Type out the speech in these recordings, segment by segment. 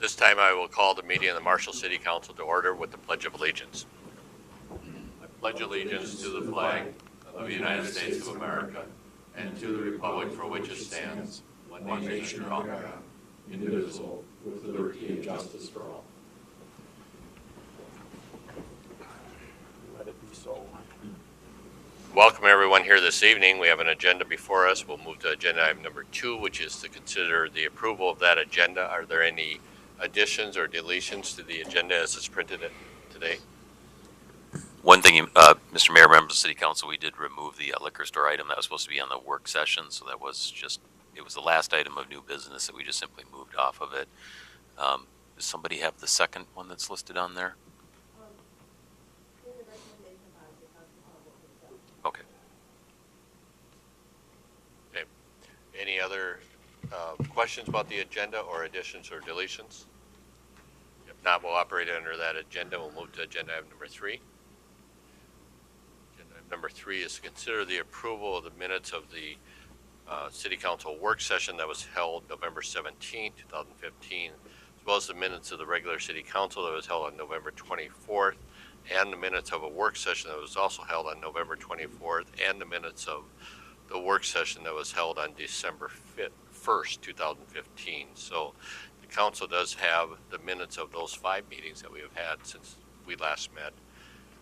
This time I will call the meeting of the Marshall City Council to order with the Pledge of Allegiance. I pledge allegiance to the flag of the United States of America and to the republic for which it stands, one nation under God, indivisible, with liberty and justice for all. Let it be so. Welcome everyone here this evening. We have an agenda before us. We'll move to agenda item number 2, which is to consider the approval of that agenda. Are there any additions or deletions to the agenda as it's printed today? One thing, Mr. Mayor, members of the City Council, we did remove the liquor store item that was supposed to be on the work session, so that was just, it was the last item of new business that we just simply moved off of it. Does somebody have the second one that's listed on there? Okay. Okay. Any other questions about the agenda or additions or deletions? If not, we'll operate under that agenda. We'll move to agenda item number 3. Agenda item number 3 is to consider the approval of the minutes of the City Council work session that was held November 17, 2015, as well as the minutes of the regular City Council that was held on November 24th, and the minutes of a work session that was also held on November 24th, and the minutes of the work session that was held on December 1st, 2015. So the council does have the minutes of those 5 meetings that we have had since we last met.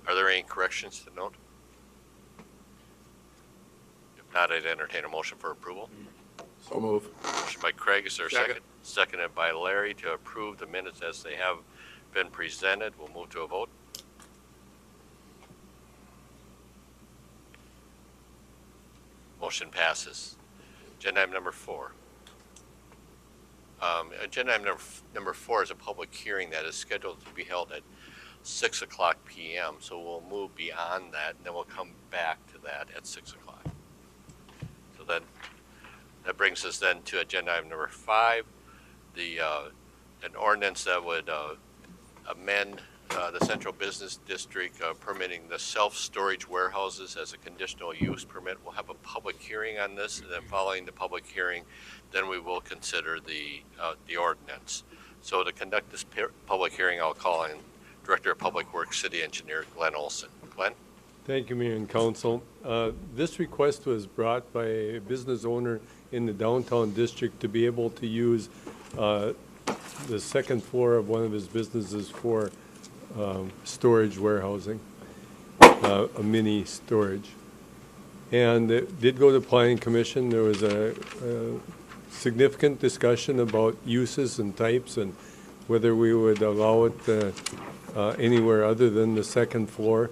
Are there any corrections to note? If not, I'd entertain a motion for approval. So move. Motion by Craig. Is there a second? Seconded by Larry to approve the minutes as they have been presented. We'll move to a vote. Motion passes. Agenda item number 4. Agenda item number 4 is a public hearing that is scheduled to be held at 6 o'clock p.m. So we'll move beyond that, and then we'll come back to that at 6 o'clock. So then that brings us then to agenda item number 5, an ordinance that would amend the Central Business District permitting the self-storage warehouses as a conditional use permit. We'll have a public hearing on this, and then following the public hearing, then we will consider the ordinance. So to conduct this public hearing, I'll call in Director of Public Works, City Engineer Glenn Olson. Glenn? Thank you, Mayor and Council. This request was brought by a business owner in the downtown district to be able to use the second floor of one of his businesses for storage warehousing, a mini storage. And it did go to Planning Commission. There was a significant discussion about uses and types and whether we would allow it anywhere other than the second floor.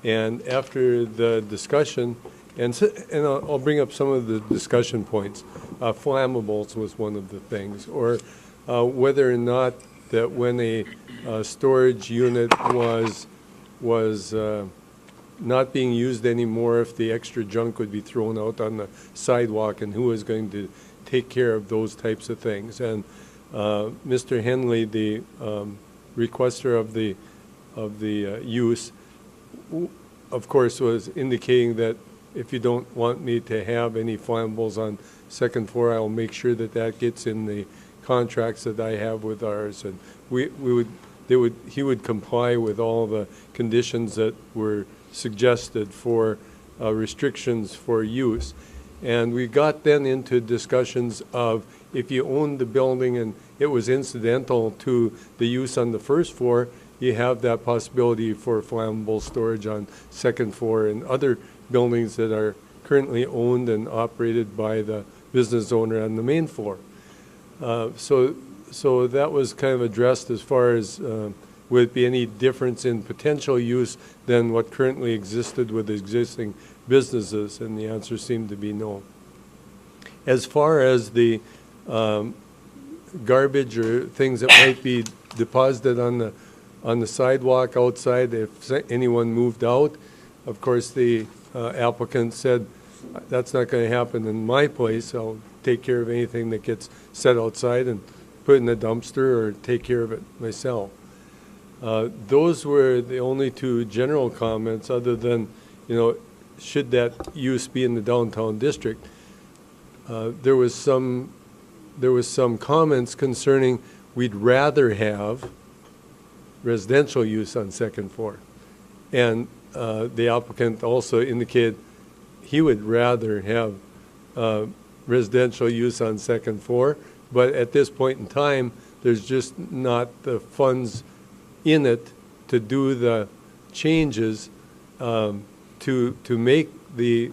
And after the discussion, and I'll bring up some of the discussion points, flammables was one of the things, or whether or not that when a storage unit was not being used anymore, if the extra junk would be thrown out on the sidewalk, and who was going to take care of those types of things. And Mr. Henley, the requester of the use, of course, was indicating that if you don't want me to have any flammables on second floor, I'll make sure that that gets in the contracts that I have with ours, and he would comply with all the conditions that were suggested for restrictions for use. And we got then into discussions of if you owned the building and it was incidental to the use on the first floor, you have that possibility for flammable storage on second floor and other buildings that are currently owned and operated by the business owner on the main floor. So that was kind of addressed as far as would it be any difference in potential use than what currently existed with existing businesses, and the answer seemed to be no. As far as the garbage or things that might be deposited on the sidewalk outside, if anyone moved out, of course the applicant said, that's not going to happen in my place. I'll take care of anything that gets set outside and put it in the dumpster or take care of it myself. Those were the only 2 general comments, other than, should that use be in the downtown district. There was some comments concerning we'd rather have residential use on second floor. And the applicant also indicated he would rather have residential use on second floor, but at this point in time, there's just not the funds in it to do the changes to make the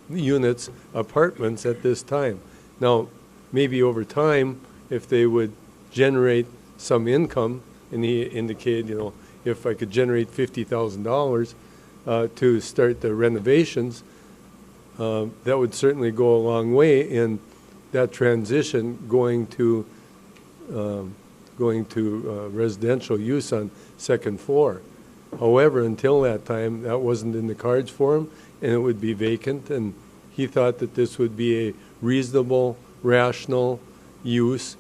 units apartments at this time. Now, maybe over time, if they would generate some income, and he indicated, you know, if I could generate $50,000 to start the renovations, that would certainly go a long way in that transition going to residential use on second floor. However, until that time, that wasn't in the cards for him, and it would be vacant, and he thought that this would be a reasonable, rational use,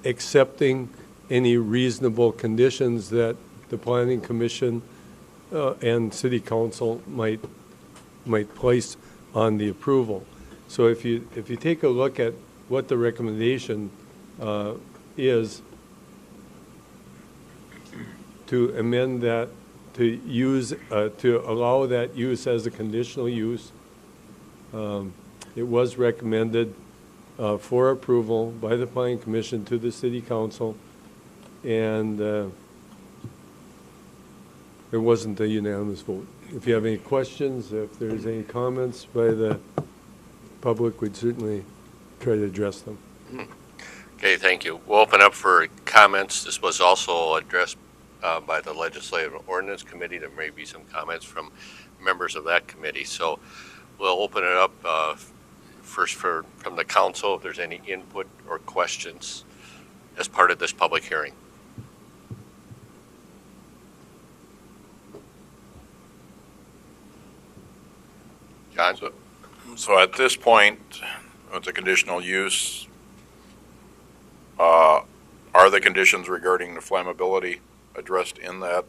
accepting any reasonable conditions that the Planning Commission and City Council might place on the approval. So if you take a look at what the recommendation is to amend that, to use, to allow that use as a conditional use, it was recommended for approval by the Planning Commission to the City Council, and it wasn't a unanimous vote. If you have any questions, if there's any comments by the public, we'd certainly try to address them. Okay, thank you. We'll open up for comments. This was also addressed by the Legislative Ordinance Committee. There may be some comments from members of that committee. So we'll open it up first from the council if there's any input or questions as part of this public hearing. John? So at this point, with the conditional use, are the conditions regarding the flammability addressed in that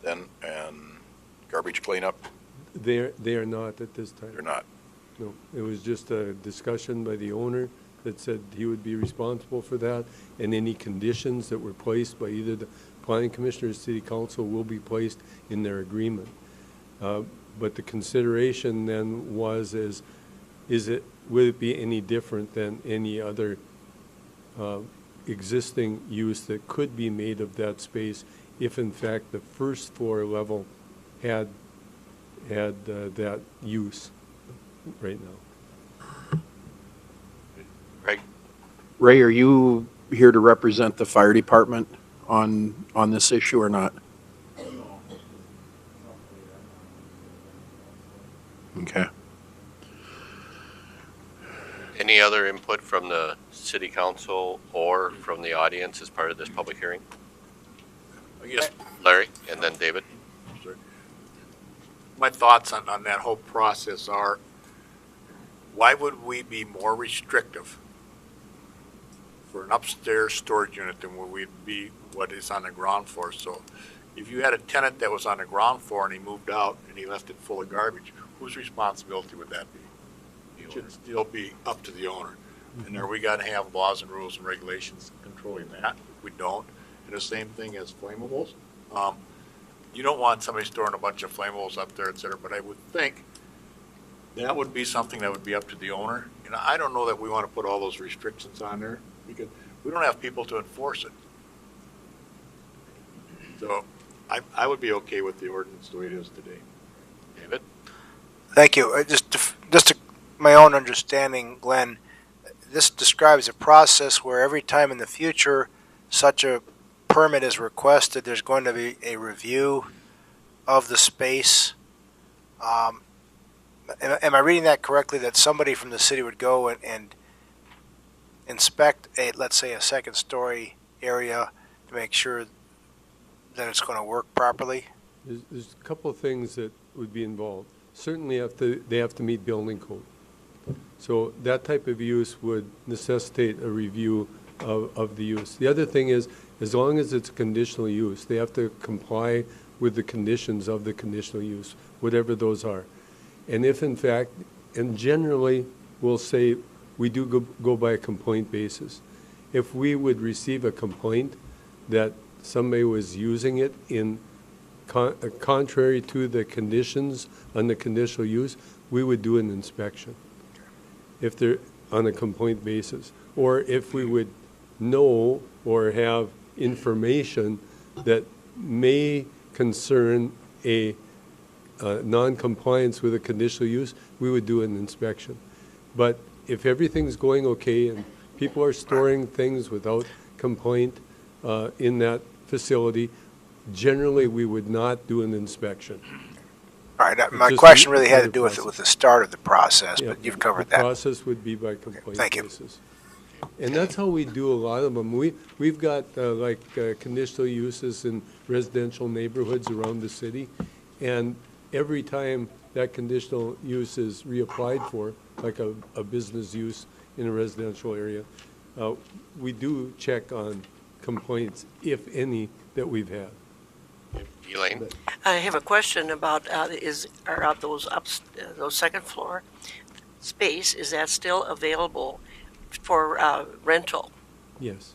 then, and garbage cleanup? They are not at this time. They're not. No, it was just a discussion by the owner that said he would be responsible for that, and any conditions that were placed by either the Planning Commission or City Council will be placed in their agreement. But the consideration then was would it be any different than any other existing use that could be made of that space if in fact the first floor level had that use right now. Greg? Ray, are you here to represent the fire department on this issue or not? Okay. Any other input from the City Council or from the audience as part of this public hearing? I guess Larry, and then David. my thoughts on that whole process are, why would we be more restrictive for an upstairs storage unit than what would be what is on the ground floor? So if you had a tenant that was on the ground floor and he moved out and he left it full of garbage, whose responsibility would that be? It should still be up to the owner. And there we got to have laws and rules and regulations controlling that. We don't. And the same thing as flammables. You don't want somebody storing a bunch of flammables up there, et cetera, but I would think that would be something that would be up to the owner. You know, I don't know that we want to put all those restrictions on there because we don't have people to enforce it. So I would be okay with the ordinance the way it is today. David? Thank you. Just to my own understanding, Glenn, this describes a process where every time in the future such a permit is requested, there's going to be a review of the space. Am I reading that correctly, that somebody from the city would go and inspect let's say a second story area to make sure that it's going to work properly? There's a couple of things that would be involved. Certainly they have to meet building code. So that type of use would necessitate a review of the use. The other thing is, as long as it's a conditional use, they have to comply with the conditions of the conditional use, whatever those are. And if in fact, and generally we'll say we do go by a complaint basis. If we would receive a complaint that somebody was using it in contrary to the conditions on the conditional use, we would do an inspection if they're on a complaint basis. Or if we would know or have information that may concern a non-compliance with a conditional use, we would do an inspection. But if everything's going okay and people are storing things without complaint in that facility, generally we would not do an inspection. All right, my Just question really had to the do with process. the start of the process, Yeah, but you've covered The that. process would be by complaint thank you. basis. And that's how we do a lot of them. We've got conditional uses in residential neighborhoods around the city, and every time that conditional use is reapplied for, like a business use in a residential area, we do check on complaints, if any, that we've had. Elaine? I have a question about, are those second floor space, is that still available for rental? Yes.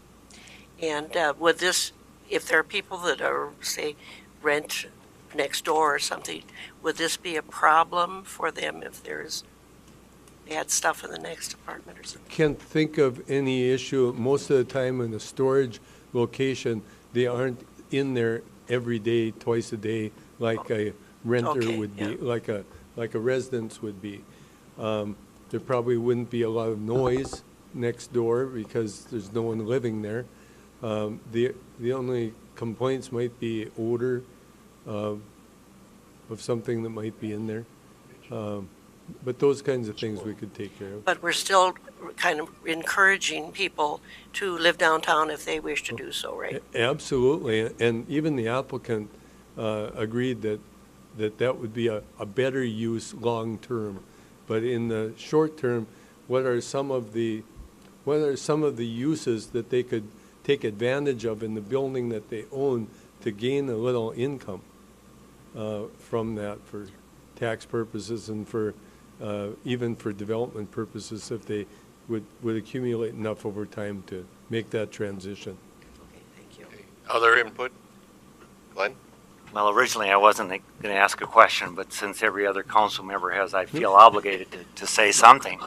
And would this, if there are people that are, say, rent next door or something, would this be a problem for them if there's bad stuff in the next apartment or something? Can't think of any issue. Most of the time in a storage location, they aren't in there every day, twice a day, like a renter Okay, would be, yeah. like a residence would be. There probably wouldn't be a lot of noise next door because there's no one living there. The only complaints might be odor of something that might be in there. But those kinds of things we could take care of. But we're still kind of encouraging people to live downtown if they wish to do so, right? Absolutely, and even the applicant agreed that would be a better use long-term. But in the short term, what are some of the uses that they could take advantage of in the building that they own to gain a little income from that for tax purposes and for even for development purposes if they would accumulate enough over time to make that transition. Okay, thank you. Other input? Glenn? Well, originally I wasn't going to ask a question, but since every other council member has, I feel obligated to say something.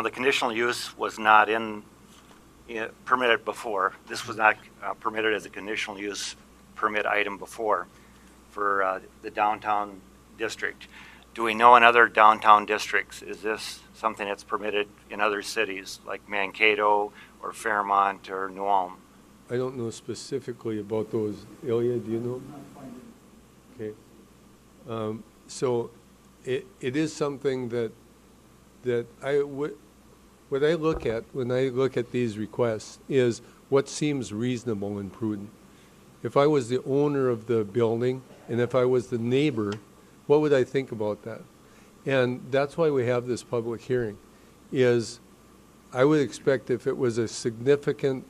The conditional use was not permitted before. This was not permitted as a conditional use permit item before for the downtown district. Do we know in other downtown districts, is this something that's permitted in other cities like Mankato or Fairmont or New Ulm? I don't know specifically about those. Ilya, do you know? Okay. So it is something that what I look at when I look at these requests is what seems reasonable and prudent. If I was the owner of the building and if I was the neighbor, what would I think about that? And that's why we have this public hearing, is I would expect if it was a significant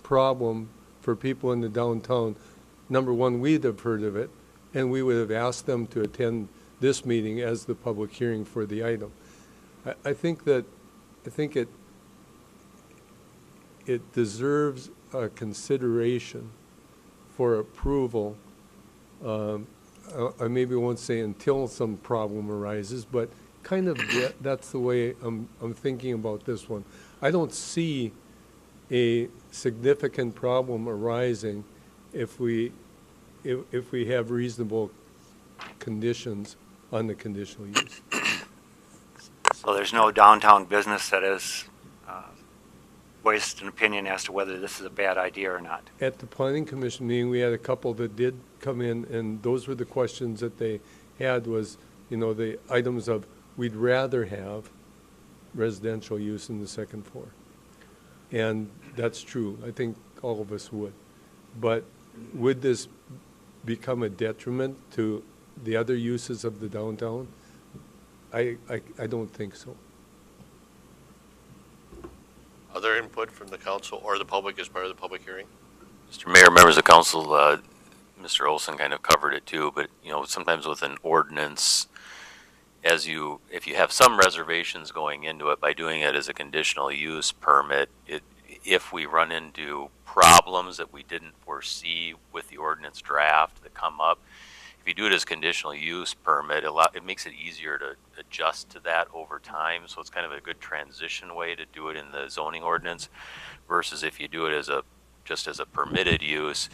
problem for people in the downtown, number one, we'd have heard of it, and we would have asked them to attend this meeting as the public hearing for the item. I think it deserves a consideration for approval. I maybe won't say until some problem arises, but kind of that's the way I'm thinking about this one. I don't see a significant problem arising if we have reasonable conditions on the conditional use. So there's no downtown business that has voiced an opinion as to whether this is a bad idea or not. At the planning commission meeting, we had a couple that did come in, and those were the questions that they had was, the items of, we'd rather have residential use in the second floor. And that's true. I think all of us would. But would this become a detriment to the other uses of the downtown? I don't think so. Other input from the council or the public as part of the public hearing? Mr. Mayor, members of council, Mr. Olson kind of covered it too, but sometimes with an ordinance, if you have some reservations going into it, by doing it as a conditional use permit, if we run into problems that we didn't foresee with the ordinance draft that come up, if you do it as conditional use permit, it makes it easier to adjust to that over time. So it's kind of a good transition way to do it in the zoning ordinance, versus if you do it just as a permitted use,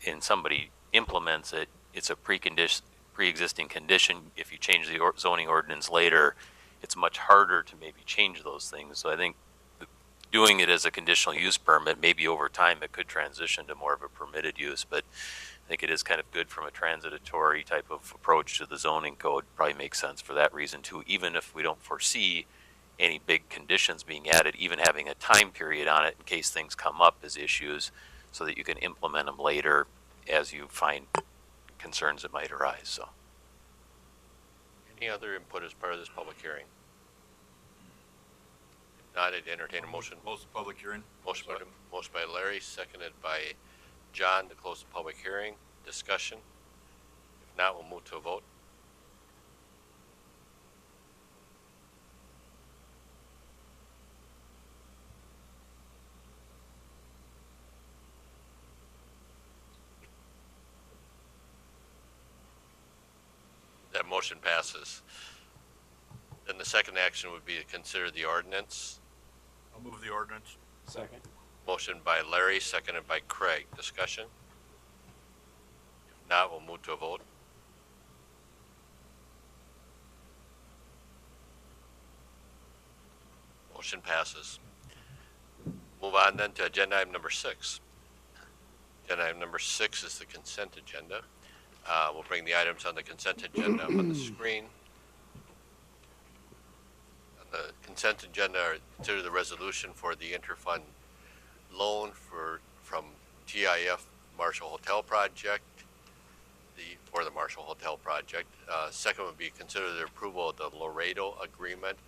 and somebody implements it, it's a pre-existing condition. If you change the zoning ordinance later, it's much harder to maybe change those things. So I think doing it as a conditional use permit, maybe over time it could transition to more of a permitted use, but I think it is kind of good from a transitory type of approach to the zoning code. Probably makes sense for that reason too, even if we don't foresee any big conditions being added, even having a time period on it in case things come up as issues, so that you can implement them later as you find concerns that might arise. So, Any other input as part of this public hearing? If not, I'd entertain a motion. Close the public hearing. Motion by Larry, seconded by John to close the public hearing. Discussion? If not, we'll move to a vote. That motion passes. Then the second action would be to consider the ordinance. I'll move the ordinance. Second. Motion by Larry, seconded by Craig. Discussion? If not, we'll move to a vote. Motion passes. Move on then to agenda item number 6. Agenda item number 6 is the consent agenda. We'll bring the items on the consent agenda up on the screen. On the consent agenda, consider the resolution for the interfund loan from TIF Marshall Hotel Project, for the Marshall Hotel Project. Second would be consider the approval of the Laredo Agreement.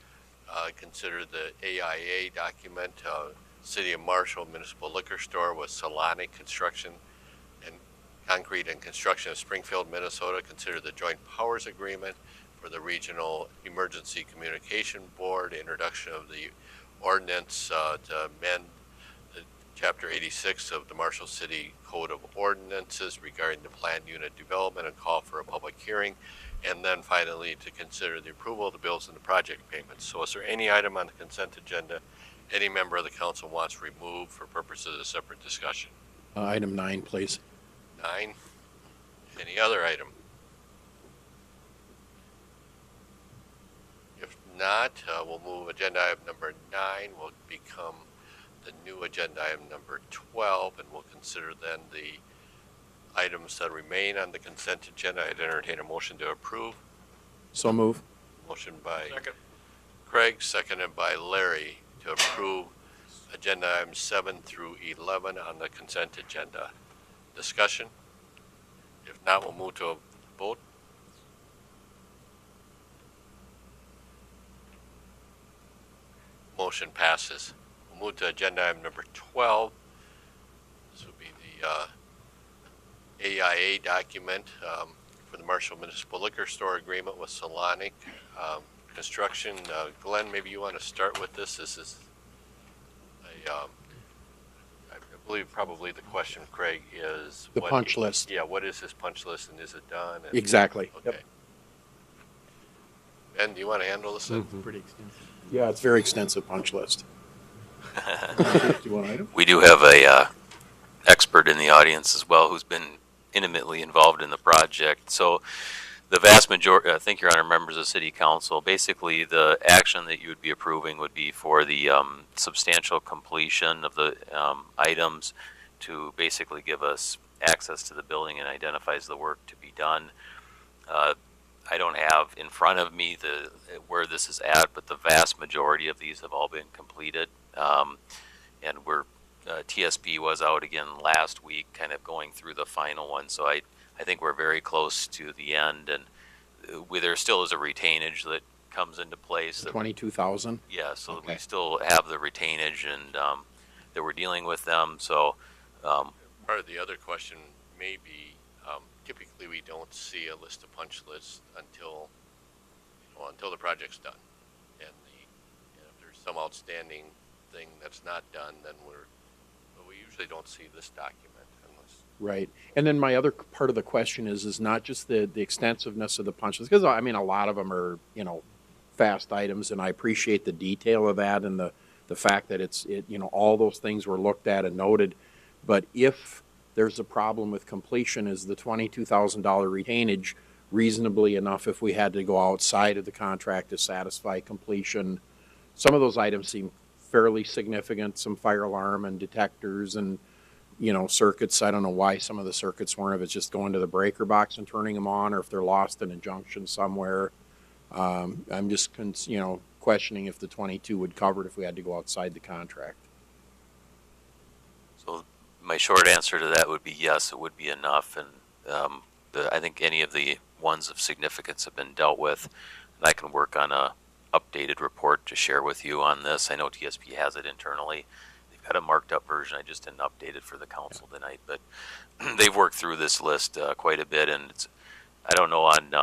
Consider the AIA document, City of Marshall Municipal Liquor Store with Solonic Construction and Concrete and Construction of Springfield, Minnesota. Consider the Joint Powers Agreement for the Regional Emergency Communication Board. Introduction of the ordinance to amend Chapter 86 of the Marshall City Code of Ordinances regarding the planned unit development, and call for a public hearing. And then finally, to consider the approval of the bills and the project payments. So is there any item on the consent agenda any member of the council wants removed for purposes of separate discussion? Item 9, please. 9. Any other item? If not, we'll move agenda item number 9 will become the new agenda item number 12, and we'll consider then the items that remain on the consent agenda. I'd entertain a motion to approve. So move. Motion by Second. Craig, seconded by Larry, to approve agenda items 7 through 11 on the consent agenda. Discussion? If not, we'll move to a vote. Motion passes. We'll move to agenda item number 12. This would be the AIA document for the Marshall Municipal Liquor Store Agreement with Solonic Construction. Glenn, maybe you want to start with this. This is I believe probably the question, Craig, is The punch list. Yeah, what is this punch list, and is it done? And, Exactly. okay. Ben, do you want to handle this? Pretty extensive. Yeah, it's a very extensive punch list. Do you want item? we do have a expert in the audience as well who's been intimately involved in the project. So the vast majority, I think, Your Honor, members of City Council, basically the action that you would be approving would be for the substantial completion of the items to basically give us access to the building and identifies the work to be done. I don't have in front of me where this is at, but the vast majority of these have all been completed. And TSP was out again last week, kind of going through the final one. So I think we're very close to the end, and there still is a retainage that comes into place. 22,000? Yeah, so Okay. we still have the retainage, and that we're dealing with them. So Part of the other question may be, typically we don't see a list of punch lists until well, until the project's done. And if there's some outstanding thing that's not done, then we usually don't see this document unless. Right. And then my other part of the question is not just the extensiveness of the punch list, because I mean, a lot of them are, fast items, and I appreciate the detail of that and the fact that all those things were looked at and noted. But if there's a problem with completion, is the $22,000 retainage reasonably enough if we had to go outside of the contract to satisfy completion? Some of those items seem fairly significant, some fire alarm and detectors and, circuits. I don't know why some of the circuits weren't, if it's just going to the breaker box and turning them on, or if they're lost in a junction somewhere. I'm just, questioning if the 22 would cover it if we had to go outside the contract. So my short answer to that would be yes, it would be enough. And I think any of the ones of significance have been dealt with. And I can work on a updated report to share with you on this. I know TSP has it internally. They've got a marked up version. I just didn't update it for the council tonight. But they've worked through this list quite a bit. And I don't know on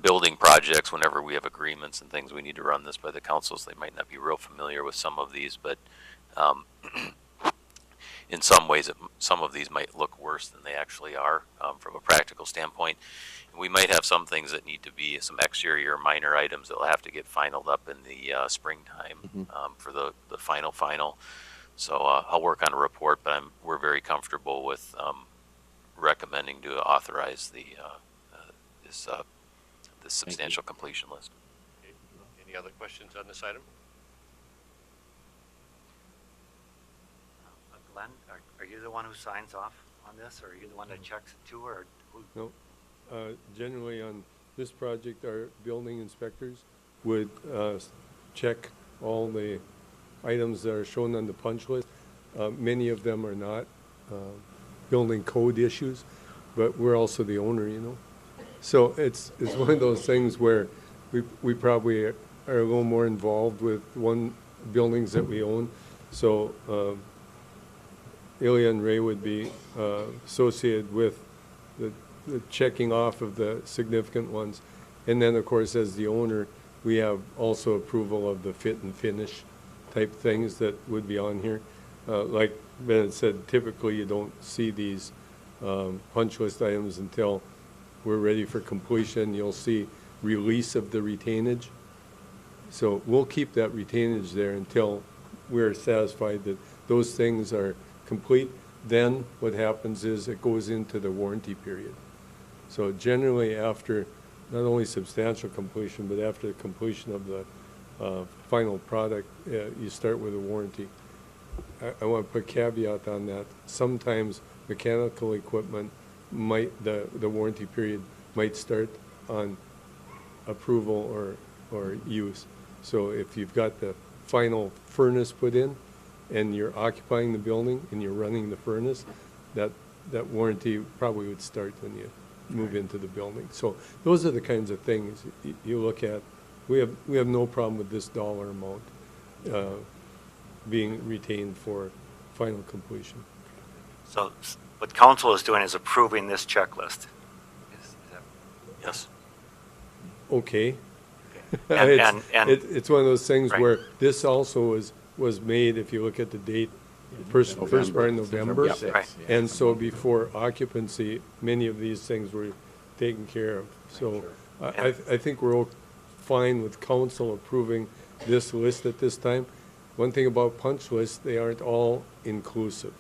building projects, whenever we have agreements and things, we need to run this by the councils. They might not be real familiar with some of these, but in some ways, some of these might look worse than they actually are from a practical standpoint. We might have some things that need to be some exterior minor items that will have to get finalized up in the springtime for the final. So I'll work on a report, but we're very comfortable with recommending to authorize this substantial completion list. Okay. Any other questions on this item? Glenn, are you the one who signs off on this, or are you the one that checks it too, or who? No. Generally on this project, our building inspectors would check all the items that are shown on the punch list. Many of them are not building code issues, but we're also the owner, So it's one of those things where we probably are a little more involved with buildings that we own. So Ilya and Ray would be associated with the checking off of the significant ones. And then, of course, as the owner, we have also approval of the fit and finish type things that would be on here. Like Ben said, typically you don't see these punch list items until we're ready for completion. You'll see release of the retainage. So we'll keep that retainage there until we're satisfied that those things are complete. Then what happens is it goes into the warranty period. So generally after not only substantial completion, but after the completion of the final product, you start with a warranty. I want to put a caveat on that. Sometimes mechanical equipment the warranty period might start on approval or use. So if you've got the final furnace put in and you're occupying the building and you're running the furnace, that warranty probably would start when you move into the building. So those are the kinds of things you look at. We have no problem with this dollar amount being retained for final completion. So what council is doing is approving this checklist. Is that? Yes. Okay. And It's one of those things Right. where this also was made, if you look at the date, first part of November. Yep. Right. And so before occupancy, many of these things were taken care of. So I think we're all fine with council approving this list at this time. One thing about punch lists, they aren't all inclusive.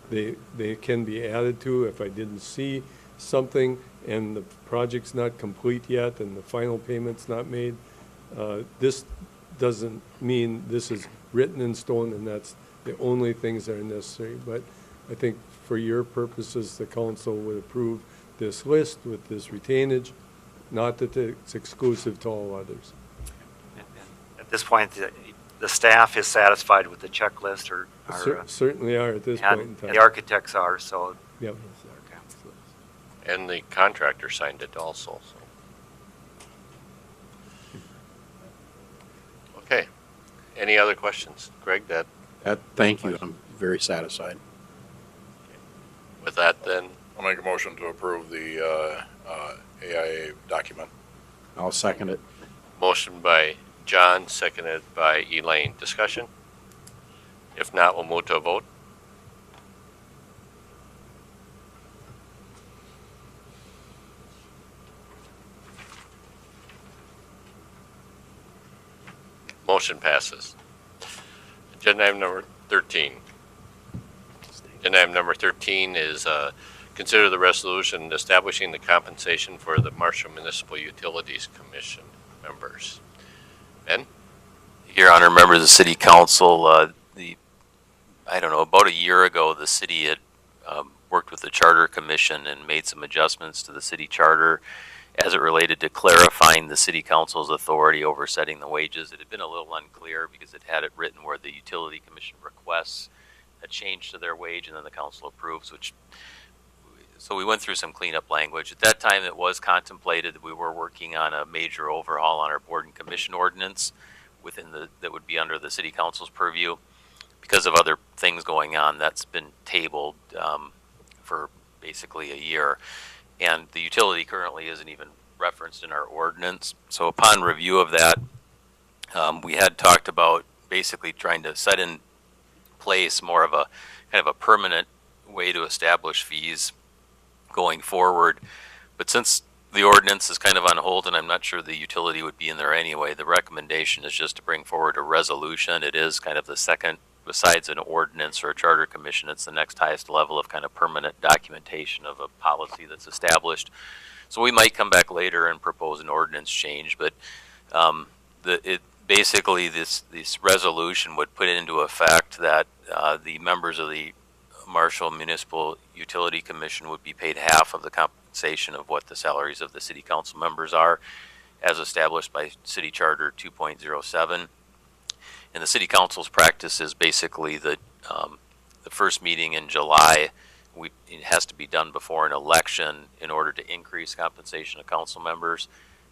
They can be added to if I didn't see something and the project's not complete yet and the final payment's not made. This doesn't mean this is written in stone and that's the only things that are necessary. But I think for your purposes, the council would approve this list with this retainage, not that it's exclusive to all others. At this point, the staff is satisfied with the checklist, or Certainly are at this point in and time. the architects are, so. Yep. Okay. And the contractor signed it also, so. Okay. Any other questions? Greg, Thank you. I'm very satisfied. with that then, I'll make a motion to approve the AIA document. I'll second it. Motion by John, seconded by Elaine. Discussion? If not, we'll move to a vote. Motion passes. Agenda item number 13. Agenda item number 13 is consider the resolution establishing the compensation for the Marshall Municipal Utilities Commission members. Ben? Your Honor, members of the City Council, I don't know, about a year ago, the city had worked with the Charter Commission and made some adjustments to the city charter as it related to clarifying the City Council's authority over setting the wages. It had been a little unclear because it had it written where the Utility Commission requests a change to their wage and then the council approves, so we went through some cleanup language. At that time, it was contemplated that we were working on a major overhaul on our board and commission ordinance that would be under the City Council's purview. Because of other things going on, that's been tabled for basically a year. And the utility currently isn't even referenced in our ordinance. So upon review of that, we had talked about basically trying to set in place more of a kind of a permanent way to establish fees going forward. But since the ordinance is kind of on hold, and I'm not sure the utility would be in there anyway, the recommendation is just to bring forward a resolution. It is kind of the second, besides an ordinance or a charter commission, it's the next highest level of kind of permanent documentation of a policy that's established. So we might come back later and propose an ordinance change, but basically this resolution would put into effect that the members of the Marshall Municipal Utility Commission would be paid half of the compensation of what the salaries of the City Council members are, as established by City Charter 2.07. And the City Council's practice is basically the first meeting in July. It has to be done before an election in order to increase compensation of council members.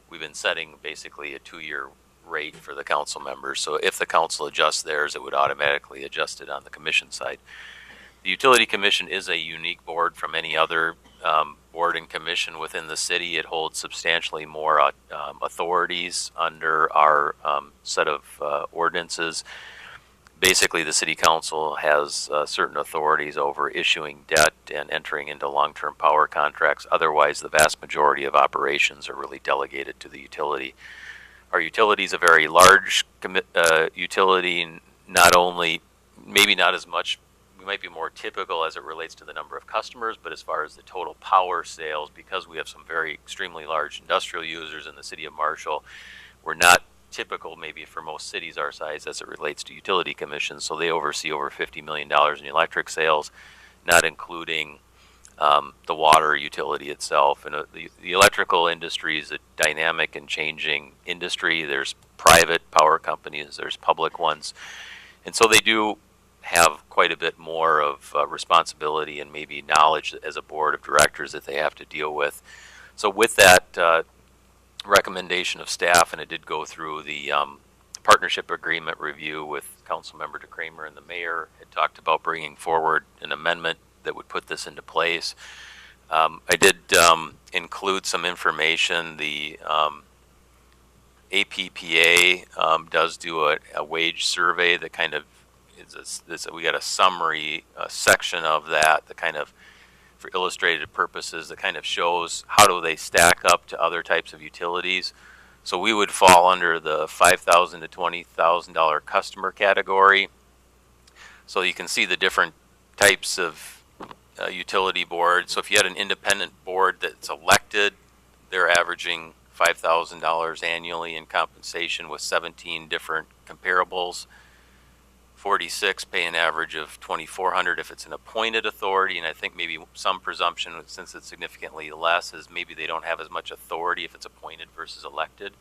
We've been setting basically a 2-year rate for the council members. So if the council adjusts theirs, it would automatically adjust it on the commission side. The Utility Commission is a unique board from any other board and commission within the city. It holds substantially more authorities under our set of ordinances. Basically, the City Council has certain authorities over issuing debt and entering into long-term power contracts. Otherwise, the vast majority of operations are really delegated to the utility. Our utility is a very large utility, not only, maybe not as much, we might be more typical as it relates to the number of customers, but as far as the total power sales, because we have some very extremely large industrial users in the city of Marshall, we're not typical maybe for most cities our size as it relates to utility commissions. So they oversee over $50 million in electric sales, not including the water utility itself. And the electrical industry is a dynamic and changing industry. There's private power companies, there's public ones. And so they do have quite a bit more of responsibility and maybe knowledge as a board of directors that they have to deal with. So with that recommendation of staff, and it did go through the partnership agreement review with Councilmember DeCramer, and the mayor had talked about bringing forward an amendment that would put this into place. I did include some information. The APPA does do a wage survey that kind of we got a summary section of that kind of, for illustrated purposes, that kind of shows how do they stack up to other types of utilities. So we would fall under the $5,000 to $20,000 customer category. So you can see the different types of utility boards. So if you had an independent board that's elected, they're averaging $5,000 annually in compensation with 17 different comparables. 46 pay an average of $2,400 if it's an appointed authority, and I think maybe some presumption, since it's significantly less, is maybe they don't have as much authority if it's appointed versus elected.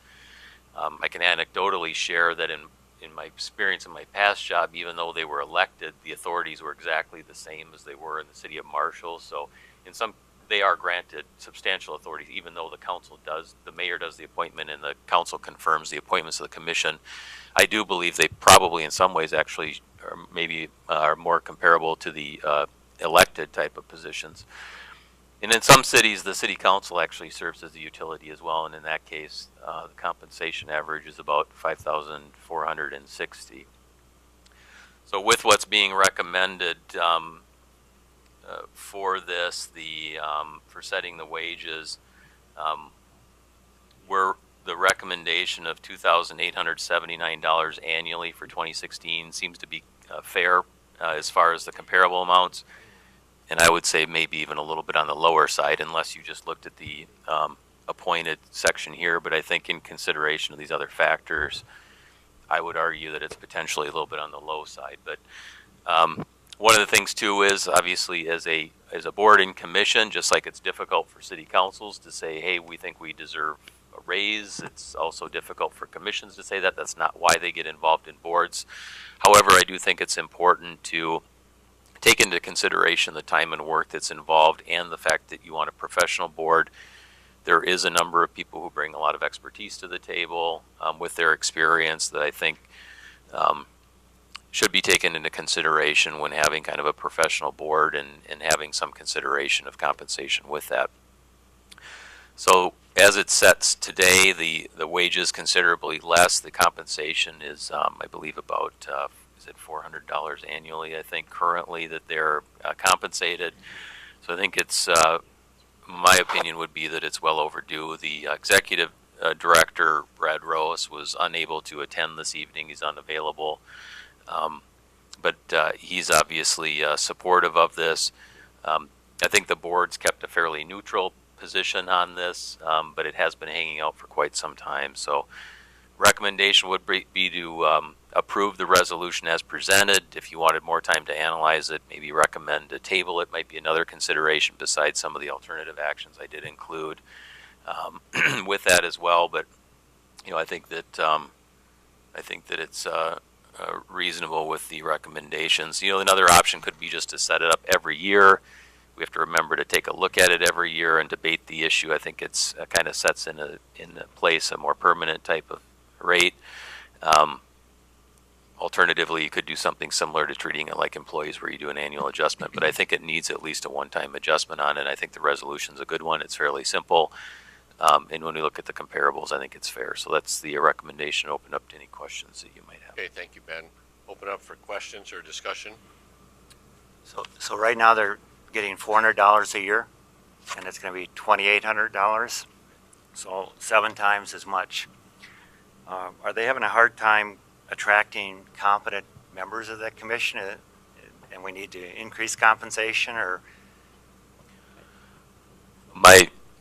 I can anecdotally share that in my experience in my past job, even though they were elected, the authorities were exactly the same as they were in the city of Marshall. So in some, they are granted substantial authorities, even though the mayor does the appointment and the council confirms the appointments of the commission. I do believe they probably in some ways actually are more comparable to the elected type of positions. And in some cities, the city council actually serves as a utility as well, and in that case, the compensation average is about 5,460. So with what's being recommended for this, for setting the wages, the recommendation of $2,879 annually for 2016 seems to be fair as far as the comparable amounts. And I would say maybe even a little bit on the lower side, unless you just looked at the appointed section here. But I think in consideration of these other factors, I would argue that it's potentially a little bit on the low side. But one of the things too is obviously as a board and commission, just like it's difficult for city councils to say, hey, we think we deserve a raise. It's also difficult for commissions to say that. That's not why they get involved in boards. However, I do think it's important to take into consideration the time and work that's involved and the fact that you want a professional board. There is a number of people who bring a lot of expertise to the table with their experience that I think should be taken into consideration when having kind of a professional board and having some consideration of compensation with that. So as it sets today, the wages considerably less. The compensation is, I believe, about is it $400 annually, I think, currently that they're compensated. So I think it's, my opinion would be that it's well overdue. The executive director, Brad Rose, was unable to attend this evening. He's unavailable. But he's obviously supportive of this. I think the board's kept a fairly neutral position on this, but it has been hanging out for quite some time. So recommendation would be to approve the resolution as presented. If you wanted more time to analyze it, maybe recommend to table it might be another consideration besides some of the alternative actions I did include with that as well. But you know, I think that it's reasonable with the recommendations. You know, another option could be just to set it up every year. We have to remember to take a look at it every year and debate the issue. I think it's kind of sets in place a more permanent type of rate. Alternatively, you could do something similar to treating it like employees where you do an annual adjustment, but I think it needs at least a one-time adjustment on it. I think the resolution's a good one. It's fairly simple. And when we look at the comparables, I think it's fair. So that's the recommendation. Open up to any questions that you might have. Okay, thank you, Ben. Open up for questions or discussion. So right now they're getting $400 a year, and it's going to be $2,800, so 7 times as much. Are they having a hard time attracting competent members of that commission, and we need to increase compensation, or?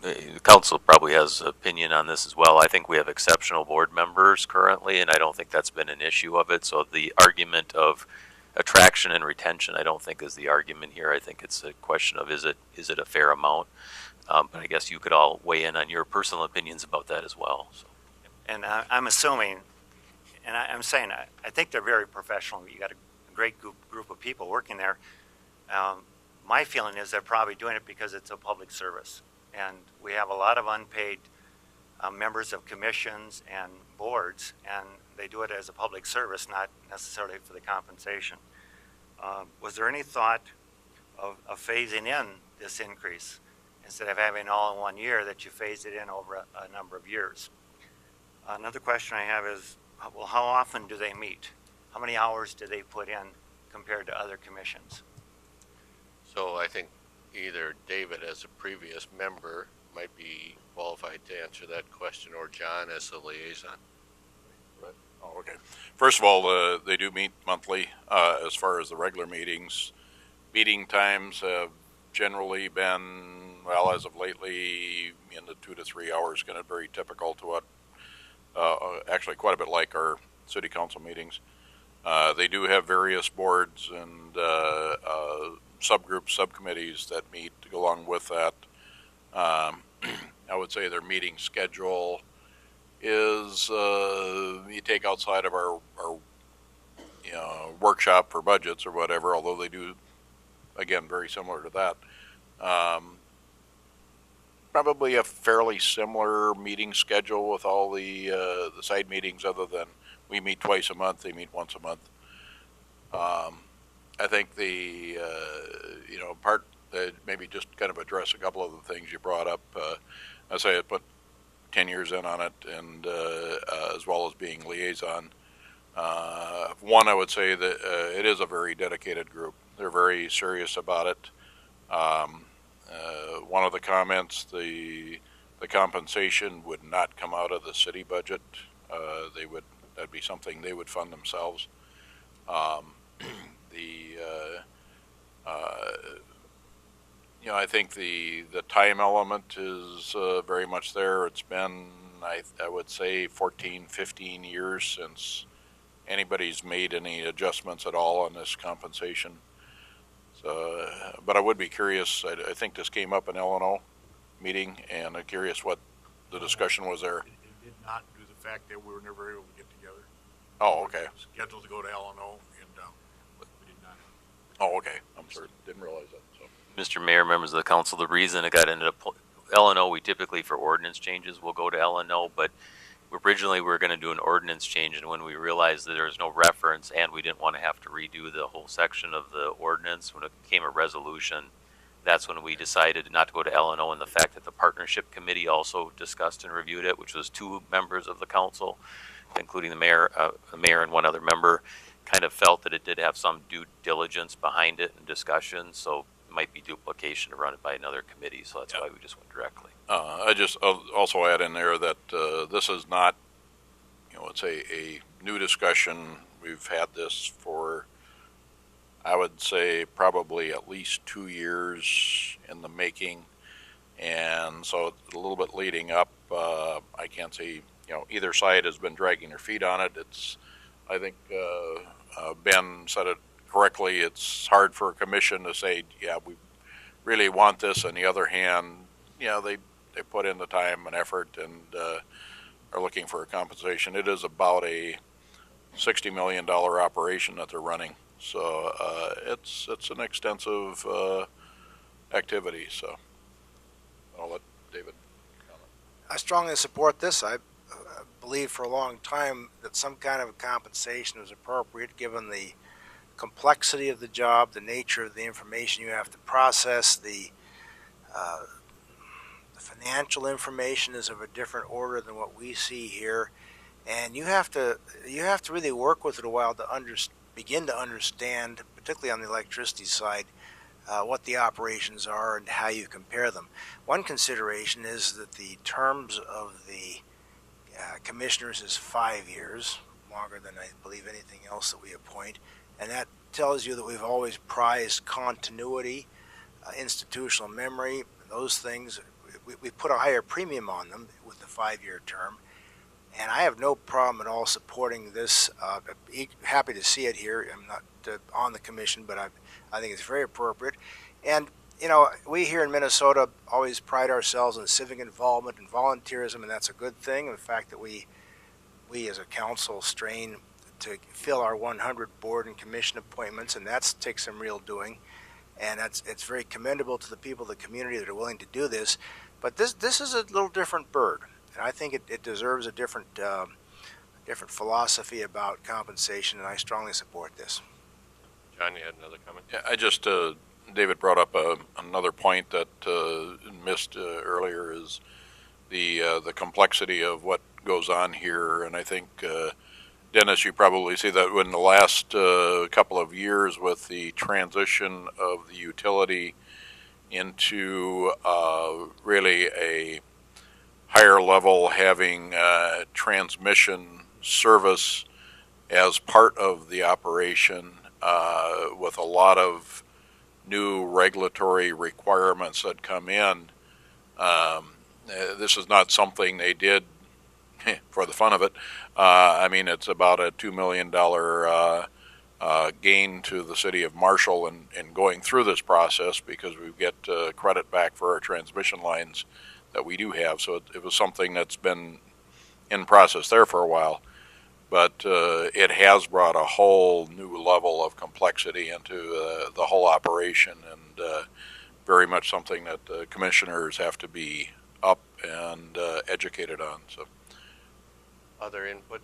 The council probably has an opinion on this as well. I think we have exceptional board members currently, and I don't think that's been an issue of it. So the argument of attraction and retention, I don't think is the argument here. I think it's a question of is it a fair amount? But I guess you could all weigh in on your personal opinions about that as well. So. And I'm assuming, and I'm saying, I think they're very professional. You got a great group of people working there. My feeling is they're probably doing it because it's a public service. And we have a lot of unpaid members of commissions and boards, and they do it as a public service, not necessarily for the compensation. Was there any thought of phasing in this increase instead of having it all in one year, that you phase it in over a number of years? Another question I have is, well, how often do they meet? How many hours do they put in compared to other commissions? So I think either David as a previous member might be qualified to answer that question, or John as the liaison. Oh, okay. First of all, they do meet monthly. As far as the regular meetings, meeting times have generally been, well, as of lately, in the 2 to 3 hours, kind of very typical to what, actually quite a bit like our city council meetings. They do have various boards and subgroups, subcommittees that meet to go along with that. I would say their meeting schedule is, you take outside of our you know, workshop for budgets or whatever, although they do, again, very similar to that. Probably a fairly similar meeting schedule with all the side meetings, other than we meet twice a month, they meet once a month. I think the, you know, maybe just kind of address a couple of the things you brought up. I say I put 10 years in on it, and as well as being liaison. One, I would say that it is a very dedicated group. They're very serious about it. One of the comments, the compensation would not come out of the city budget. That'd be something they would fund themselves. I think the time element is very much there. It's been, I would say, 14, 15 years since anybody's made any adjustments at all on this compensation. So, but I would be curious. I think this came up in L&O meeting, and I'm curious what the discussion was there. It did not do the fact that we were never able to get together. Oh, okay. Scheduled to go to L&O, and we did not. Oh, okay. I'm sorry. Didn't realize that. So. Mr. Mayor, members of the council, the reason it got ended up, L&O, we typically for ordinance changes will go to L&O, but originally we were going to do an ordinance change, and when we realized that there was no reference and we didn't want to have to redo the whole section of the ordinance when it became a resolution, that's when we decided not to go to L&O, and the fact that the partnership committee also discussed and reviewed it, which was 2 members of the council, including the mayor and one other member, kind of felt that it did have some due diligence behind it and discussion, so it might be duplication to run it by another committee, so that's why we just went directly. I just also add in there that this is not, it's a new discussion. We've had this for, I would say, probably at least 2 years in the making, and so a little bit leading up. I can't say, either side has been dragging their feet on it. I think Ben said it correctly. It's hard for a commission to say, yeah, we really want this. On the other hand, they put in the time and effort and are looking for a compensation. It is about a $60 million operation that they're running. So it's an extensive activity. So I'll let David comment. I strongly support this. I believe for a long time that some kind of compensation is appropriate given the complexity of the job, the nature of the information you have to process, the financial information is of a different order than what we see here, and you have to really work with it a while to begin to understand, particularly on the electricity side, what the operations are and how you compare them. One consideration is that the terms of the commissioners is 5 years, longer than I believe anything else that we appoint, and that tells you that we've always prized continuity, institutional memory, those things. We put a higher premium on them with the 5-year term, and I have no problem at all supporting this. Happy to see it here. I'm not on the commission, but I think it's very appropriate. And we here in Minnesota always pride ourselves on civic involvement and volunteerism, and that's a good thing. And the fact that we as a council strain to fill our 100 board and commission appointments, and that takes some real doing. And it's very commendable to the people of the community that are willing to do this. But this is a little different bird, and I think it deserves a different philosophy about compensation, and I strongly support this. John, you had another comment? Yeah, I just David brought up another point that missed earlier is the complexity of what goes on here, and I think Dennis, you probably see that in the last couple of years with the transition of the utility into really a higher level, having transmission service as part of the operation with a lot of new regulatory requirements that come in. This is not something they did for the fun of it. It's about a $2 million gain to the city of Marshall in going through this process, because we get credit back for our transmission lines that we do have. So it was something that's been in process there for a while, but it has brought a whole new level of complexity into the whole operation, and very much something that the commissioners have to be up and educated on. So Other input?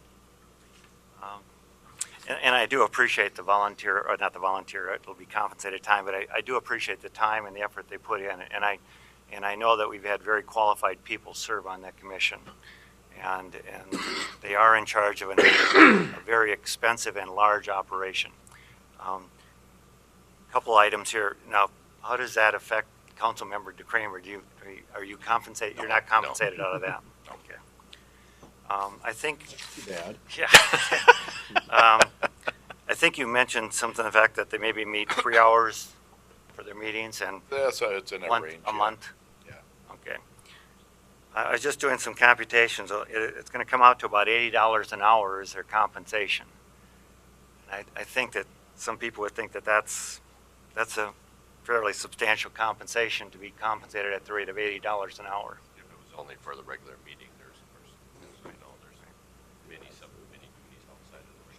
And I do appreciate the volunteer, or not the volunteer, it'll be compensated time, but I do appreciate the time and the effort they put in. And I know that we've had very qualified people serve on that commission. And they are in charge of a very expensive and large operation. Couple items here. Now, how does that affect Councilmember DeCramer? Are you compensated? You're not compensated out of that? Okay. I think. Too bad. Yeah. I think you mentioned something, the fact that they maybe meet 3 hours for their meetings and It's in that range. a yeah. month? Yeah. Okay. I was just doing some computations. It's going to come out to about $80 an hour is their compensation. I think that some people would think that that's a fairly substantial compensation to be compensated at the rate of $80 an hour. If it was only for the regular meeting, there's I know there's many subcommittee duties outside of those.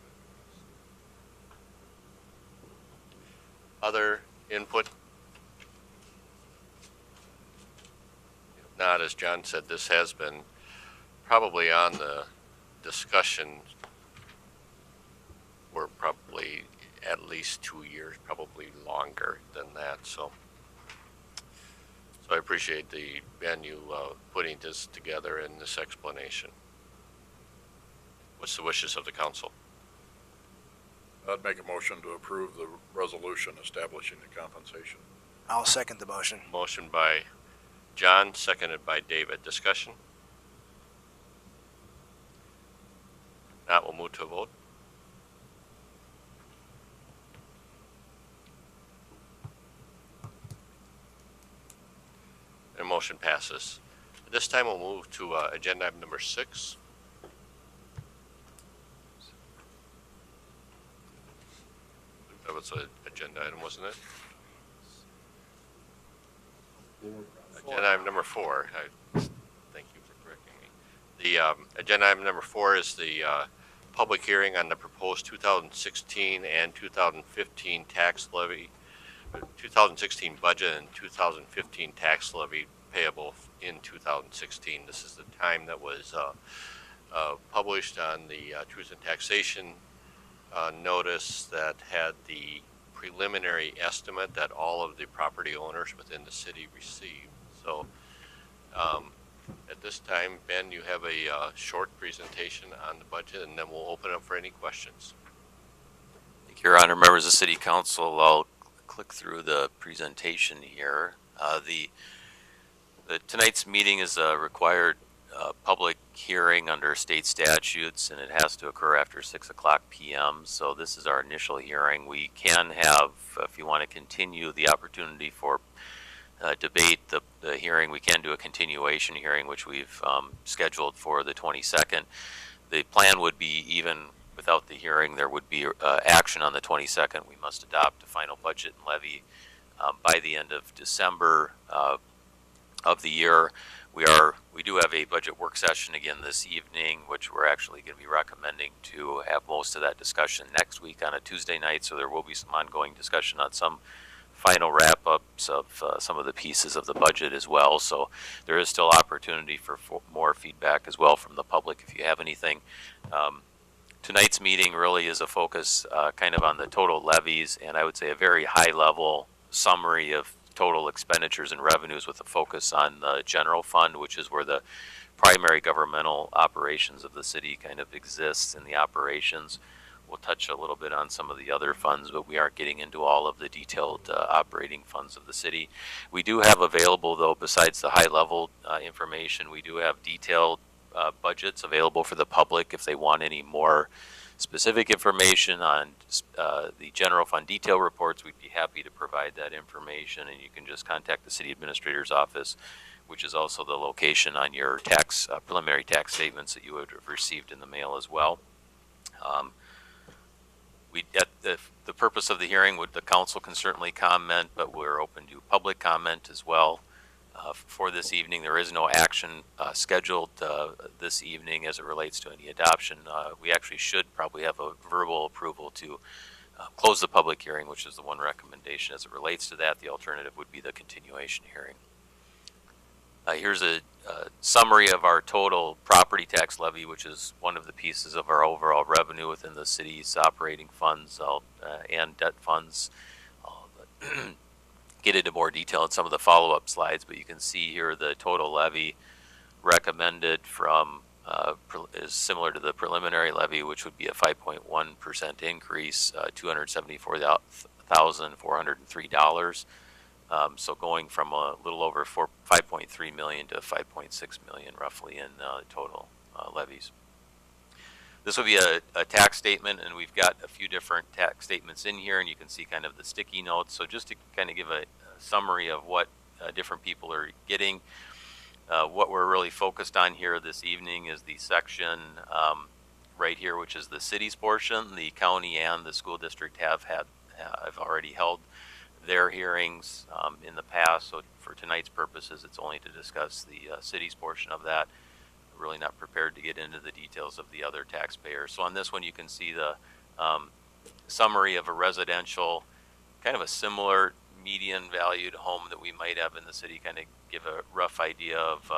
Other input? If not, as John said, this has been probably on the discussion for probably at least 2 years, probably longer than that, so I appreciate Ben, you putting this together in this explanation. What's the wishes of the council? I'd make a motion to approve the resolution establishing the compensation. I'll second the motion. Motion by John, seconded by David. Discussion? Not, we'll move to a vote. And motion passes. At this time, we'll move to agenda item number 6. That was an agenda item, wasn't it? Agenda item number 4. Thank you for correcting me. The agenda item number 4 is the public hearing on the proposed 2016 and 2015 tax levy, 2016 budget and 2015 tax levy payable in 2016. This is the time that was published on the Truth in Taxation notice that had the preliminary estimate that all of the property owners within the city received. So at this time, Ben, you have a short presentation on the budget, and then we'll open up for any questions. Thank you, Your Honor. Members of the City Council, I'll click through the presentation here. Tonight's meeting is a required public hearing under state statutes, and it has to occur after 6 o'clock p.m. So this is our initial hearing. We can have, if you want to continue the opportunity for debate the hearing, we can do a continuation hearing, which we've scheduled for the 22nd. The plan would be, even without the hearing, there would be action on the 22nd. We must adopt a final budget and levy by the end of December of the year. We do have a budget work session again this evening, which we're actually going to be recommending to have most of that discussion next week on a Tuesday night. So there will be some ongoing discussion on some final wrap-ups of some of the pieces of the budget as well. So there is still opportunity for more feedback as well from the public if you have anything. Tonight's meeting really is a focus kind of on the total levies, and I would say a very high-level summary of total expenditures and revenues with a focus on the general fund, which is where the primary governmental operations of the city kind of exists in the operations. We'll touch a little bit on some of the other funds, but we aren't getting into all of the detailed operating funds of the city. We do have available, though, besides the high-level information, we do have detailed budgets available for the public if they want any more specific information on the general fund detail reports. We'd be happy to provide that information, and you can just contact the city administrator's office, which is also the location on your tax preliminary tax statements that you would have received in the mail as well. The purpose of the hearing, the council can certainly comment, but we're open to public comment as well. For this evening, there is no action scheduled this evening as it relates to any adoption. We actually should probably have a verbal approval to close the public hearing, which is the one recommendation as it relates to that. The alternative would be the continuation hearing. Here's a summary of our total property tax levy, which is one of the pieces of our overall revenue within the city's operating funds and debt funds. I'll get into more detail in some of the follow-up slides, but you can see here the total levy recommended from is similar to the preliminary levy, which would be a 5.1% increase, $274,403. So going from a little over 5.3 million to 5.6 million roughly in total levies. This will be a tax statement, and we've got a few different tax statements in here, and you can see kind of the sticky notes. So just to kind of give a summary of what different people are getting, what we're really focused on here this evening is the section right here, which is the city's portion. The county and the school district have already held their hearings in the past, so for tonight's purposes, it's only to discuss the city's portion of that. Really not prepared to get into the details of the other taxpayers. So on this one, you can see the summary of a residential, kind of a similar median valued home that we might have in the city, kind of give a rough idea of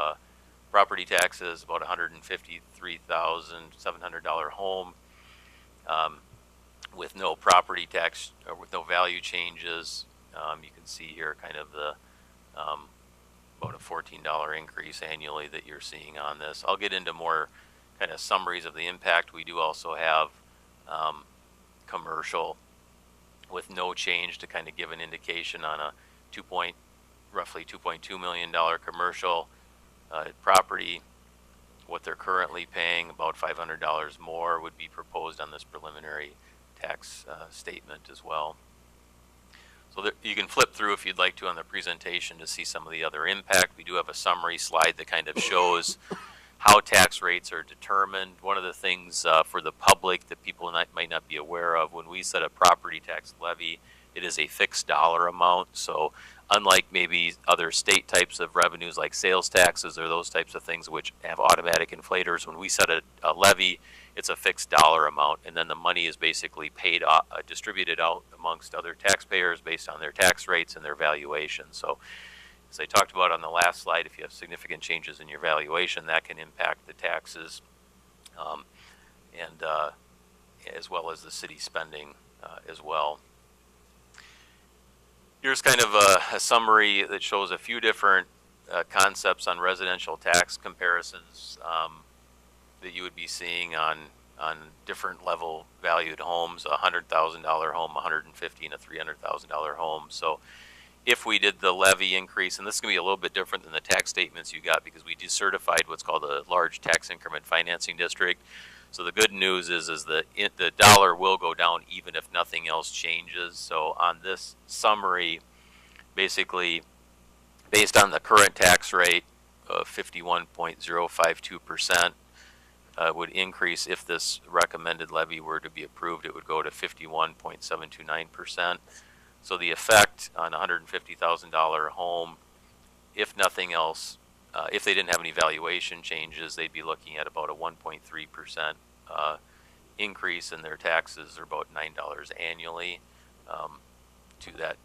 property taxes, about $153,700 home, with no property tax or with no value changes. You can see here kind of the about a $14 increase annually that you're seeing on this. I'll get into more kind of summaries of the impact. We do also have commercial with no change to kind of give an indication on a roughly $2.2 million commercial property. What they're currently paying, about $500 more, would be proposed on this preliminary tax statement as well. So you can flip through if you'd like to on the presentation to see some of the other impact. We do have a summary slide that kind of shows how tax rates are determined. One of the things for the public that people might not be aware of, when we set a property tax levy, it is a fixed dollar amount. So unlike maybe other state types of revenues like sales taxes or those types of things which have automatic inflators, when we set a levy, it's a fixed dollar amount, and then the money is basically paid distributed out amongst other taxpayers based on their tax rates and their valuation. So as I talked about on the last slide, if you have significant changes in your valuation, that can impact the taxes and as well as the city spending as well. Here's kind of a summary that shows a few different concepts on residential tax comparisons that you would be seeing on different level valued homes, a $100,000 home, $150,000 and a $300,000 home. So if we did the levy increase, and this is going to be a little bit different than the tax statements you got because we decertified what's called a large tax increment financing district. So the good news is the dollar will go down even if nothing else changes. So on this summary, basically based on the current tax rate of 51.052%, would increase if this recommended levy were to be approved. It would go to 51.729%. So the effect on a $150,000 home, if nothing else, if they didn't have any valuation changes, they'd be looking at about a 1.3% increase in their taxes, or about $9 annually to that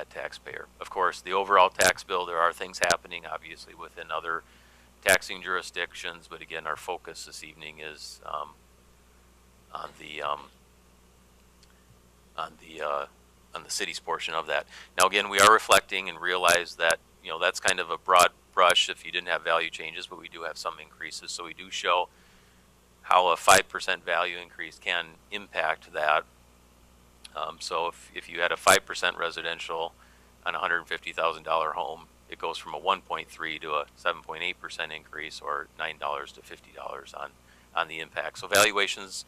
taxpayer. Of course, the overall tax bill, there are things happening obviously within other taxing jurisdictions, but again, our focus this evening is on the city's portion of that. Now, again, we are reflecting and realize that that's kind of a broad brush if you didn't have value changes, but we do have some increases. So we do show how a 5% value increase can impact that. So if you had a 5% residential on a $150,000 home, it goes from a 1.3 to a 7.8% increase, or $9 to $50 on the impact. So valuations,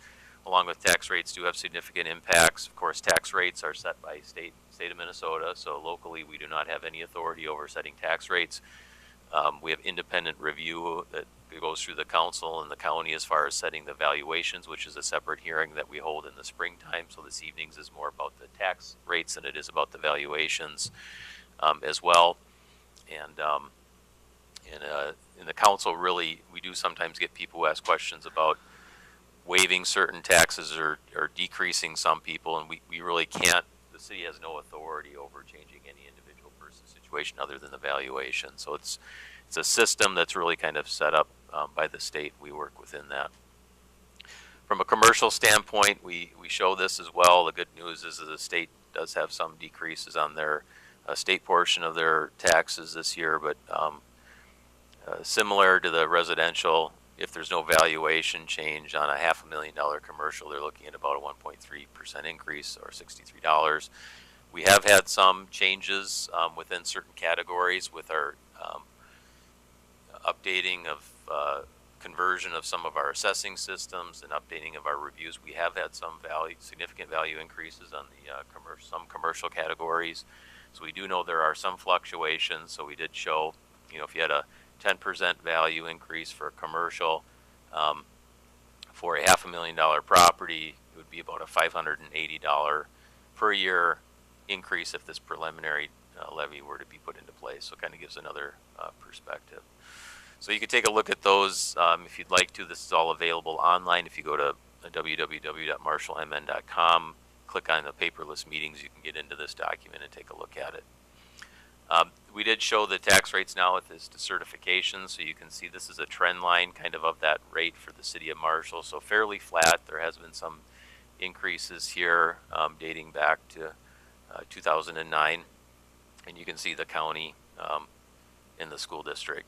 along with tax rates, do have significant impacts. Of course, tax rates are set by state of Minnesota, so locally we do not have any authority over setting tax rates. We have independent review that goes through the council and the county as far as setting the valuations, which is a separate hearing that we hold in the springtime. So this evening's is more about the tax rates than it is about the valuations as well. And in the council, really, we do sometimes get people who ask questions about waiving certain taxes or decreasing some people, and we really can't. The city has no authority over changing any individual person's situation other than the valuation. So it's it's a system that's really kind of set up by the state. We work within that. From a commercial standpoint, we show this as well. The good news is that the state does have some decreases on their state portion of their taxes this year, but similar to the residential, if there's no valuation change on a $500,000 commercial, they're looking at about a 1.3% increase, or $63. We have had some changes within certain categories with our updating of conversion of some of our assessing systems and updating of our reviews. We have had some significant value increases on the some commercial categories. So we do know there are some fluctuations. So we did show, if you had a 10% value increase for a commercial, for a $500,000 property, it would be about a $580 per year increase if this preliminary levy were to be put into place. So it kind of gives another perspective. So you can take a look at those if you'd like to. This is all available online. If you go to www.marshallmn.com, click on the paperless meetings, you can get into this document and take a look at it. We did show the tax rates now with this certification, so you can see this is a trend line kind of that rate for the city of Marshall. So fairly flat. There has been some increases here dating back to 2009, and you can see the county in the school district.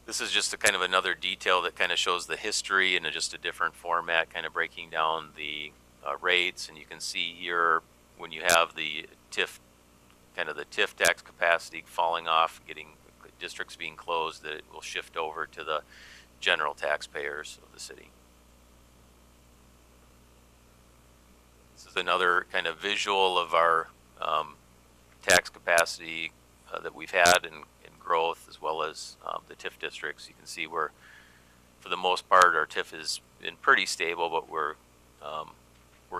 This is just a kind of another detail that kind of shows the history in just a different format, kind of breaking down the rates. And you can see here when you have the TIF, kind of the TIF tax capacity falling off, getting districts being closed, that it will shift over to the general taxpayers of the city. This is another kind of visual of our tax capacity that we've had in growth, as well as the TIF districts. You can see where, for the most part, our TIF has been pretty stable, but we're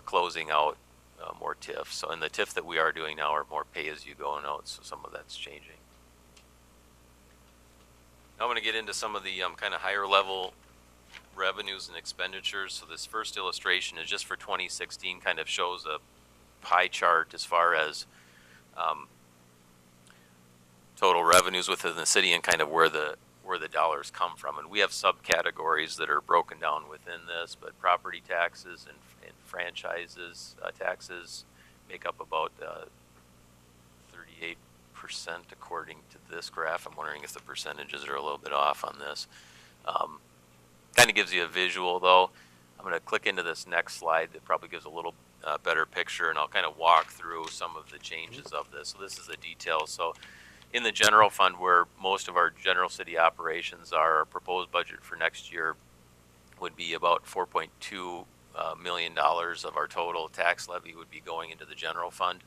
closing out more TIF. So in the TIF that we are doing now are more pay-as-you-go notes, so some of that's changing. Now I'm going to get into some of the kind of higher level revenues and expenditures. So this first illustration is just for 2016, kind of shows a pie chart as far as total revenues within the city and kind of where the dollars come from. And we have subcategories that are broken down within this, but property taxes and franchises taxes make up about 38% according to this graph. I'm wondering if the percentages are a little bit off on this. Kind of gives you a visual though. I'm going to click into this next slide that probably gives a little better picture, and I'll kind of walk through some of the changes of this. So this is the details. So in the general fund, where most of our general city operations are, our proposed budget for next year would be about $4.2 million of our total tax levy would be going into the general fund.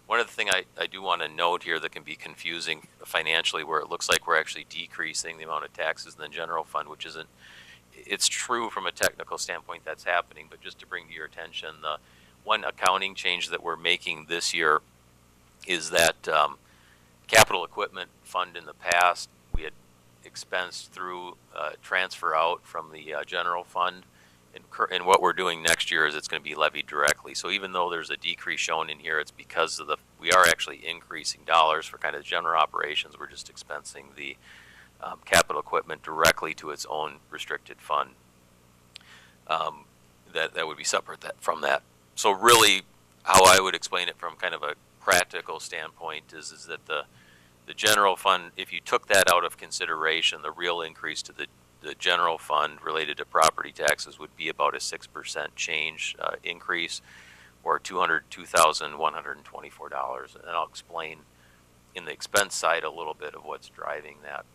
One of the things I do want to note here that can be confusing financially, where it looks like we're actually decreasing the amount of taxes in the general fund, which isn't. It's true from a technical standpoint that's happening, but just to bring to your attention, the one accounting change that we're making this year is that capital equipment fund in the past we had expensed through transfer out from the general fund, and what we're doing next year is it's going to be levied directly. So even though there's a decrease shown in here, it's because of we are actually increasing dollars for kind of general operations. We're just expensing the capital equipment directly to its own restricted fund. That would be separate from that. So really, how I would explain it from kind of a practical standpoint is that the general fund, if you took that out of consideration, the real increase to the general fund related to property taxes would be about a 6% change increase, or $202,124. And I'll explain in the expense side a little bit of what's driving that.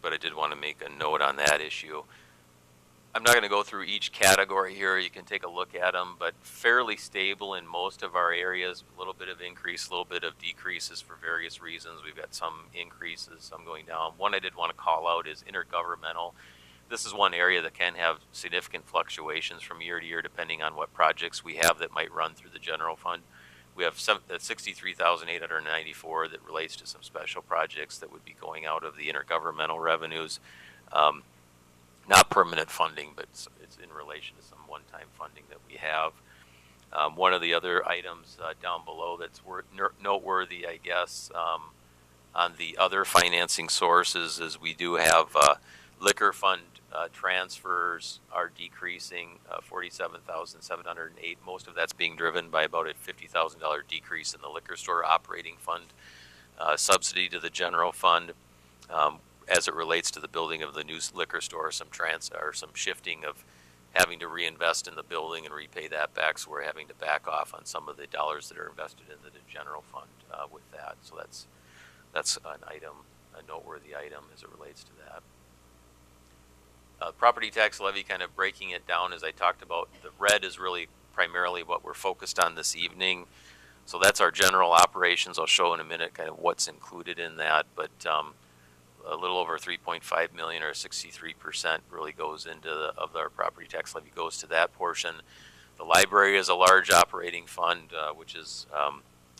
But I did want to make a note on that issue. I'm not going to go through each category here. You can take a look at them, but fairly stable in most of our areas. A little bit of increase, a little bit of decreases for various reasons. We've got some increases, some going down. One I did want to call out is intergovernmental. This is one area that can have significant fluctuations from year to year depending on what projects we have that might run through the general fund. We have $63,894 that relates to some special projects that would be going out of the intergovernmental revenues. Not permanent funding, but it's in relation to some one-time funding that we have. One of the other items down below that's noteworthy, I guess, on the other financing sources is we do have liquor fund transfers are decreasing 47,708. Most of that's being driven by about a $50,000 decrease in the liquor store operating fund subsidy to the general fund. As it relates to the building of the new liquor store, some shifting of having to reinvest in the building and repay that back, so we're having to back off on some of the dollars that are invested into the general fund with that. So that's an item, a noteworthy item as it relates to that. Property tax levy, kind of breaking it down as I talked about. The red is really primarily what we're focused on this evening. So that's our general operations. I'll show in a minute kind of what's included in that, but a little over 3.5 million, or 63%, really goes into of our property tax levy goes to that portion. The library is a large operating fund, which is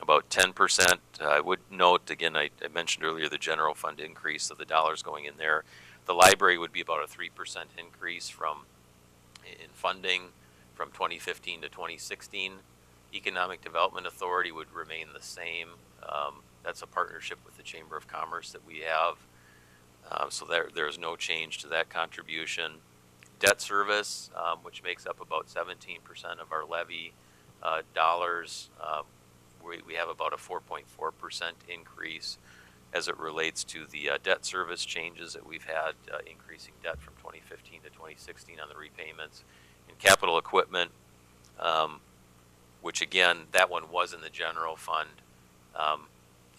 about 10%. I would note again, I mentioned earlier the general fund increase of the dollars going in there. The library would be about a 3% increase in funding from 2015 to 2016. Economic Development Authority would remain the same. That's a partnership with the Chamber of Commerce that we have. So there's no change to that contribution. Debt service, which makes up about 17% of our levy dollars, we have about a 4.4% increase as it relates to the debt service changes that we've had, increasing debt from 2015 to 2016 on the repayments. In capital equipment, which again, that one was in the general fund.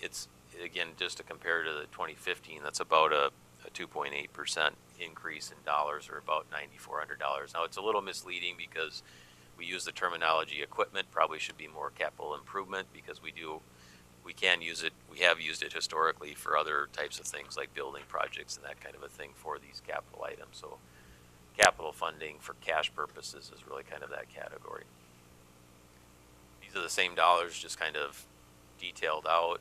It's, again, just to compare to the 2015, that's about a 2.8% increase in dollars, or about $9,400. Now, it's a little misleading because we use the terminology equipment, probably should be more capital improvement, because we can use it, we have used it historically for other types of things like building projects and that kind of a thing for these capital items. So capital funding for cash purposes is really kind of that category. These are the same dollars, just kind of detailed out.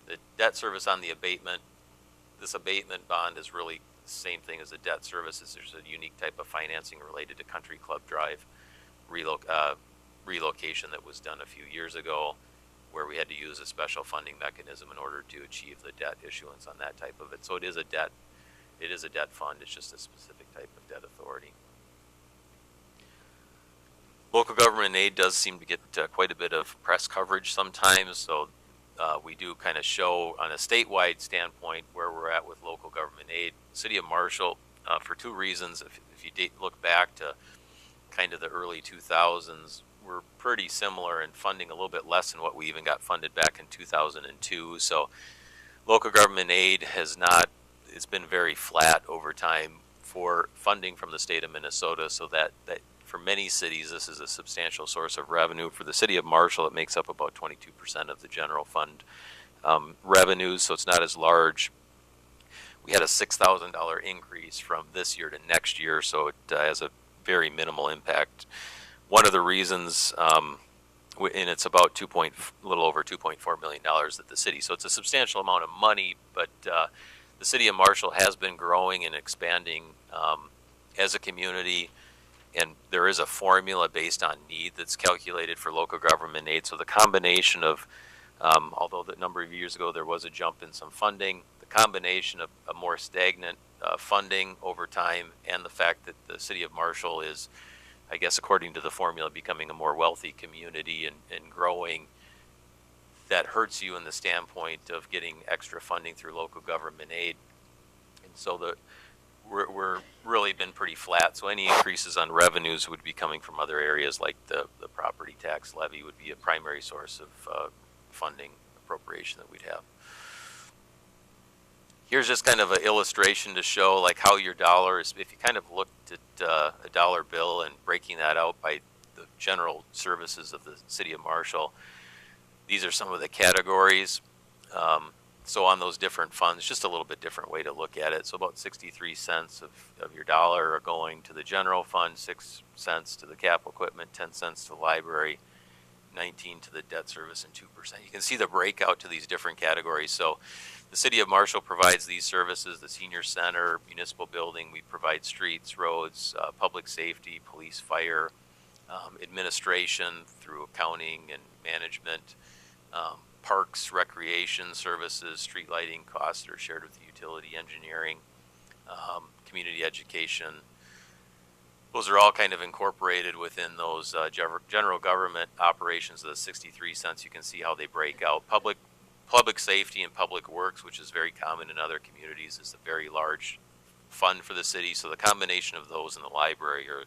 The debt service on the abatement, this abatement bond is really the same thing as the debt services. There's a unique type of financing related to Country Club Drive relocation that was done a few years ago, where we had to use a special funding mechanism in order to achieve the debt issuance on that type of it. So it is a debt fund. It's just a specific type of debt authority. Local government aid does seem to get quite a bit of press coverage sometimes, so we do kind of show on a statewide standpoint where we're at with local government aid. City of Marshall, for two reasons. If you look back to kind of the early 2000s, we're pretty similar in funding, a little bit less than what we even got funded back in 2002. So local government aid it's been very flat over time for funding from the state of Minnesota, so that for many cities, this is a substantial source of revenue. For the city of Marshall, it makes up about 22% of the general fund revenues, so it's not as large. We had a $6,000 increase from this year to next year, so it has a very minimal impact. One of the reasons, and it's about a little over $2.4 million at the city, so it's a substantial amount of money, but the city of Marshall has been growing and expanding as a community. And there is a formula based on need that's calculated for local government aid. So the combination of, although a number of years ago there was a jump in some funding, the combination of a more stagnant funding over time, and the fact that the city of Marshall is, I guess according to the formula, becoming a more wealthy community and growing, that hurts you in the standpoint of getting extra funding through local government aid. And so we're really been pretty flat, so any increases on revenues would be coming from other areas, like the property tax levy would be a primary source of funding appropriation that we'd have. Here's just kind of an illustration to show like how your dollar is, if you kind of looked at a dollar bill and breaking that out by the general services of the city of Marshall, these are some of the categories. So on those different funds, just a little bit different way to look at it. So about 63 cents of your dollar are going to the general fund, 6 cents to the capital equipment, 10 cents to the library, 19 to the debt service, and 2%. You can see the breakout to these different categories. So the city of Marshall provides these services, the senior center, municipal building. We provide streets, roads, public safety, police, fire, administration through accounting and management, parks, recreation services, street lighting costs that are shared with utility engineering, community education. Those are all kind of incorporated within those general government operations of the 63 cents. You can see how they break out. Public safety and public works, which is very common in other communities, is a very large fund for the city. So the combination of those and the library are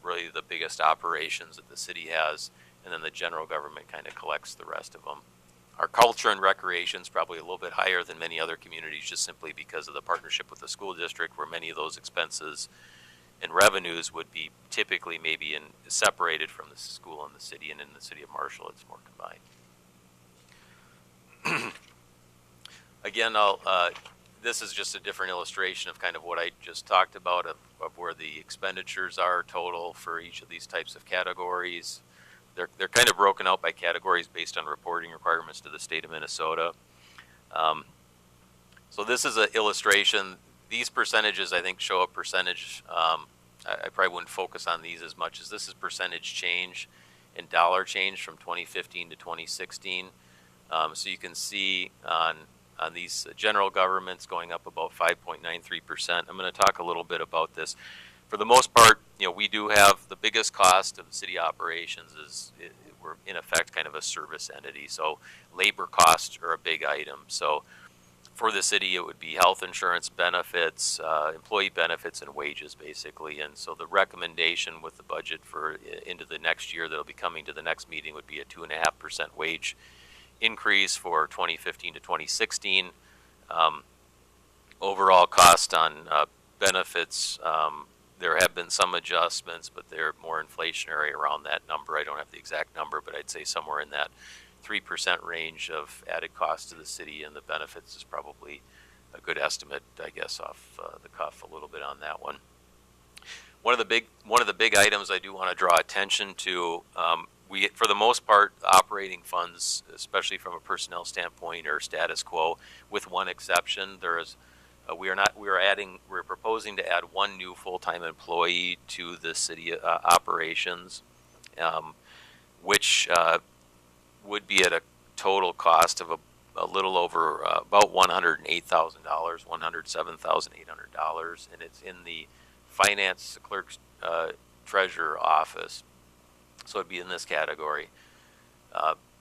really the biggest operations that the city has, and then the general government kind of collects the rest of them. Our culture and recreation is probably a little bit higher than many other communities, just simply because of the partnership with the school district, where many of those expenses and revenues would be typically maybe separated from the school and the city, and in the city of Marshall it's more combined. Again, this is just a different illustration of kind of what I just talked about of where the expenditures are total for each of these types of categories. They're kind of broken out by categories based on reporting requirements to the state of Minnesota. So this is an illustration. These percentages, I think, show a percentage. I probably wouldn't focus on these as much, as this is percentage change in dollar change from 2015 to 2016. So you can see on these general governments going up about 5.93%. I'm going to talk a little bit about this. For the most part, we do have the biggest cost of the city operations we're in effect kind of a service entity. So labor costs are a big item. So for the city, it would be health insurance, benefits, employee benefits, and wages, basically. And so the recommendation with the budget for into the next year that'll be coming to the next meeting would be a 2.5% wage increase for 2015 to 2016. Overall cost on benefits, there have been some adjustments, but they're more inflationary around that number. I don't have the exact number, but I'd say somewhere in that 3% range of added cost to the city, and the benefits is probably a good estimate, I guess, off the cuff a little bit on that one. One of the big items I do want to draw attention to, we, for the most part, operating funds, especially from a personnel standpoint, are status quo, with one exception. There is we're proposing to add one new full-time employee to the city operations, which would be at a total cost of a little over about $108,000, $107,800, and it's in the finance clerk's treasurer office. So it'd be in this category.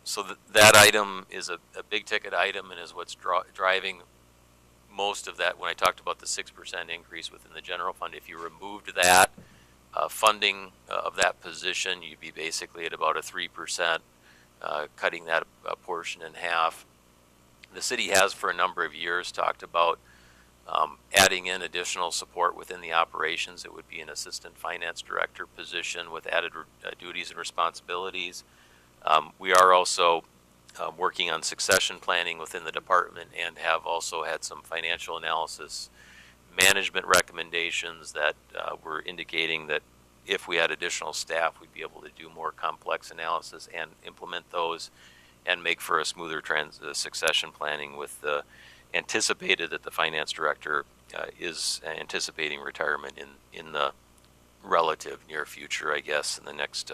So that item is a big ticket item, and is what's driving most of that. When I talked about the 6% increase within the general fund, if you removed that funding of that position, you'd be basically at about a 3%, cutting that portion in half. The city has for a number of years talked about adding in additional support within the operations. It would be an assistant finance director position with added duties and responsibilities. We are also working on succession planning within the department, and have also had some financial analysis management recommendations that were indicating that if we had additional staff, we'd be able to do more complex analysis and implement those, and make for a smoother succession planning, with the anticipated that the finance director is anticipating retirement in the relative near future, I guess, in the next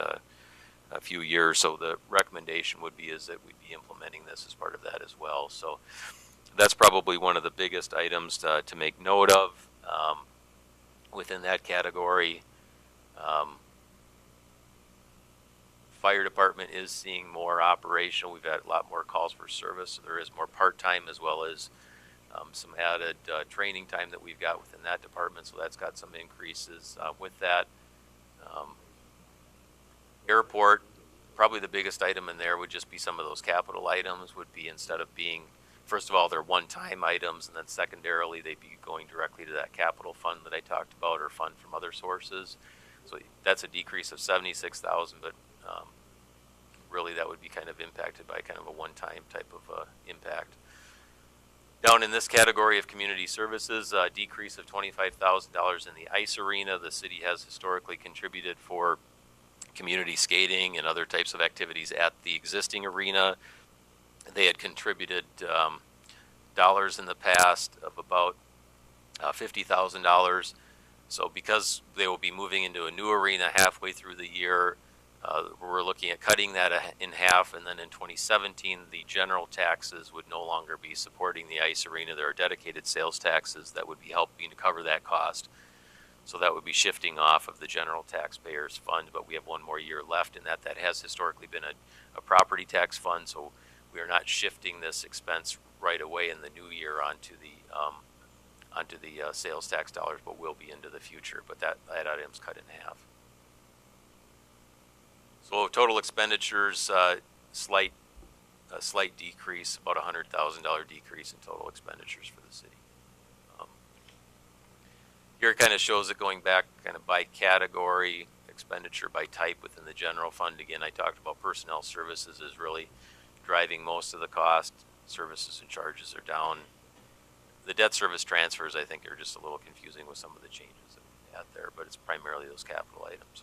a few years. So the recommendation would be is that we'd be implementing this as part of that as well. So that's probably one of the biggest items to make note of within that category. Fire department is seeing more operational. We've had a lot more calls for service, so there is more part-time, as well as some added training time that we've got within that department, so that's got some increases with that. Airport, probably the biggest item in there would just be some of those capital items. Would be, instead of being, first of all, they're one-time items, and then secondarily they'd be going directly to that capital fund that I talked about, or fund from other sources. So that's a decrease of $76,000, but really that would be kind of impacted by kind of a one-time type of impact. Down in this category of community services, a decrease of $25,000 in the ice arena. The city has historically contributed for community skating and other types of activities at the existing arena. They had contributed dollars in the past of about $50,000. So because they will be moving into a new arena halfway through the year, We're looking at cutting that in half, and then in 2017, the general taxes would no longer be supporting the ice arena. There are dedicated sales taxes that would be helping to cover that cost. So that would be shifting off of the general taxpayers fund, but we have one more year left in that. That has historically been a property tax fund, so we are not shifting this expense right away in the new year onto the sales tax dollars, but will be into the future. But that item's cut in half. So total expenditures, slight decrease, about $100,000 decrease in total expenditures for the city. Here it kind of shows it going back kind of by category, expenditure by type within the general fund. Again, I talked about personnel services is really driving most of the cost. Services and charges are down. The debt service transfers, I think, are just a little confusing with some of the changes that we had there, but it's primarily those capital items.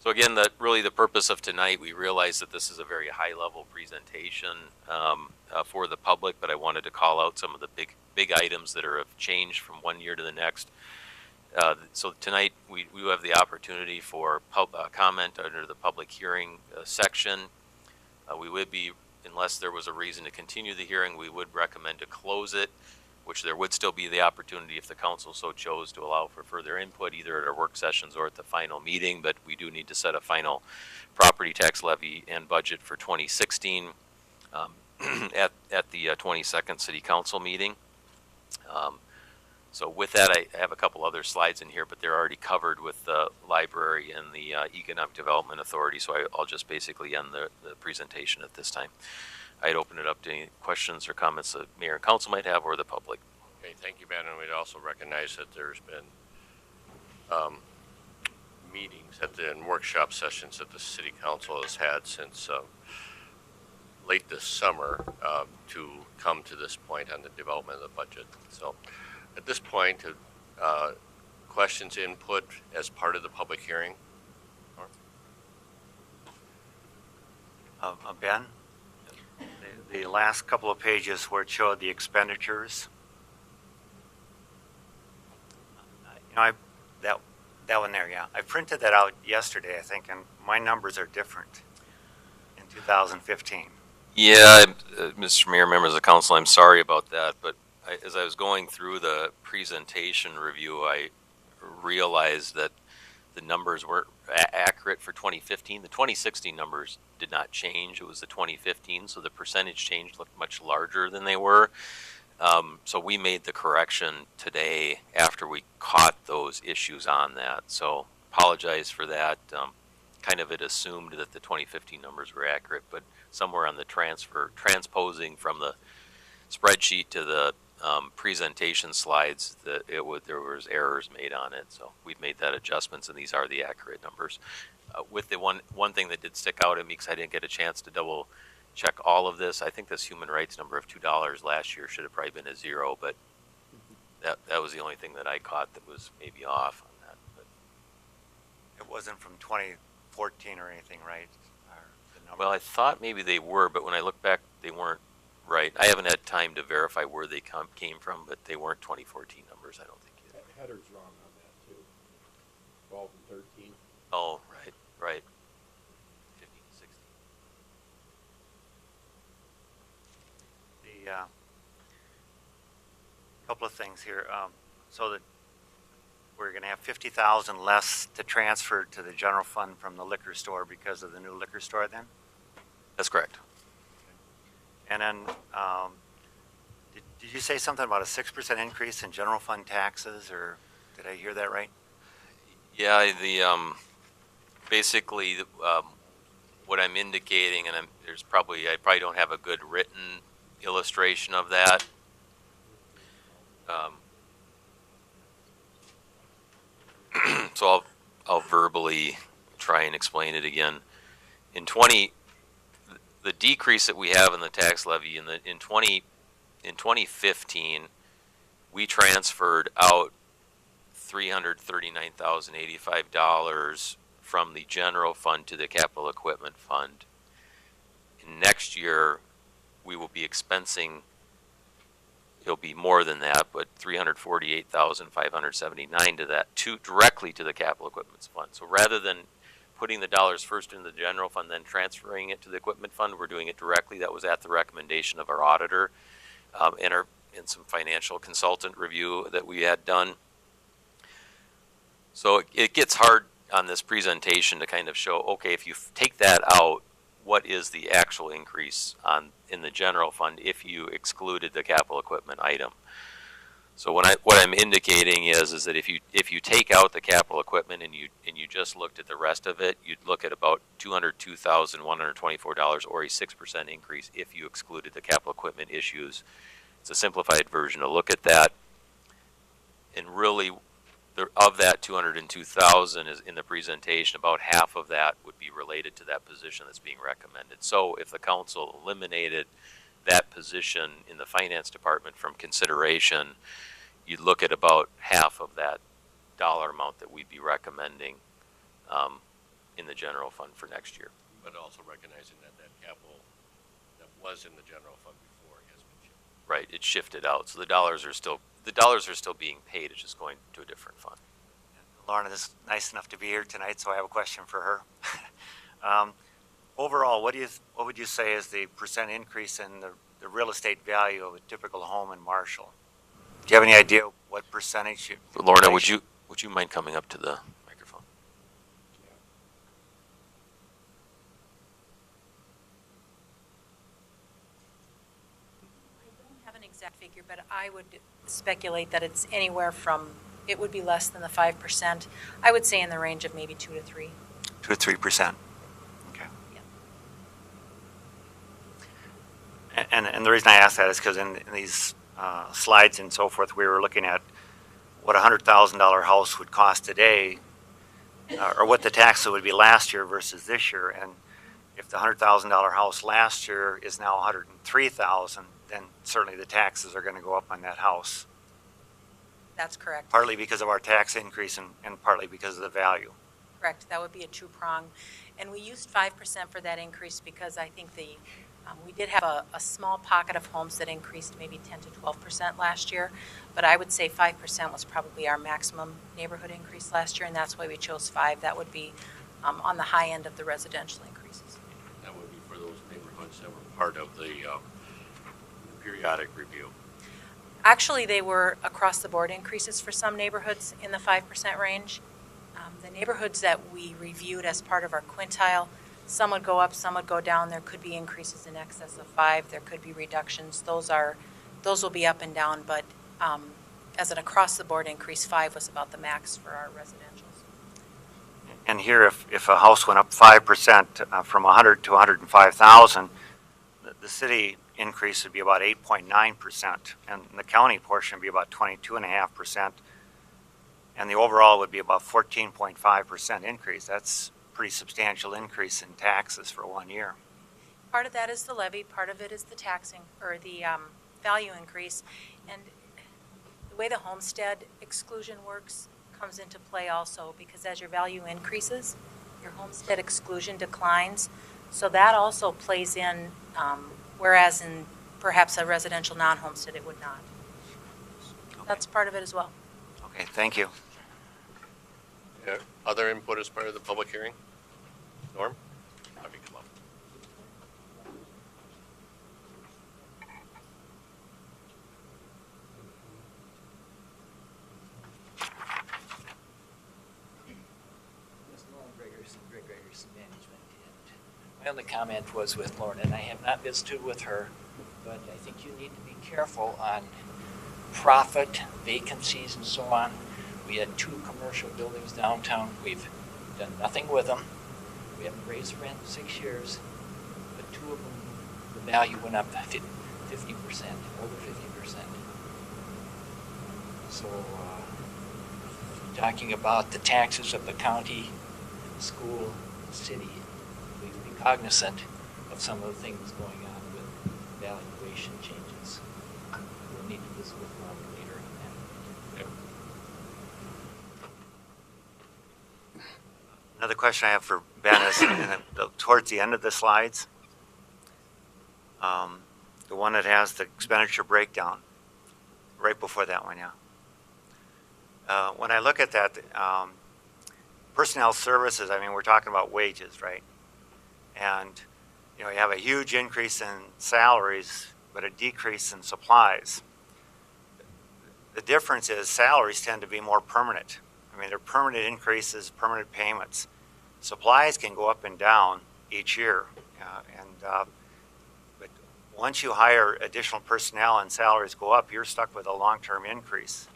So again, really the purpose of tonight, we realize that this is a very high-level presentation for the public, but I wanted to call out some of the big items that have changed from one year to the next. So tonight, we have the opportunity for comment under the public hearing section. We would be, unless there was a reason to continue the hearing, we would recommend to close it, which there would still be the opportunity if the council so chose to allow for further input, either at our work sessions or at the final meeting. But we do need to set a final property tax levy and budget for 2016 at the 22nd City Council meeting. So with that, I have a couple other slides in here, but they're already covered with the library and the Economic Development Authority, so I'll just basically end the presentation at this time. I'd open it up to any questions or comments that mayor and council might have, or the public. Okay, thank you, Ben. And we'd also recognize that there's been meetings and workshop sessions that the city council has had since late this summer to come to this point on the development of the budget. So at this point, questions, input as part of the public hearing? Ben? The last couple of pages where it showed the expenditures. That one there, yeah. I printed that out yesterday, I think, and my numbers are different in 2015. Yeah, Mr. Mayor, members of the council, I'm sorry about that, but as I was going through the presentation review, I realized that the numbers weren't accurate for 2015. The 2016 numbers did not change. It was the 2015, so the percentage change looked much larger than they were. So we made the correction today after we caught those issues on that. So apologize for that. Kind of it assumed that the 2015 numbers were accurate, but somewhere on the transposing from the spreadsheet to the presentation slides, there was errors made on it. So we've made that adjustments, and these are the accurate numbers. With the one thing that did stick out at me, because I didn't get a chance to double check all of this, I think this human rights number of $2 last year should have probably been a 0, but that was the only thing that I caught that was maybe off on that. But It wasn't from 2014 or anything, right? well, I thought maybe they were, but when I look back, they weren't right. I haven't had time to verify where they came from, but they weren't 2014 numbers, I don't think. That header's wrong on that too. 12 and 13. Oh, right. 15 to 16. The couple of things here. So that we're going to have 50,000 less to transfer to the general fund from the liquor store because of the new liquor store then? That's correct. And then, did you say something about a 6% increase in general fund taxes, or did I hear that right? Yeah, basically what I'm indicating, and I probably don't have a good written illustration of that. So I'll verbally try and explain it again. The decrease that we have in the tax levy in 2015, we transferred out $339,085 from the general fund to the capital equipment fund. And next year, we will be expensing, it'll be more than that, but $348,579 to that, directly to the capital equipment fund. So rather than putting the dollars first into the general fund, then transferring it to the equipment fund. We're doing it directly. That was at the recommendation of our auditor, and some financial consultant review that we had done. So it gets hard on this presentation to kind of show, okay, if you take that out, what is the actual increase in the general fund if you excluded the capital equipment item? So what I'm indicating is that if you take out the capital equipment and you just looked at the rest of it, you'd look at about $202,124, or a 6% increase if you excluded the capital equipment issues. It's a simplified version to look at that. And really, of that 202,000 is in the presentation, about half of that would be related to that position that's being recommended. So if the council eliminated that position in the finance department from consideration, you'd look at about half of that dollar amount that we'd be recommending in the general fund for next year. But also recognizing that capital that was in the general fund before has been shifted. Right, it's shifted out, so the dollars are still being paid. It's just going to a different fund. Lorna is nice enough to be here tonight, so I have a question for her. Overall, what would you say is the percent increase in the real estate value of a typical home in Marshall? Do you have any idea what percentage? Lorna, would you mind coming up to the microphone? I don't have an exact figure, but I would speculate that it's anywhere from, it would be less than the 5%. I would say in the range of maybe 2 to 3. 2 to 3%. Okay. Yeah. And the reason I ask that is because in these slides and so forth, we were looking at what a $100,000 house would cost today, or what the taxes would be last year versus this year. And if the $100,000 house last year is now $103,000, then certainly the taxes are going to go up on that house. That's correct. Partly because of our tax increase and partly because of the value. Correct. That would be a true prong. And we used 5% for that increase because I think we did have a small pocket of homes that increased maybe 10 to 12% last year. But I would say 5% was probably our maximum neighborhood increase last year, and that's why we chose 5. That would be on the high end of the residential increases. That would be for those neighborhoods that were part of the periodic review. Actually, they were across-the-board increases for some neighborhoods in the 5% range. The neighborhoods that we reviewed as part of our quintile, some would go up, some would go down. There could be increases in excess of 5. There could be reductions. Those will be up and down, but as an across-the-board increase, 5 was about the max for our residentials. And here, if a house went up 5% from 100 to 105,000, the city increase would be about 8.9%, and the county portion would be about 22.5%, and the overall would be about 14.5% increase. That's a pretty substantial increase in taxes for 1 year. Part of that is the levy, part of it is the taxing, or the value increase, and the way the homestead exclusion works comes into play also, because as your value increases, your homestead exclusion declines, so that also plays in, whereas in perhaps a residential non-homestead it would not. Okay. That's part of it as well. Okay, thank you. Other input as part of the public hearing? Norm? Have you come up? Greg Gregerson Management. And my only comment was with Lorna, and I have not visited with her, but I think you need to be careful on profit, vacancies, and so on. We had 2 commercial buildings downtown. We've done nothing with them. We haven't raised rent in 6 years, but 2 of them, the value went up 50%, over 50%. So, talking about the taxes of the county, the school, the city, we need to be cognizant of some of the things going on with valuation changes. We'll need to visit with Lorna later on that. Another question I have for Ben is towards the end of the slides, the one that has the expenditure breakdown, right before that one, yeah. When I look at that, personnel services, I mean, we're talking about wages, right? And, you have a huge increase in salaries, but a decrease in supplies. The difference is salaries tend to be more permanent. I mean, they're permanent increases, permanent payments. Supplies can go up and down each year. But once you hire additional personnel and salaries go up, you're stuck with a long-term increase,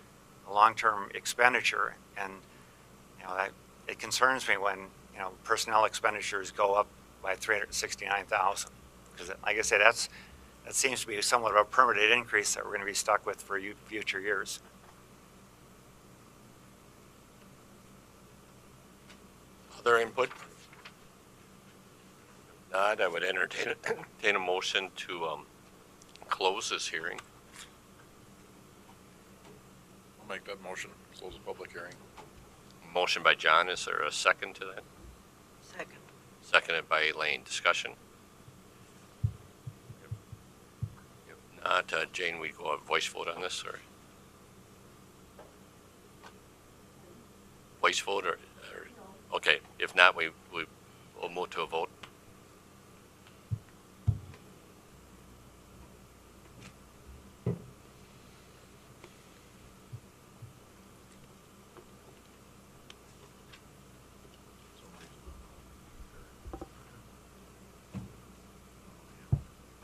a long-term expenditure. And, it concerns me when, personnel expenditures go up by 369,000. Because like I said, that seems to be somewhat of a permanent increase that we're going to be stuck with for future years. Other input? Not, I would entertain a motion to close this hearing. I'll make that motion, close the public hearing. Motion by John, is there a second to that? Second. Seconded by Elaine. Discussion? If not, Jane, we go a voice vote on this, or? Voice vote, or okay, if not, we'll move to a vote.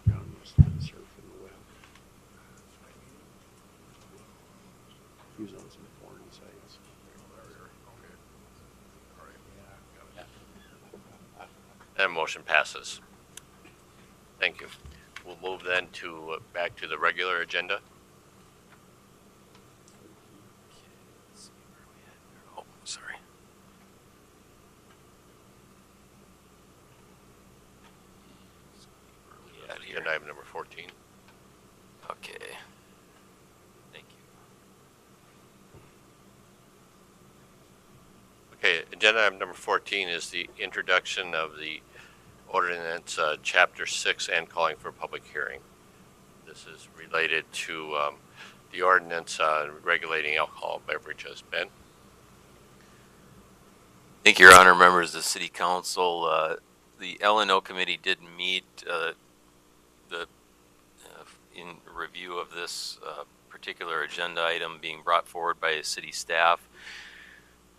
John must have been surfing the web. He was on some foreign sites. That motion passes. Thank you. We'll move then to back to the regular agenda. Let's see where we at there. Oh, sorry. Yeah, agenda item number 14. Okay. Thank you. Okay, agenda item number 14 is the introduction of the ordinance, chapter 6, and calling for a public hearing. This is related to the ordinance regulating alcohol beverages. Ben? Thank you, Your Honor, members of the City Council. The L&O Committee did meet in review of this particular agenda item being brought forward by city staff.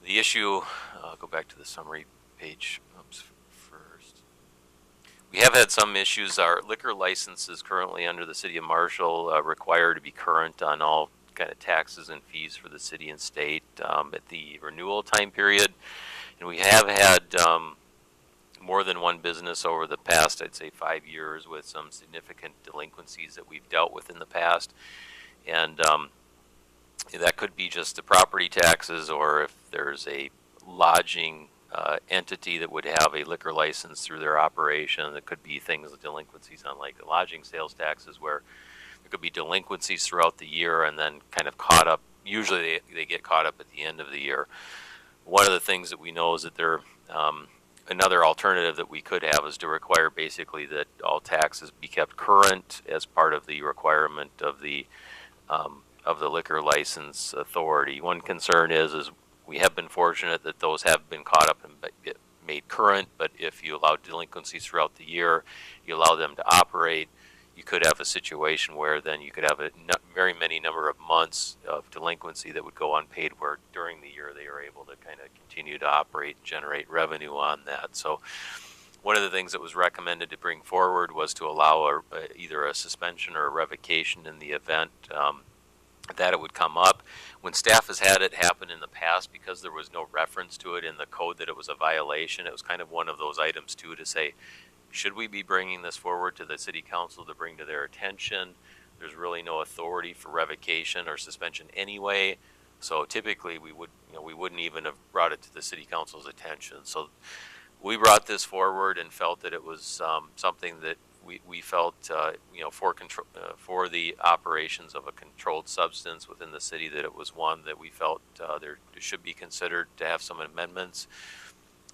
The issue, I'll go back to the summary page first. We have had some issues. Our liquor license is currently under the City of Marshall, required to be current on all kind of taxes and fees for the city and state at the renewal time period. And we have had more than one business over the past, I'd say, 5 years with some significant delinquencies that we've dealt with in the past. And that could be just the property taxes, or if there's a lodging entity that would have a liquor license through their operation, that could be things like delinquencies on like the lodging sales taxes, where there could be delinquencies throughout the year and then kind of caught up. Usually they get caught up at the end of the year. One of the things that we know is that there another alternative that we could have is to require basically that all taxes be kept current as part of the requirement of the liquor license authority. One concern is we have been fortunate that those have been caught up and made current, but if you allow delinquencies throughout the year, you allow them to operate, you could have a situation where then you could have a very many number of months of delinquency that would go unpaid, where during the year they are able to kind of continue to operate and generate revenue on that. So one of the things that was recommended to bring forward was to allow either a suspension or a revocation in the event that it would come up. When staff has had it happen in the past, because there was no reference to it in the code that it was a violation, it was kind of one of those items too to say, should we be bringing this forward to the city council to bring to their attention? There's really no authority for revocation or suspension anyway. So typically we wouldn't even have brought it to the city council's attention. So we brought this forward and felt that it was something that we felt, for the operations of a controlled substance within the city, that it was one that we felt there should be considered to have some amendments.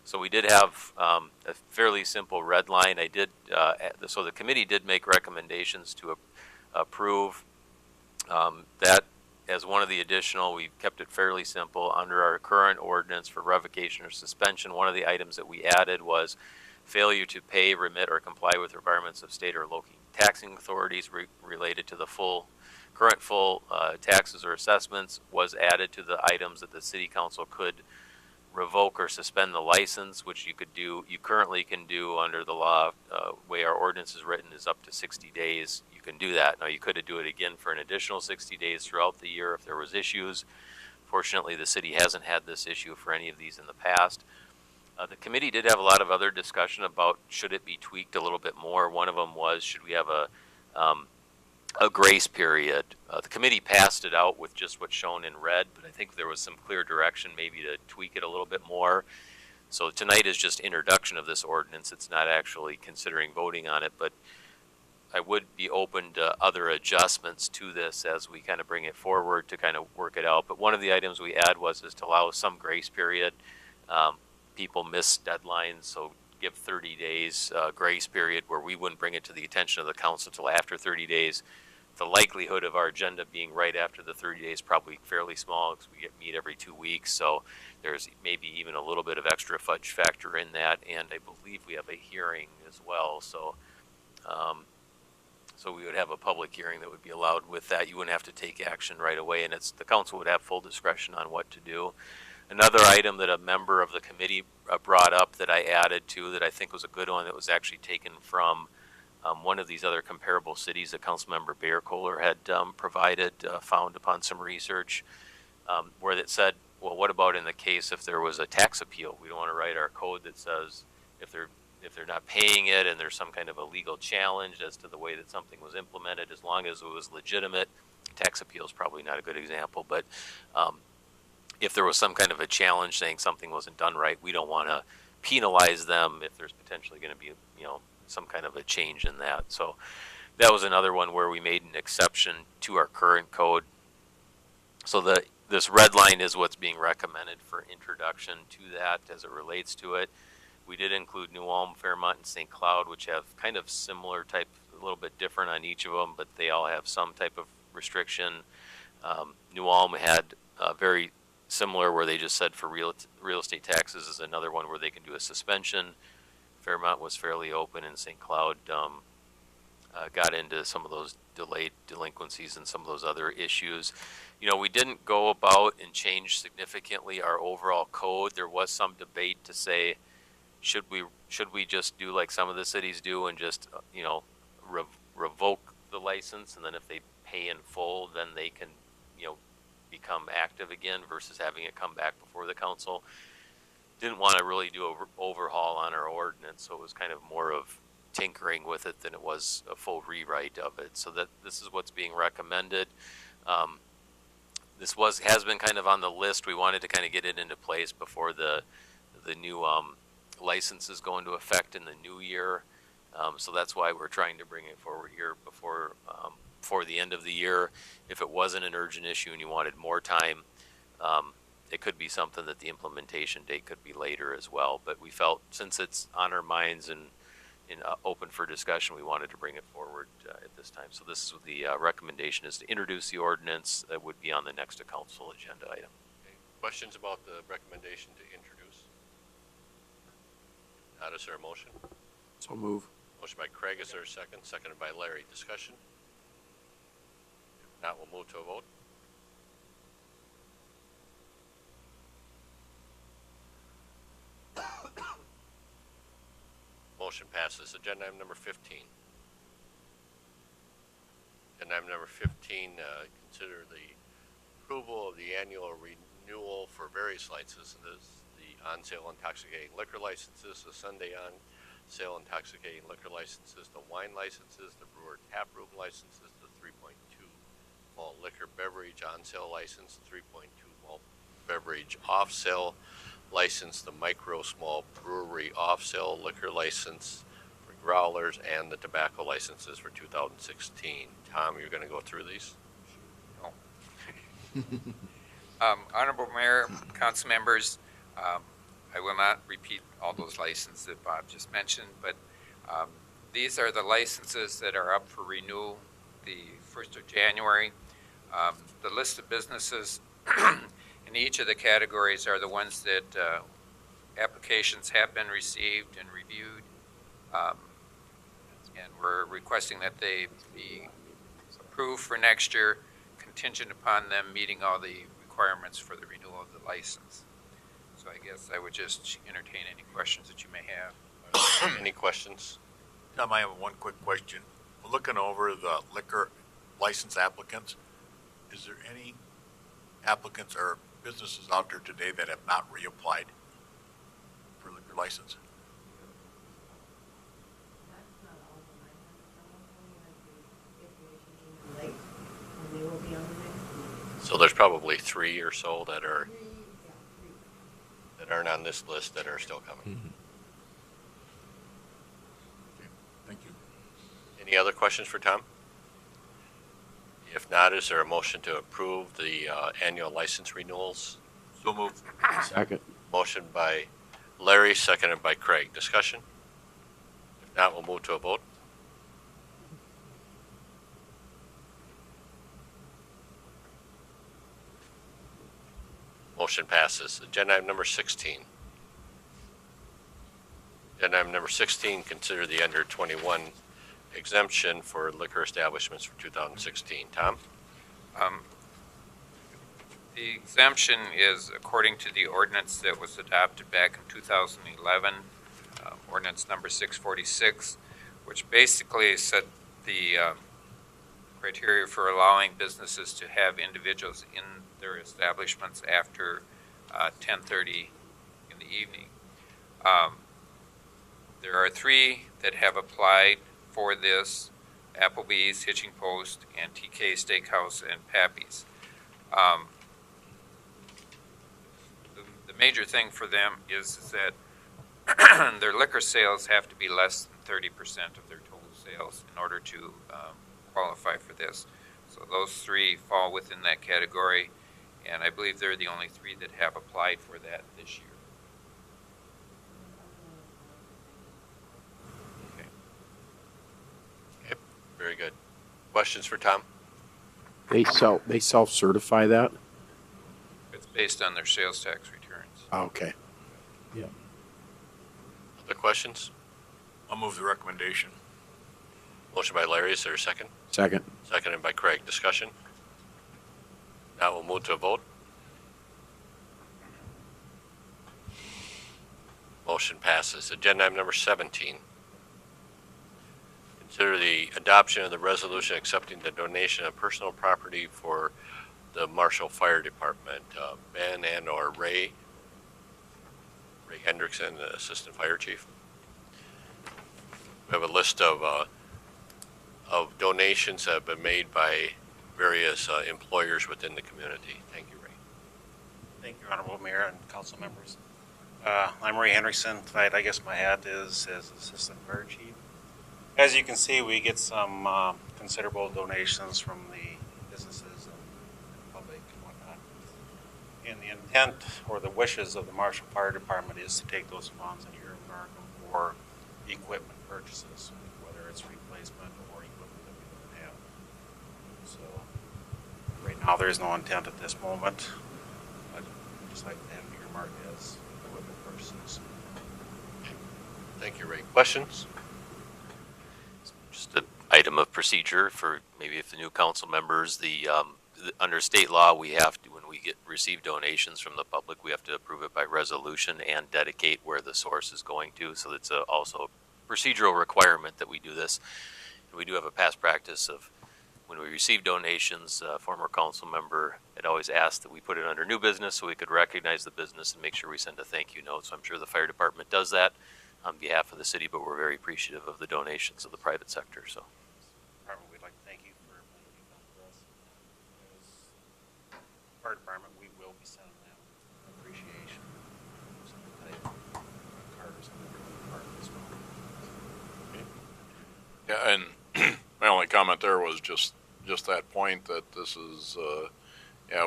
So we did have a fairly simple red line. So the committee did make recommendations to approve that as one of the additional, we kept it fairly simple. Under our current ordinance for revocation or suspension, one of the items that we added was failure to pay, remit, or comply with requirements of state or local taxing authorities related to the current full taxes or assessments was added to the items that the city council could revoke or suspend the license, which you currently can do under the law. Way our ordinance is written is up to 60 days. You can do that. Now, you could do it again for an additional 60 days throughout the year if there was issues. Fortunately, the city hasn't had this issue for any of these in the past. The committee did have a lot of other discussion about should it be tweaked a little bit more. One of them was, should we have a grace period? The committee passed it out with just what's shown in red, but I think there was some clear direction maybe to tweak it a little bit more. So tonight is just introduction of this ordinance. It's not actually considering voting on it, but I would be open to other adjustments to this as we kind of bring it forward to kind of work it out. But one of the items we add was to allow some grace period. People miss deadlines, so give 30 days grace period where we wouldn't bring it to the attention of the council until after 30 days. The likelihood of our agenda being right after the 30 days probably fairly small because we meet every 2 weeks, so there's maybe even a little bit of extra fudge factor in that, and I believe we have a hearing as well, so so we would have a public hearing that would be allowed with that. You wouldn't have to take action right away, and the council would have full discretion on what to do. Another item that a member of the committee brought up that I added to that I think was a good one that was actually taken from one of these other comparable cities that Councilmember Bear Kohler had provided, found upon some research, where it said, well, what about in the case if there was a tax appeal? We don't want to write our code that says if they're not paying it and there's some kind of a legal challenge as to the way that something was implemented, as long as it was legitimate. Tax appeal is probably not a good example, but if there was some kind of a challenge saying something wasn't done right, we don't want to penalize them if there's potentially going to be, some kind of a change in that. So that was another one where we made an exception to our current code. So this red line is what's being recommended for introduction to that as it relates to it. We did include New Ulm, Fairmont, and St. Cloud, which have kind of similar type, a little bit different on each of them, but they all have some type of restriction. New Ulm had very similar where they just said for real estate taxes is another one where they can do a suspension. Fairmont was fairly open, and St. Cloud got into some of those delayed delinquencies and some of those other issues. We didn't go about and change significantly our overall code. There was some debate to say, should we just do like some of the cities do and just revoke the license, and then if they pay in full, then they can become active again versus having it come back before the council. Didn't want to really do an overhaul on our ordinance, so it was kind of more of tinkering with it than it was a full rewrite of it. So that this is what's being recommended. This has been kind of on the list. We wanted to kind of get it into place before the new licenses go into effect in the new year. So that's why we're trying to bring it forward here before the end of the year. If it wasn't an urgent issue and you wanted more time, it could be something that the implementation date could be later as well. But we felt since it's on our minds and open for discussion, we wanted to bring it forward at this time. So this is the recommendation is to introduce the ordinance that would be on the next council agenda item. Okay. Questions about the recommendation to introduce? Not, is there a motion? So move. Motion by Craig, is there a second? Seconded by Larry. Discussion? If not, we'll move to a vote. Motion passes. Agenda item number 15. Agenda item number 15, consider the approval of the annual renewal for various licenses. The on-sale intoxicating liquor licenses, the Sunday on-sale intoxicating liquor licenses, the wine licenses, the brewer tap room licenses, the 3.2 malt liquor beverage on-sale license, the 3.2 malt beverage off-sale license, the micro small brewery off-sale liquor license for growlers, and the tobacco licenses for 2016. Tom, you're going to go through these? Honorable Mayor, council members, I will not repeat all those licenses that Bob just mentioned, but these are the licenses that are up for renewal the 1st of January. The list of businesses in each of the categories are the ones that applications have been received and reviewed. And we're requesting that they be approved for next year, contingent upon them meeting all the requirements for the renewal of the license. So I guess I would just entertain any questions that you may have. Any questions? Tom, I have one quick question. Looking over the liquor license applicants, is there any applicants or businesses out there today that have not reapplied for liquor license? So there's probably 3 or so that aren't on this list that are still coming. Thank you. Any other questions for Tom? If not, is there a motion to approve the annual license renewals? So moved. Second. Motion by Larry, seconded by Craig. Discussion? If not, we'll move to a vote. Motion passes. Agenda item number 16. Agenda item number 16, consider the under 21 exemption for liquor establishments for 2016. Tom? The exemption is according to the ordinance that was adopted back in 2011, ordinance number 646, which basically set the criteria for allowing businesses to have individuals in their establishments after 10:30 in the evening. There are 3 that have applied for this: Applebee's, Hitching Post, and TK Steakhouse and Pappy's. The major thing for them is that their liquor sales have to be less than 30% of their total sales in order to qualify for this. So those 3 fall within that category, and I believe they're the only 3 that have applied for that this year. Okay, very good. Questions for Tom? They self-certify that? It's based on their sales tax returns. Okay. Other questions? I'll move the recommendation. Motion by Larry, is there a second? Second. Seconded by Craig. Discussion? Now we'll move to a vote. Motion passes. Agenda item number 17. Consider the adoption of the resolution accepting the donation of personal property for the Marshall Fire Department. Ben and/or Ray Hendrickson, the Assistant Fire Chief. We have a list of donations that have been made by various employers within the community. Thank you, Ray. Thank you, Honorable Mayor and council members. I'm Ray Hendrickson. Tonight, I guess my hat is as Assistant Fire Chief. As you can see, we get some considerable donations from the businesses and public and whatnot. And the intent or the wishes of the Marshall Fire Department is to take those funds and earmark them for equipment purchases, whether it's replacement or equipment that we don't have. So right now, there is no intent at this moment. I'd just like to have it earmarked as equipment purchases. Thank you, Ray. Questions? Just an item of procedure for maybe if the new council members, under state law, we have to, when we receive donations from the public, we have to approve it by resolution and dedicate where the source is going to. So it's also a procedural requirement that we do this. And we do have a past practice of when we receive donations, a former council member had always asked that we put it under new business so we could recognize the business and make sure we send a thank you note. So I'm sure the fire department does that on behalf of the city, but we're very appreciative of the donations of the private sector. So. Department, we'd like to thank you for everything you've done for us. As fire department, we will be sending them appreciation. Something type cards on the department as well. Yeah, and my only comment there was just that point that this is,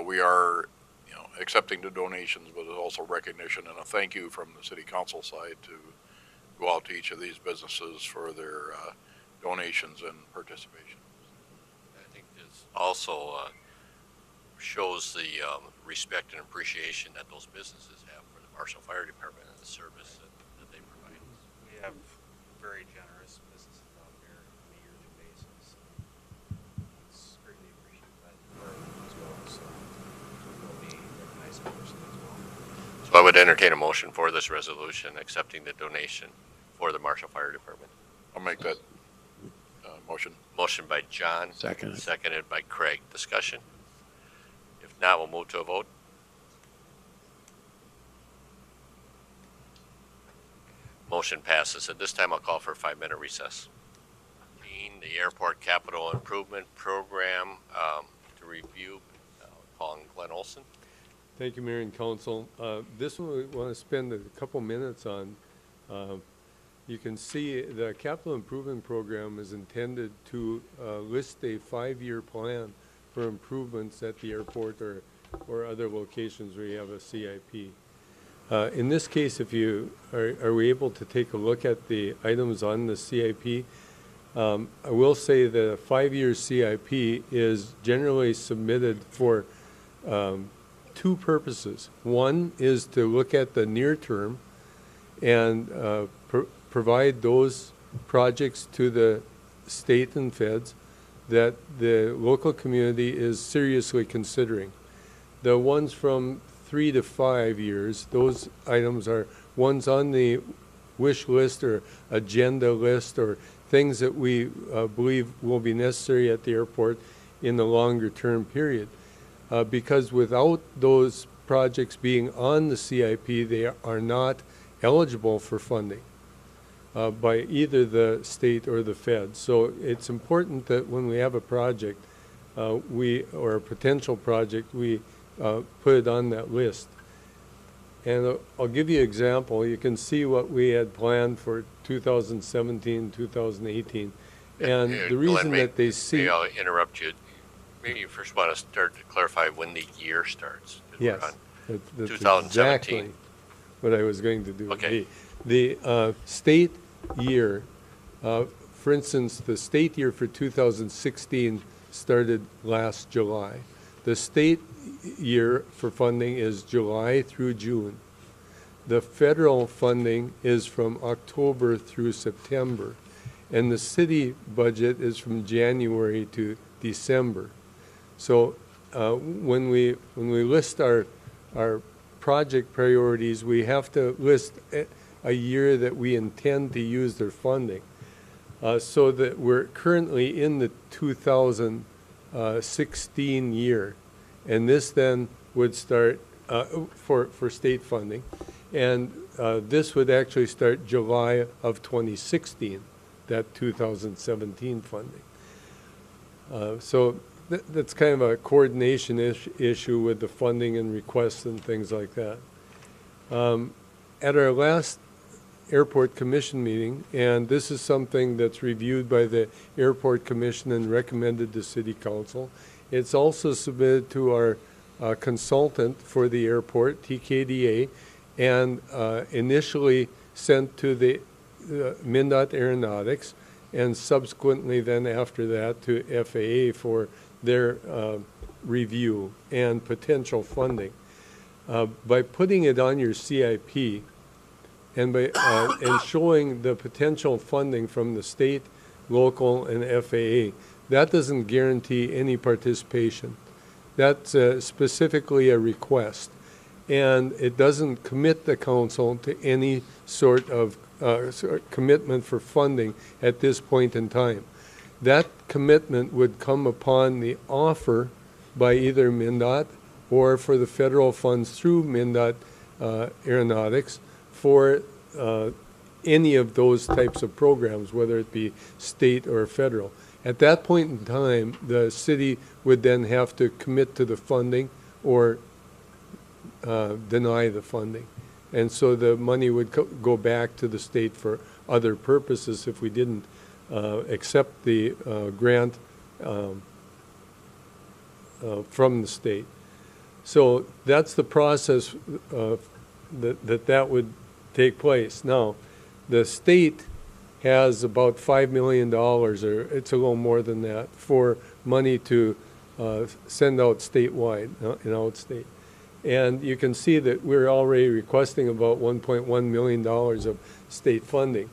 we are, accepting the donations, but it's also recognition and a thank you from the city council side to go out to each of these businesses for their donations and participation. I think there's also shows the respect and appreciation that those businesses have for the Marshall Fire Department and the service that they provide. We have very generous businesses out there on a yearly basis. It's greatly appreciated by the department as well, so we'll be recognizing person as well. So I would entertain a motion for this resolution accepting the donation for the Marshall Fire Department. I'll make that motion. Motion by John. Second. Seconded by Craig. Discussion? If not, we'll move to a vote. Motion passes. At this time, I'll call for a 5-minute recess. The Airport Capital Improvement Program to review. Calling Glenn Olson. Thank you, Mayor and Council. This one we want to spend a couple minutes on. You can see the capital improvement program is intended to list a 5-year plan for improvements at the airport or other locations where you have a CIP. In this case, if you are we able to take a look at the items on the CIP, I will say the 5-year CIP is generally submitted for 2 purposes. One is to look at the near term and provide those projects to the state and feds that the local community is seriously considering. The ones from 3 to 5 years, those items are ones on the wish list or agenda list or things that we believe will be necessary at the airport in the longer term period. Because without those projects being on the CIP, they are not eligible for funding by either the state or the Fed. So it's important that when we have a project, or a potential project, we put it on that list. And I'll give you an example. You can see what we had planned for 2017, 2018. And the reason Glenn, that they see... Maybe I'll interrupt you. Maybe you first want to start to clarify when the year starts. Yes, that's 2017. exactly what I was going to do. Okay. The state year, for instance, the state year for 2016 started last July. The state year for funding is July through June. The federal funding is from October through September. And the city budget is from January to December. So when we list our project priorities, we have to list a year that we intend to use their funding. So that we're currently in the 2016 year. And this then would start for state funding. And this would actually start July of 2016, that 2017 funding. So that's kind of a coordination issue with the funding and requests and things like that. At our last Airport Commission meeting, and this is something that's reviewed by the Airport Commission and recommended to City Council. It's also submitted to our consultant for the airport, TKDA, and initially sent to the MnDOT Aeronautics, and subsequently then after that to FAA for their review and potential funding. By putting it on your CIP and by and showing the potential funding from the state, local, and FAA, that doesn't guarantee any participation. That's specifically a request. And it doesn't commit the council to any sort of commitment for funding at this point in time. That commitment would come upon the offer by either MnDOT or for the federal funds through MnDOT Aeronautics for any of those types of programs, whether it be state or federal. At that point in time, the city would then have to commit to the funding or deny the funding. And so the money would go back to the state for other purposes if we didn't accept the grant from the state. So that's the process that would take place. Now, the state has about $5 million, or it's a little more than that, for money to send out statewide and outstate. And you can see that we're already requesting about $1.1 million of state funding.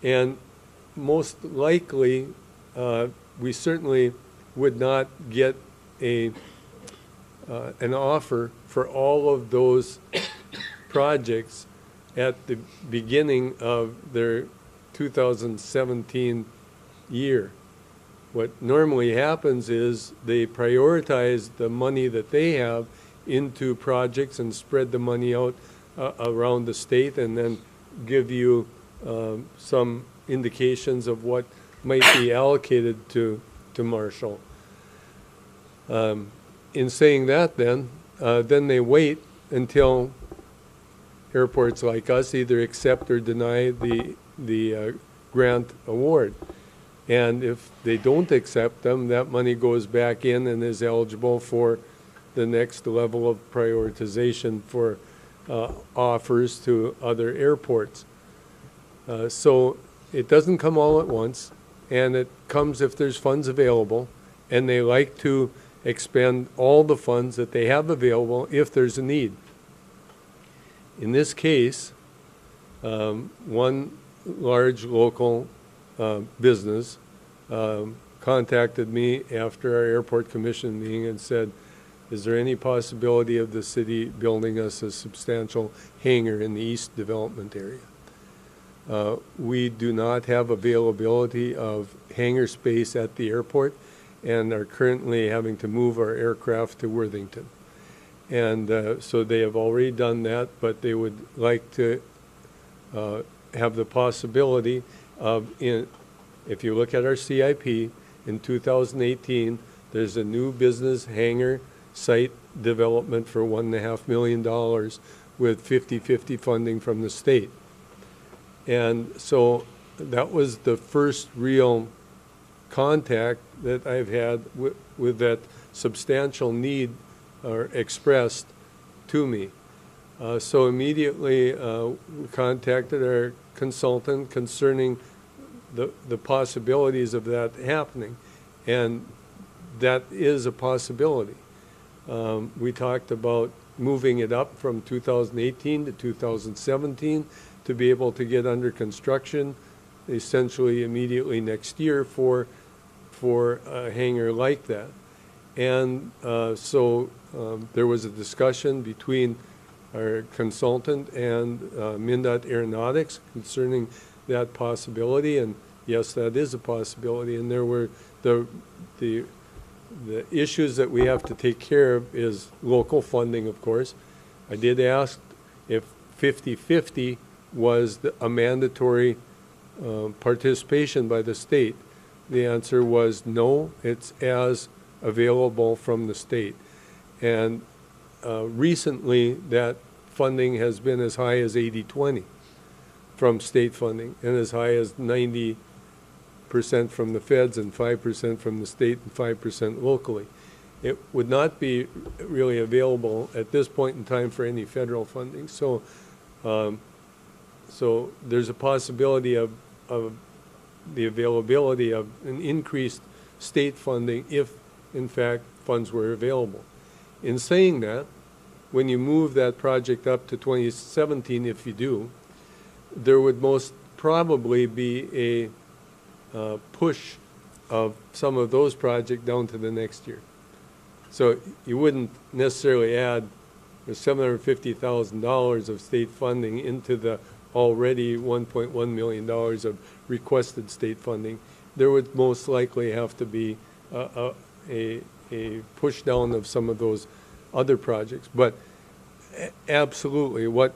And most likely, we certainly would not get an offer for all of those projects at the beginning of their 2017 year. What normally happens is they prioritize the money that they have into projects and spread the money out around the state, and then give you some indications of what might be allocated to Marshall. In saying that, then they wait until airports like us either accept or deny the grant award. And if they don't accept them, that money goes back in and is eligible for the next level of prioritization for offers to other airports. So it doesn't come all at once, and it comes if there's funds available, and they like to expend all the funds that they have available if there's a need. In this case, one large local business contacted me after our airport commission meeting and said, is there any possibility of the city building us a substantial hangar in the east development area? We do not have availability of hangar space at the airport and are currently having to move our aircraft to Worthington. And so they have already done that, but they would like to have the possibility of, if you look at our CIP, in 2018, there's a new business hangar site development for $1.5 million with 50-50 funding from the state. And so that was the first real contact that I've had with that substantial need expressed to me. So immediately we contacted our consultant concerning the possibilities of that happening. And that is a possibility. We talked about moving it up from 2018 to 2017 to be able to get under construction essentially immediately next year for a hangar like that. And so there was a discussion between our consultant and MnDOT Aeronautics concerning that possibility, and yes, that is a possibility. And there were the issues that we have to take care of is local funding, of course. I did ask if 50-50 was a mandatory participation by the state. The answer was no, it's as available from the state. And recently that funding has been as high as 80-20 from state funding, and as high as 90% from the feds and 5% from the state and 5% locally. It would not be really available at this point in time for any federal funding. So, so there's a possibility of the availability of an increased state funding if, in fact, funds were available. In saying that, when you move that project up to 2017, if you do, there would most probably be a push of some of those projects down to the next year. So you wouldn't necessarily add $750,000 of state funding into the already $1.1 million of requested state funding. There would most likely have to be a push down of some of those other projects. But absolutely, what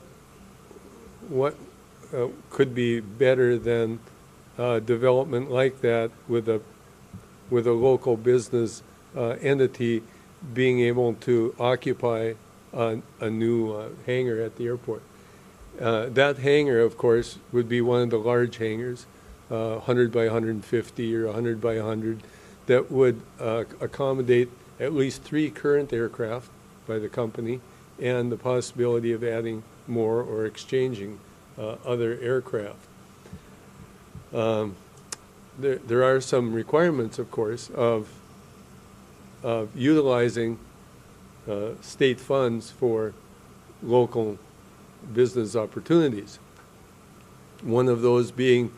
could be better than development like that with a local business entity being able to occupy a new hangar at the airport. That hangar, of course, would be one of the large hangars, 100 by 150 or 100 by 100, that would accommodate at least 3 current aircraft by the company and the possibility of adding more or exchanging other aircraft. There are some requirements, of course, of of utilizing state funds for local business opportunities. One of those being,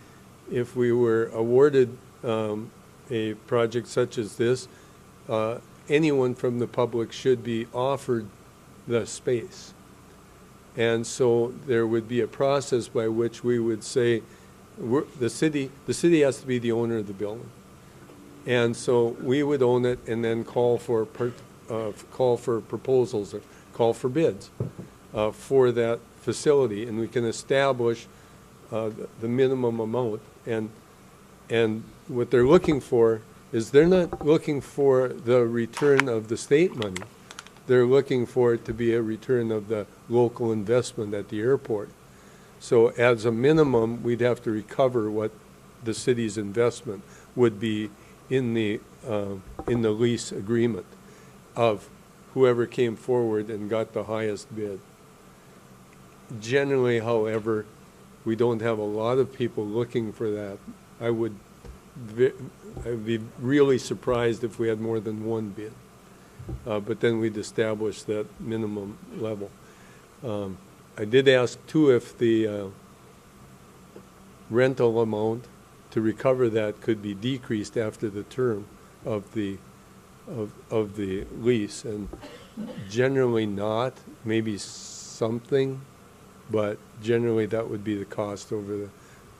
if we were awarded a project such as this, anyone from the public should be offered the space. And so there would be a process by which we would say, the city has to be the owner of the building. And so we would own it and then call for proposals, or call for bids for that facility. And we can establish the minimum amount. And what they're looking for is, they're not looking for the return of the state money. They're looking for it to be a return of the local investment at the airport. So as a minimum, we'd have to recover what the city's investment would be in the lease agreement of whoever came forward and got the highest bid. Generally, however, we don't have a lot of people looking for that. I'd be really surprised if we had more than one bid. But then we'd establish that minimum level. I did ask too if the rental amount to recover that could be decreased after the term of the lease, and generally not, maybe something, but generally that would be the cost over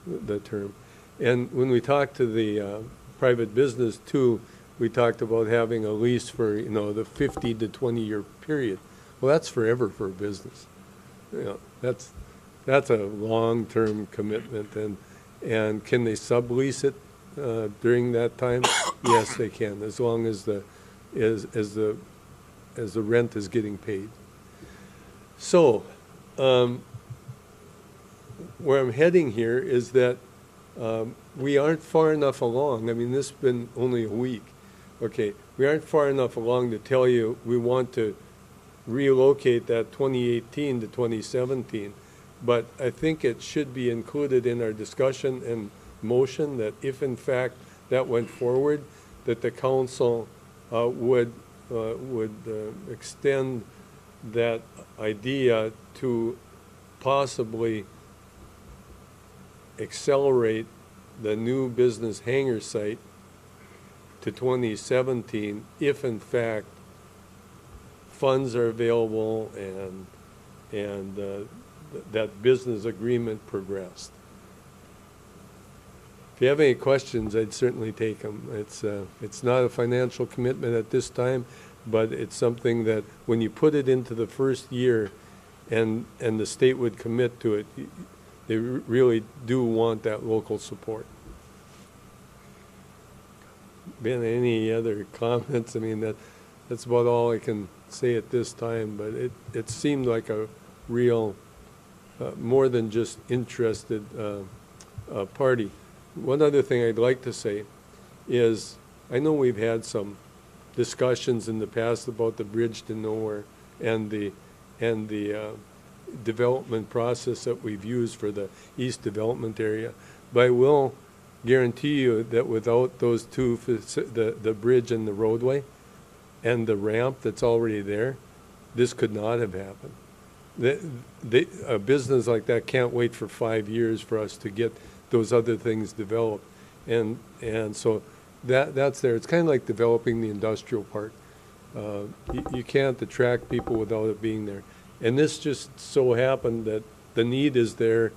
the term. And when we talked to the private business too, we talked about having a lease for, the 50 to 20 year period. Well, that's forever for a business. That's a long-term commitment, and can they sublease it during that time? Yes, they can, as long as the rent is getting paid. So, where I'm heading here is that we aren't far enough along. I mean, this has been only a week. Okay, we aren't far enough along to tell you we want to relocate that 2018 to 2017. But I think it should be included in our discussion and motion that if in fact that went forward, that the council would extend that idea to possibly accelerate the new business hangar site to 2017 if in fact funds are available and that business agreement progressed. If you have any questions, I'd certainly take them. It's not a financial commitment at this time, but it's something that when you put it into the first year and the state would commit to it, they really do want that local support. Ben, any other comments? I mean, that's about all I can say at this time, but it seemed like a real, more than just interested party. One other thing I'd like to say is, I know we've had some discussions in the past about the bridge to nowhere and the development process that we've used for the East Development Area, but I will guarantee you that without those two, the bridge and the roadway and the ramp that's already there, this could not have happened. A business like that can't wait for 5 years for us to get those other things developed, and so that's there. It's kind of like developing the industrial park. You can't attract people without it being there, and this just so happened that the need is there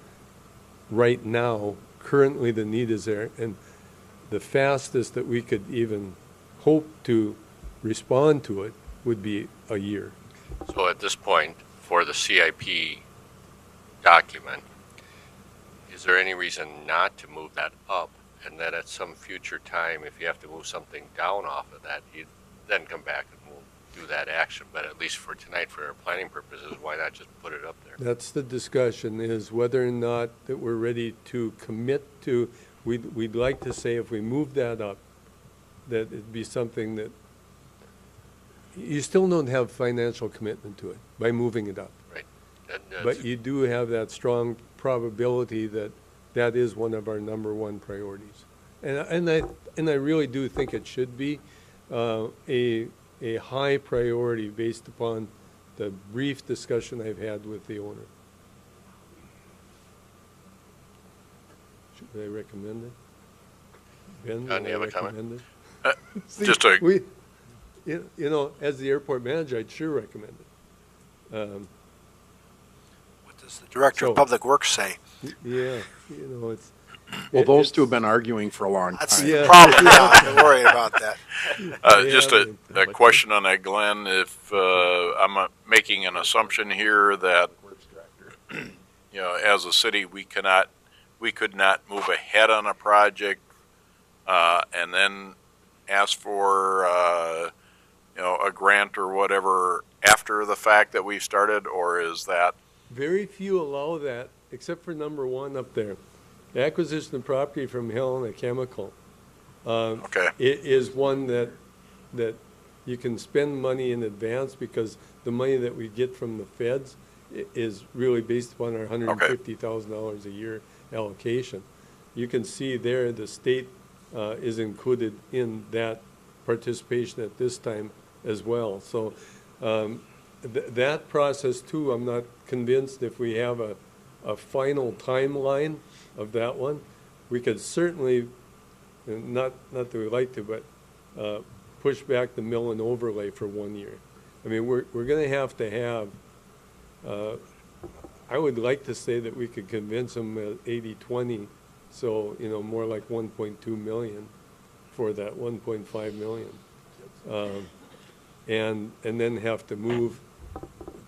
right now. Currently, the need is there, and the fastest that we could even hope to respond to it would be a year. So at this point, for the CIP document, is there any reason not to move that up, and that at some future time, if you have to move something down off of that, you then come back and we'll do that action? But at least for tonight, for our planning purposes, why not just put it up there? That's the discussion, is whether or not that we're ready to commit to. We'd like to say if we move that up, that it'd be something that you still don't have financial commitment to it by moving it up. Right. But you do have that strong probability that that is one of our #1 priorities. And I really do think it should be. a high priority based upon the brief discussion I've had with the owner. Should I recommend it? Ben, John, will you I have a comment? recommend Uh, it? See, just a- you know, as the airport manager, I'd sure recommend it. What does the Director So- of Public Works say? Yeah, you know, it's. Well, those two have it's- been arguing for a long That's time. the Yeah. problem, yeah, don't worry about that. Just Yeah, a question on that, Glenn. If I'm making an assumption here that you know, as a city, we could not move ahead on a project and then ask for you know, a grant or whatever after the fact that we've started, or is that Very few allow that, except for number one up there. The acquisition of property from Helena Chemical. okay? It is one that you can spend money in advance because the money that we get from the feds is really based upon our $150,000 a year allocation. You can see there the state is included in that participation at this time as well. So that process too, I'm not convinced if we have a final timeline of that one. We could certainly, not that we like to, but push back the mill and overlay for 1 year. I mean, we're going to have, I would like to say that we could convince them at 80-20, so, you know, more like 1.2 million for that 1.5 million. And then have to move,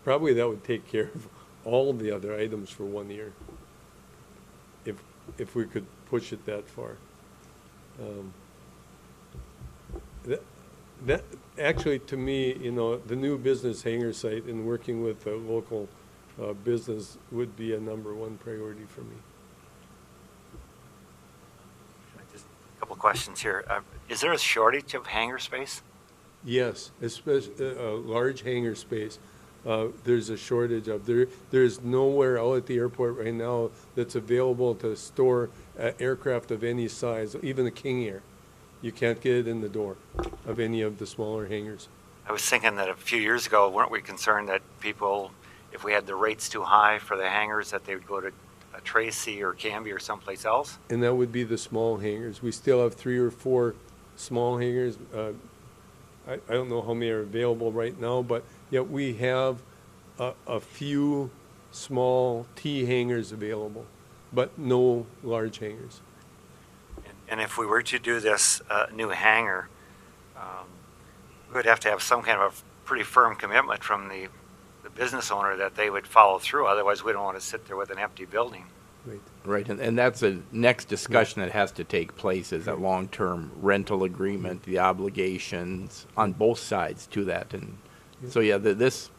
probably that would take care of all of the other items for 1 year, if we could push it that far. That actually, to me, you know, the new business hangar site and working with the local business would be a number one priority for me. Just a couple of questions here. Is there a shortage of hangar space? Yes, especially a large hangar space. There's a shortage of there's nowhere out at the airport right now that's available to store aircraft of any size, even a King Air. You can't get it in the door of any of the smaller hangars. I was thinking that a few years ago, weren't we concerned that people, if we had the rates too high for the hangars, that they would go to a Tracy or Canby or someplace else? And that would be the small hangars. We still have 3 or 4 small hangars. I don't know how many are available right now, but yet we have a few small T hangars available, but no large hangars. And if we were to do this new hangar, we would have to have some kind of a pretty firm commitment from the business owner that they would follow through. Otherwise, we don't want to sit there with an empty building. Right, and that's a next discussion that has to take place, is that long-term rental agreement, the obligations on both sides to that. And so, yeah, this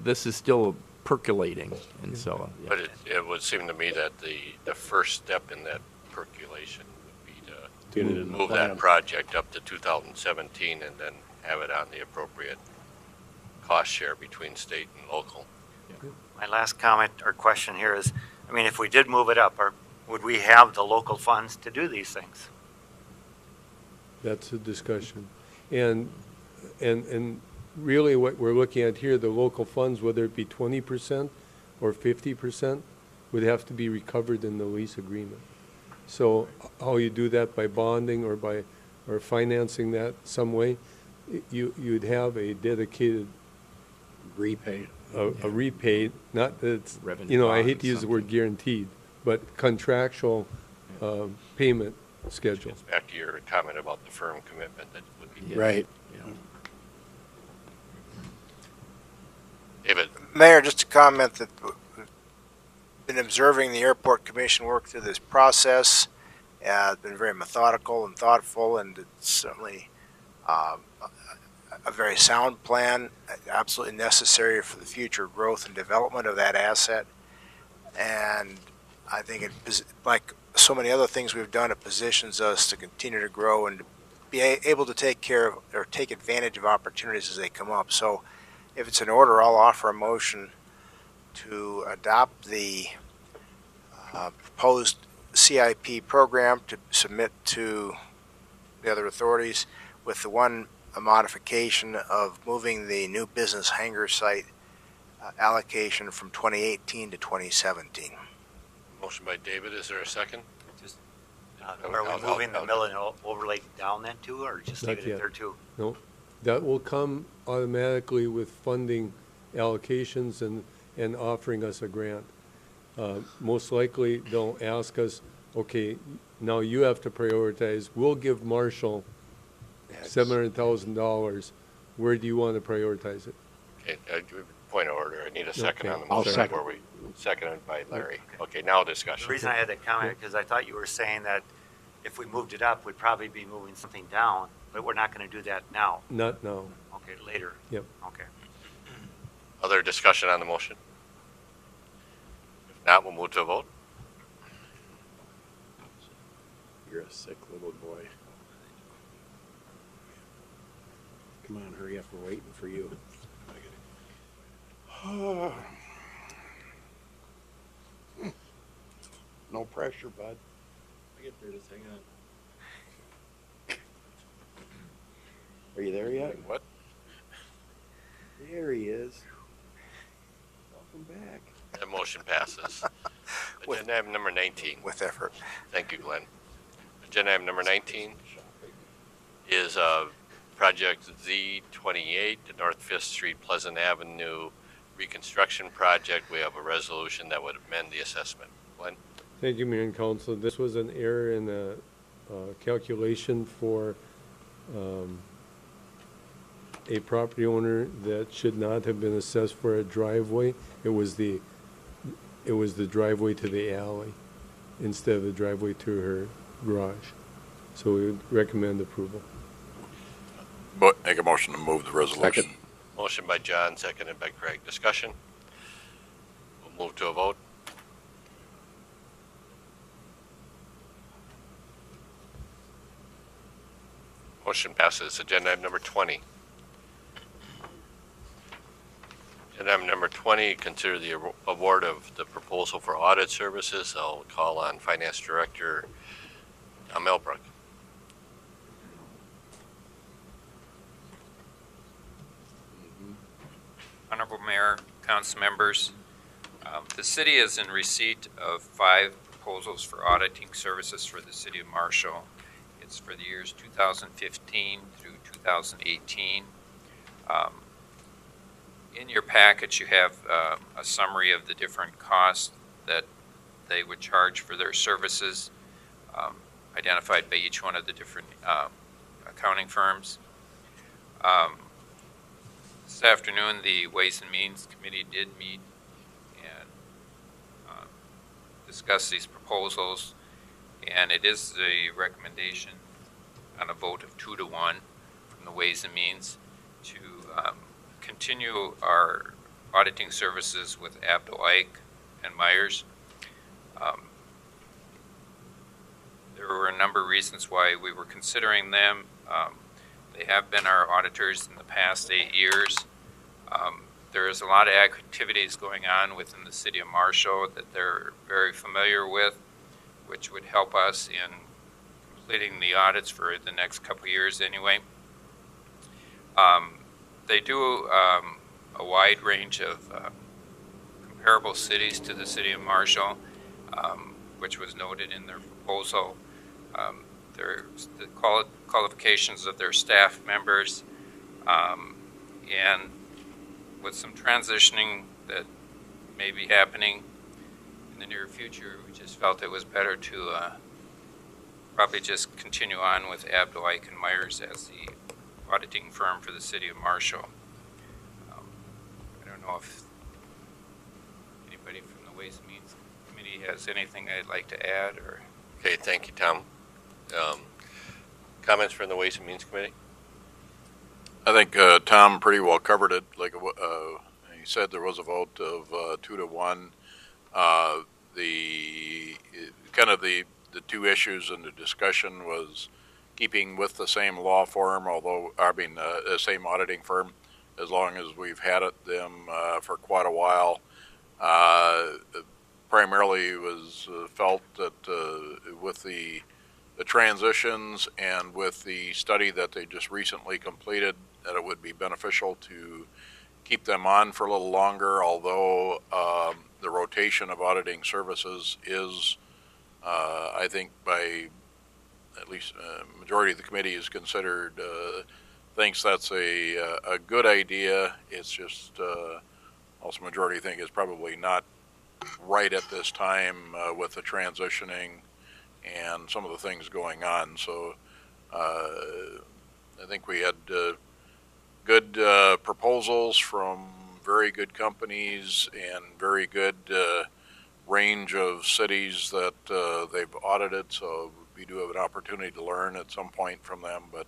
is still percolating, and so. Yeah. But it would seem to me that the first step in that percolation would be Get it to in the move plan. that project up to 2017 and then have it on the appropriate cost share between state and local. My last comment or question here is, I mean, if we did move it up, would we have the local funds to do these things? That's a discussion. And really what we're looking at here, the local funds, whether it be 20% or 50%, would have to be recovered in the lease agreement. So how you do that, by bonding or financing that some way, you'd have a dedicated Repay. a rebate, not that it's, Revenue you know, I bond, hate to use the word something. guaranteed, but contractual payment schedule. Gets back to your comment about the firm commitment that would be. Right. David, Mayor, just to comment that we've been observing the Airport Commission work through this process. It's been very methodical and thoughtful, and it's certainly a very sound plan, absolutely necessary for the future growth and development of that asset. And I think it, like so many other things we've done, it positions us to continue to grow and to be able to take care of or take advantage of opportunities as they come up. So if it's in order, I'll offer a motion to adopt the proposed CIP program to submit to the other authorities with the one modification of moving the new business hangar site allocation from 2018 to 2017. Motion by David, is there a second? Are we moving the mill and overlay down then too, or just Not leave it yet. there too? No, that will come automatically with funding allocations and offering us a grant. Most likely, they'll ask us, okay, now you have to prioritize. We'll give Marshall $700,000. Where do you want to prioritize it? Okay, point of order, I need a second Okay. on the I'll motion second. before we, seconded by Larry. Okay, now discussion. The reason I had that comment, because I thought you were saying that if we moved it up, we'd probably be moving something down, but we're not going to do that now. Not now. Okay, later. Yep. Okay. Other discussion on the motion? If not, we'll move to a vote. You're a sick little boy. Come on, hurry up, we're waiting for you. No pressure, bud. I get there, just hang on. Are you there yet? What? There he is. Welcome back. That motion passes. With- Agenda item number 19. With effort. Thank you, Glenn. Agenda item number 19 is Project Z28, the North Fifth Street Pleasant Avenue reconstruction project. We have a resolution that would amend the assessment. Glenn? Thank you, Mayor and Council. This was an error in the calculation for a property owner that should not have been assessed for a driveway. It was the driveway to the alley instead of the driveway to her garage. So we would recommend approval. But make a motion to move the resolution. Second. Motion by John, seconded by Craig. Discussion? We'll move to a vote. Motion passes. Agenda item number 20. Agenda item number 20, consider the award of the proposal for audit services. I'll call on Finance Director Tom Elbrook. Honorable Mayor, council members, the city is in receipt of 5 proposals for auditing services for the city of Marshall. It's for the years 2015 through 2018. In your package, you have a summary of the different costs that they would charge for their services, identified by each one of the different accounting firms. This afternoon, the Ways and Means Committee did meet and discuss these proposals, and it is the recommendation on a vote of 2 to 1 from the Ways and Means to continue our auditing services with Abdel Ike and Myers. There were a number of reasons why we were considering them. They have been our auditors in the past 8 years. There is a lot of activities going on within the city of Marshall that they're very familiar with, which would help us in completing the audits for the next couple of years anyway. They do a wide range of comparable cities to the city of Marshall, which was noted in their proposal. There's the qualifications of their staff members, and with some transitioning that may be happening in the near future, we just felt it was better to probably just continue on with Abdel Ike and Myers as the auditing firm for the city of Marshall. I don't know if anybody from the Ways and Means Committee has anything they'd like to add, or Okay, thank you, Tom. Comments from the Ways and Means Committee? I think Tom pretty well covered it. Like he said, there was a vote of 2 to 1. The kind of the 2 issues in the discussion was keeping with the same law firm, the same auditing firm, as long as we've had them for quite a while. Primarily, it was felt that with the the transitions and with the study that they just recently completed, that it would be beneficial to keep them on for a little longer, although the rotation of auditing services is, I think by at least majority of the committee is considered, thinks that's a good idea. It's just also majority think is probably not right at this time with the transitioning and some of the things going on. So I think we had good proposals from very good companies and very good range of cities that they've audited. So we do have an opportunity to learn at some point from them. But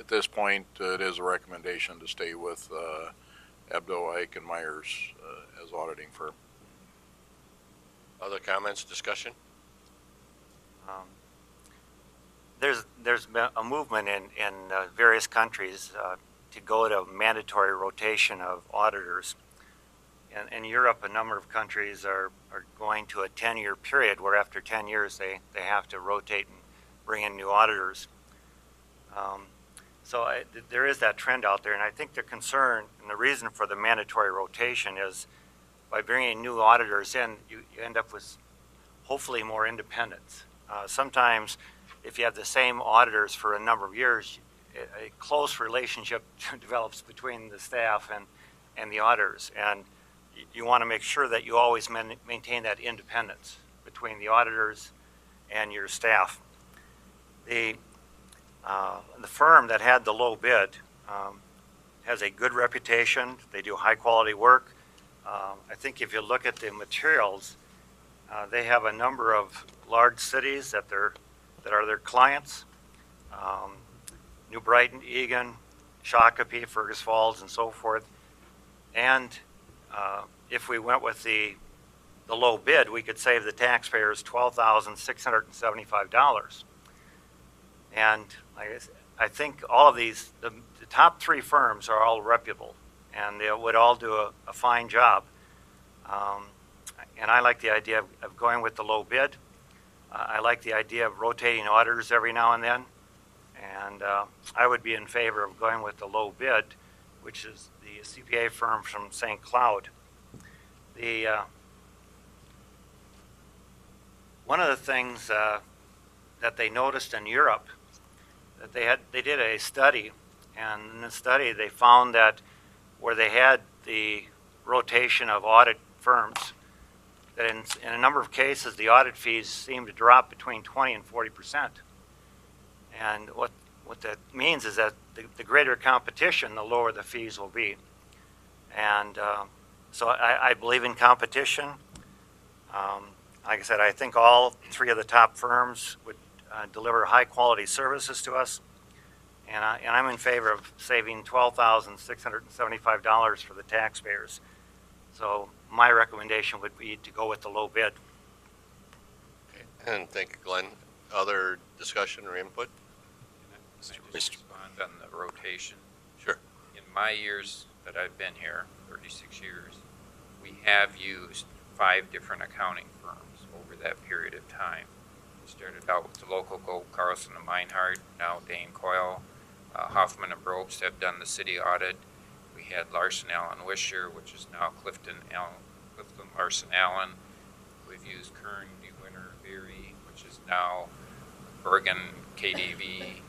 at this point, it is a recommendation to stay with Abdo, Ike, and Myers as auditing firm. Other comments, discussion? There's been a movement in various countries to go to mandatory rotation of auditors. In Europe, a number of countries are going to a 10-year period where after 10 years they have to rotate and bring in new auditors. There is that trend out there, and I think the concern and the reason for the mandatory rotation is by bringing new auditors in, you end up with hopefully more independence. Sometimes if you have the same auditors for a number of years, a close relationship develops between the staff and the auditors, and you want to make sure that you always maintain that independence between the auditors and your staff. The firm that had the low bid has a good reputation. They do high quality work. I think if you look at the materials, they have a number of large cities that are their clients. New Brighton, Eagan, Shakopee, Fergus Falls, and so forth. And if we went with the low bid, we could save the taxpayers $12,675. And I think all of these, the top three firms are all reputable, and they would all do a fine job. And I like the idea of going with the low bid. I like the idea of rotating auditors every now and then. And I would be in favor of going with the low bid, which is the CPA firm from St. Cloud. One of the things that they noticed in Europe, that they did a study, and in the study they found that where they had the rotation of audit firms, that in a number of cases the audit fees seemed to drop between 20 and 40%. And what that means is that the greater competition, the lower the fees will be. And so I believe in competition. Like I said, I think all three of the top firms would deliver high quality services to us. And I'm in favor of saving $12,675 for the taxpayers. So my recommendation would be to go with the low bid. Okay. And thank you, Glenn. Other discussion or input? Can I just respond on the rotation? Sure. In my years that I've been here, 36 years, we have used 5 different accounting firms over that period of time. We started out with the local Gold Carlson and Meinhardt, now Dane Coyle. Hoffman and Brobst have done the city audit. We had Larson Allen Wisher, which is now Clifton Larson Allen. We've used Kern, DeWinter, Beery, which is now Bergen, KDV,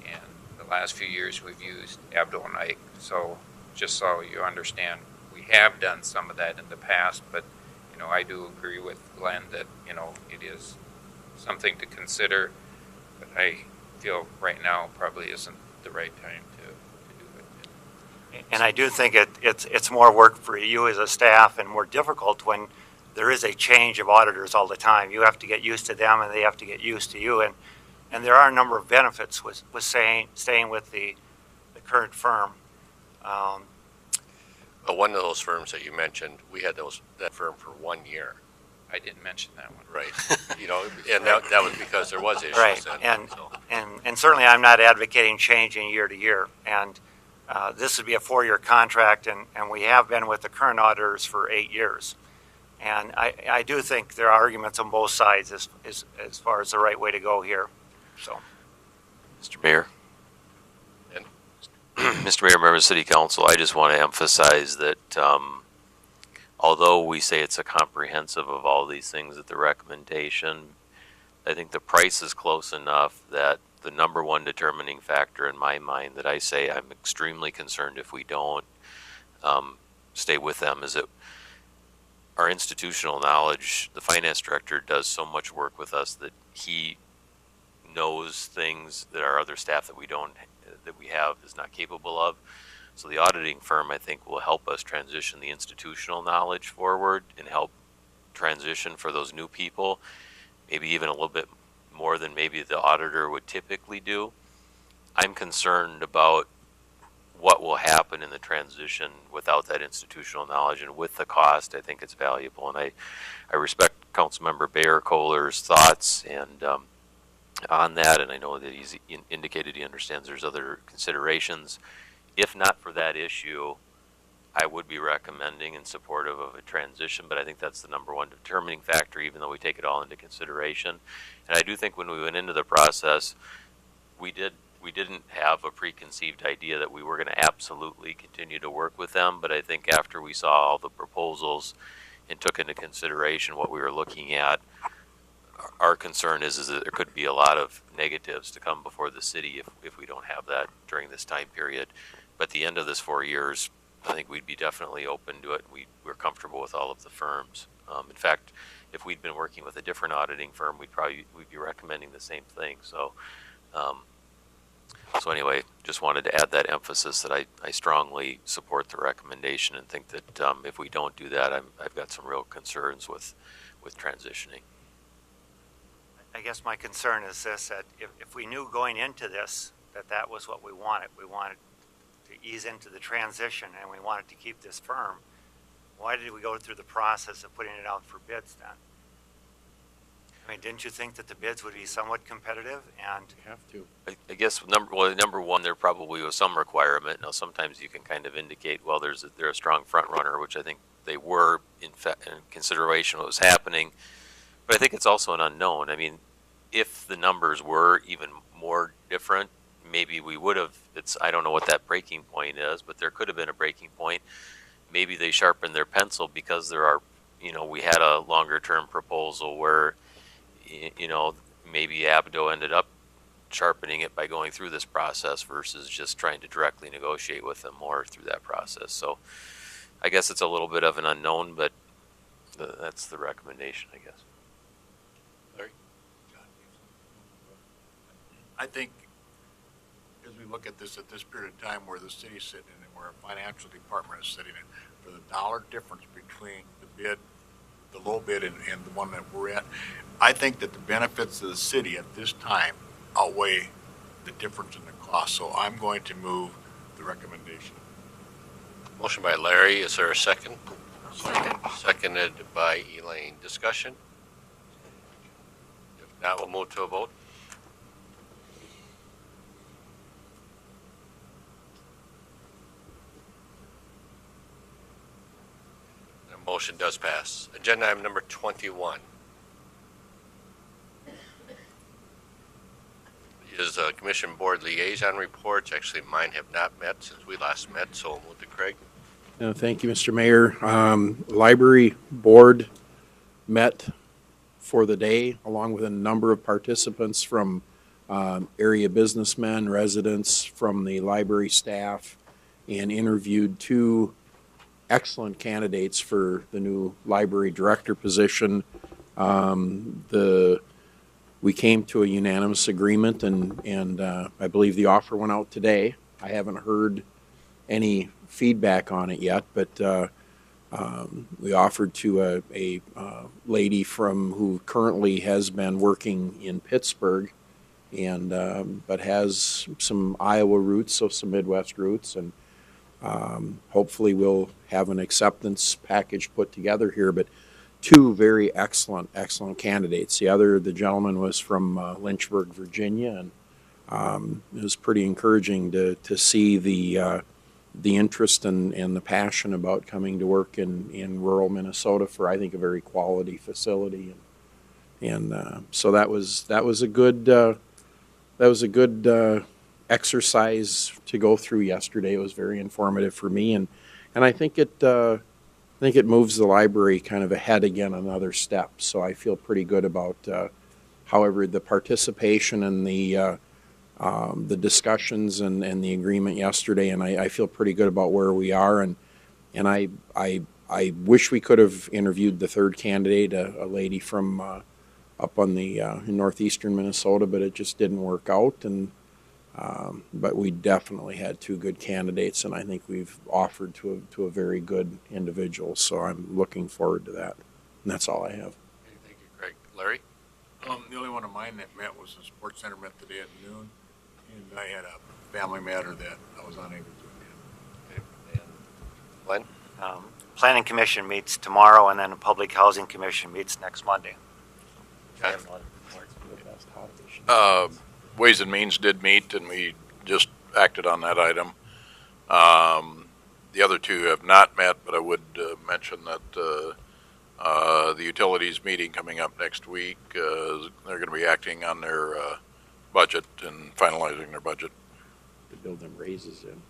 and the last few years we've used Abdo and Ike. So just so you understand, we have done some of that in the past, but I do agree with Glenn that it is something to consider, but I feel right now probably isn't the right time to do it. And I do think it's more work for you as a staff and more difficult when there is a change of auditors all the time. You have to get used to them and they have to get used to you. And there are a number of benefits with staying with the current firm. But one of those firms that you mentioned, we had that firm for 1 year. I didn't mention that one. Right. And that was because there was issues. Right. And certainly I'm not advocating changing year to year. And this would be a 4-year contract, and we have been with the current auditors for 8 years. And I do think there are arguments on both sides as far as the right way to go here. So, Mr. Mayor. And- Mr. Mayor, members of City Council, I just want to emphasize that although we say it's a comprehensive of all these things at the recommendation, I think the price is close enough that the number one determining factor in my mind that I say I'm extremely concerned if we don't stay with them is that our institutional knowledge, the finance director does so much work with us that he knows things that our other staff that we have is not capable of. So the auditing firm, I think, will help us transition the institutional knowledge forward and help transition for those new people, maybe even a little bit more than maybe the auditor would typically do. I'm concerned about what will happen in the transition without that institutional knowledge, and with the cost, I think it's valuable. And I respect Councilmember Bayer Kohler's thoughts and on that, and I know that he's indicated he understands there's other considerations. If not for that issue, I would be recommending and supportive of a transition, but I think that's the number one determining factor, even though we take it all into consideration. And I do think when we went into the process, we didn't have a preconceived idea that we were going to absolutely continue to work with them, but I think after we saw all the proposals and took into consideration what we were looking at, our concern is that there could be a lot of negatives to come before the city if we don't have that during this time period. But at the end of this 4 years, I think we'd be definitely open to it. We're comfortable with all of the firms. In fact, if we'd been working with a different auditing firm, we'd be recommending the same thing. So anyway, just wanted to add that emphasis that I strongly support the recommendation and think that if we don't do that, I've got some real concerns with transitioning. I guess my concern is this, that if we knew going into this that was what we wanted to ease into the transition and we wanted to keep this firm, why did we go through the process of putting it out for bids then? I mean, didn't you think that the bids would be somewhat competitive? And You have to. I guess number one, there probably was some requirement. Now, sometimes you can kind of indicate, well, they're a strong front runner, which I think they were in consideration of what was happening. But I think it's also an unknown. I mean, if the numbers were even more different, maybe we would have. I don't know what that breaking point is, but there could have been a breaking point. Maybe they sharpened their pencil because we had a longer term proposal where, maybe Abdo ended up sharpening it by going through this process versus just trying to directly negotiate with them more through that process. So I guess it's a little bit of an unknown, but that's the recommendation, I guess. I think as we look at this period of time where the city's sitting in and where our financial department is sitting in, for the dollar difference between the bid, the low bid and the one that we're at, I think that the benefits of the city at this time outweigh the difference in the cost. So I'm going to move the recommendation. Motion by Larry, is there a second? Second. Seconded by Elaine. Discussion? If not, we'll move to a vote. The motion does pass. Agenda item number 21 is Commission Board Liaison Reports. Actually, mine have not met since we last met, so we'll move to Craig. Thank you, Mr. Mayor. Library Board met for the day, along with a number of participants from area businessmen, residents, from the library staff, and interviewed two excellent candidates for the new library director position. We came to a unanimous agreement, and I believe the offer went out today. I haven't heard any feedback on it yet, but we offered to a lady who currently has been working in Pittsburgh, and but has some Iowa roots, so some Midwest roots, and hopefully we'll have an acceptance package put together here. But two very excellent candidates. The gentleman was from Lynchburg, Virginia, and it was pretty encouraging to see the interest and the passion about coming to work in rural Minnesota for, I think, a very quality facility, and so that was a good was a good exercise to go through yesterday. It was very informative for me, and I think it moves the library kind of ahead again another step. So I feel pretty good about, however, the participation and the discussions and the agreement yesterday, and I feel pretty good about where we are. And I wish we could have interviewed the third candidate, a lady from up on the in northeastern Minnesota, but it just didn't work out. And but we definitely had two good candidates, and I think we've offered to a very good individual. So I'm looking forward to that. And that's all I have. Okay, thank you, Craig. Larry? The only one of mine that met was the Sports Center met today at noon, and I had a family matter that I was unable to attend. Okay. And Glenn? Planning Commission meets tomorrow, and then the Public Housing Commission meets next Monday. Okay. Ways and Means did meet, and we just acted on that item. The other two have not met, but I would mention that the utilities meeting coming up next week, they're going to be acting on their budget and finalizing their budget. To build them raises in.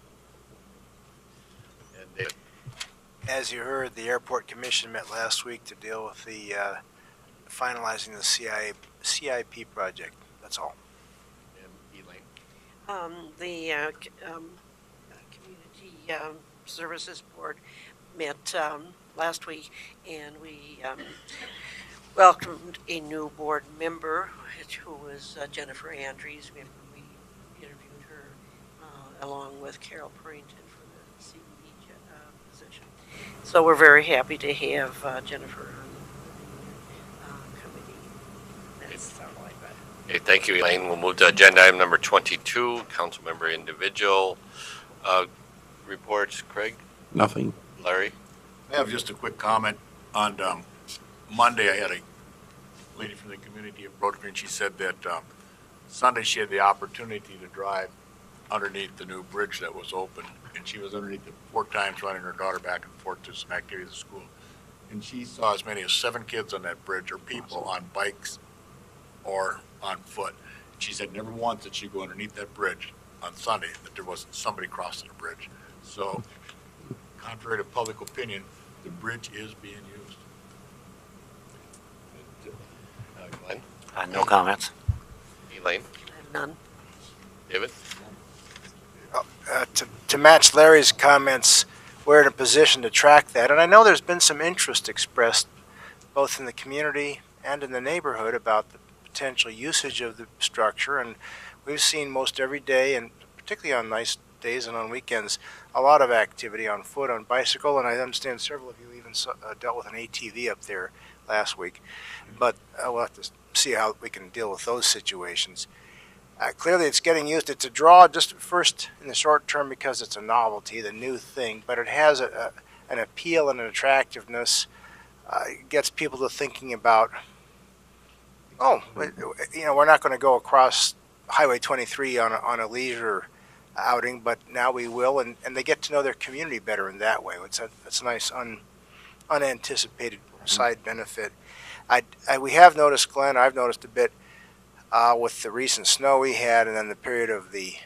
And David? As you heard, the Airport Commission met last week to deal with the finalizing the CIP project. That's all. And Elaine? The Community Services Board met last week, and we welcomed a new board member, who was Jennifer Andrews. We interviewed her along with Carol Purrington for the CBD position. So we're very happy to have Jennifer on the committee. That's all I got. Okay, thank you, Elaine. We'll move to agenda item number 22, council member individual reports. Craig? Nothing. Larry? I have just a quick comment. On Monday, I had a lady from the community approach me, and she said that Sunday she had the opportunity to drive underneath the new bridge that was open, and she was underneath it 4 times running her daughter back and forth to some activities at school. And she saw as many as 7 kids on that bridge, or people on bikes or on foot. She said never once did she go underneath that bridge on Sunday that there wasn't somebody crossing the bridge. So, contrary to public opinion, the bridge is being used. Glenn? No comments. Elaine? None. David? To match Larry's comments, we're in a position to track that. And I know there's been some interest expressed both in the community and in the neighborhood about the potential usage of the structure. And we've seen most every day, and particularly on nice days and on weekends, a lot of activity on foot, on bicycle, and I understand several of you even dealt with an ATV up there last week. But we'll have to see how we can deal with those situations. Clearly, it's getting used. It's a draw just first in the short term because it's a novelty, the new thing, but it has an appeal and an attractiveness. It gets people to thinking about, we're not going to go across Highway 23 on a leisure outing, but now we will, and they get to know their community better in that way. It's a nice unanticipated side benefit. We have noticed, Glenn, I've noticed a bit with the recent snow we had, and then the period of the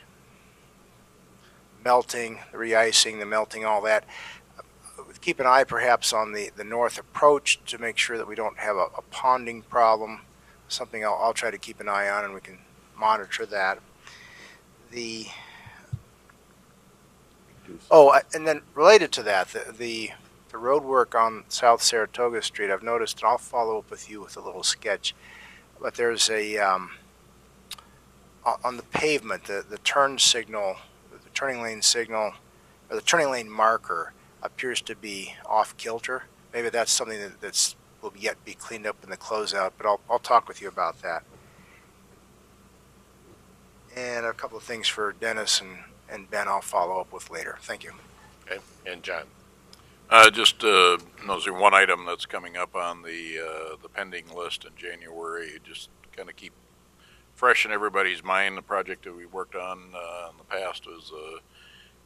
melting, the re-icing, the melting, all that. Keep an eye perhaps on the north approach to make sure that we don't have a ponding problem. Something I'll try to keep an eye on, and we can monitor that. And then related to that, the road work on South Saratoga Street, I've noticed, and I'll follow up with you with a little sketch, but there's a, on the pavement, the turn signal, the turning lane signal, or the turning lane marker appears to be off kilter. Maybe that's something that's will yet be cleaned up in the closeout, but I'll talk with you about that. And a couple of things for Dennis and Ben I'll follow up with later. Thank you. Okay, and John? Just there's one item that's coming up on the pending list in January. Just kind of keep fresh in everybody's mind. The project that we worked on in the past was a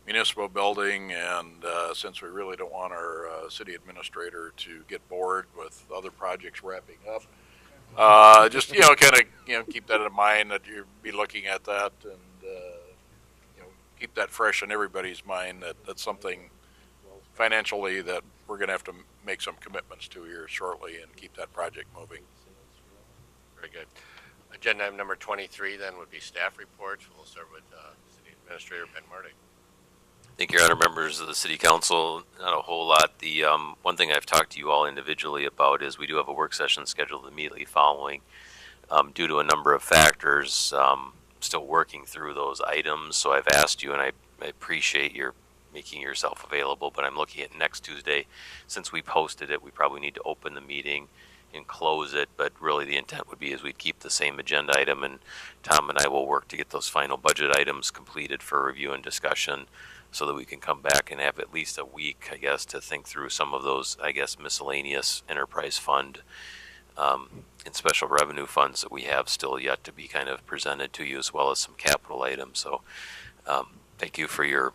municipal building, and since we really don't want our city administrator to get bored with other projects wrapping up, Just, you know, kind of, you know, keep that in mind that you'll be looking at that and, you know, keep that fresh in everybody's mind that that's something financially that we're going to have to make some commitments to here shortly and keep that project moving. Very good. Agenda item number 23 then would be staff reports. We'll start with City Administrator Ben Marty. Thank you, Your Honor, members of the City Council. Not a whole lot. The one thing I've talked to you all individually about is we do have a work session scheduled immediately following. Due to a number of factors, still working through those items. So I've asked you, and I appreciate your making yourself available, but I'm looking at next Tuesday. Since we posted it, we probably need to open the meeting and close it, but really the intent would be is we'd keep the same agenda item, and Tom and I will work to get those final budget items completed for review and discussion so that we can come back and have at least a week, I guess, to think through some of those, I guess, miscellaneous enterprise fund and special revenue funds that we have still yet to be kind of presented to you, as well as some capital items. So thank you for your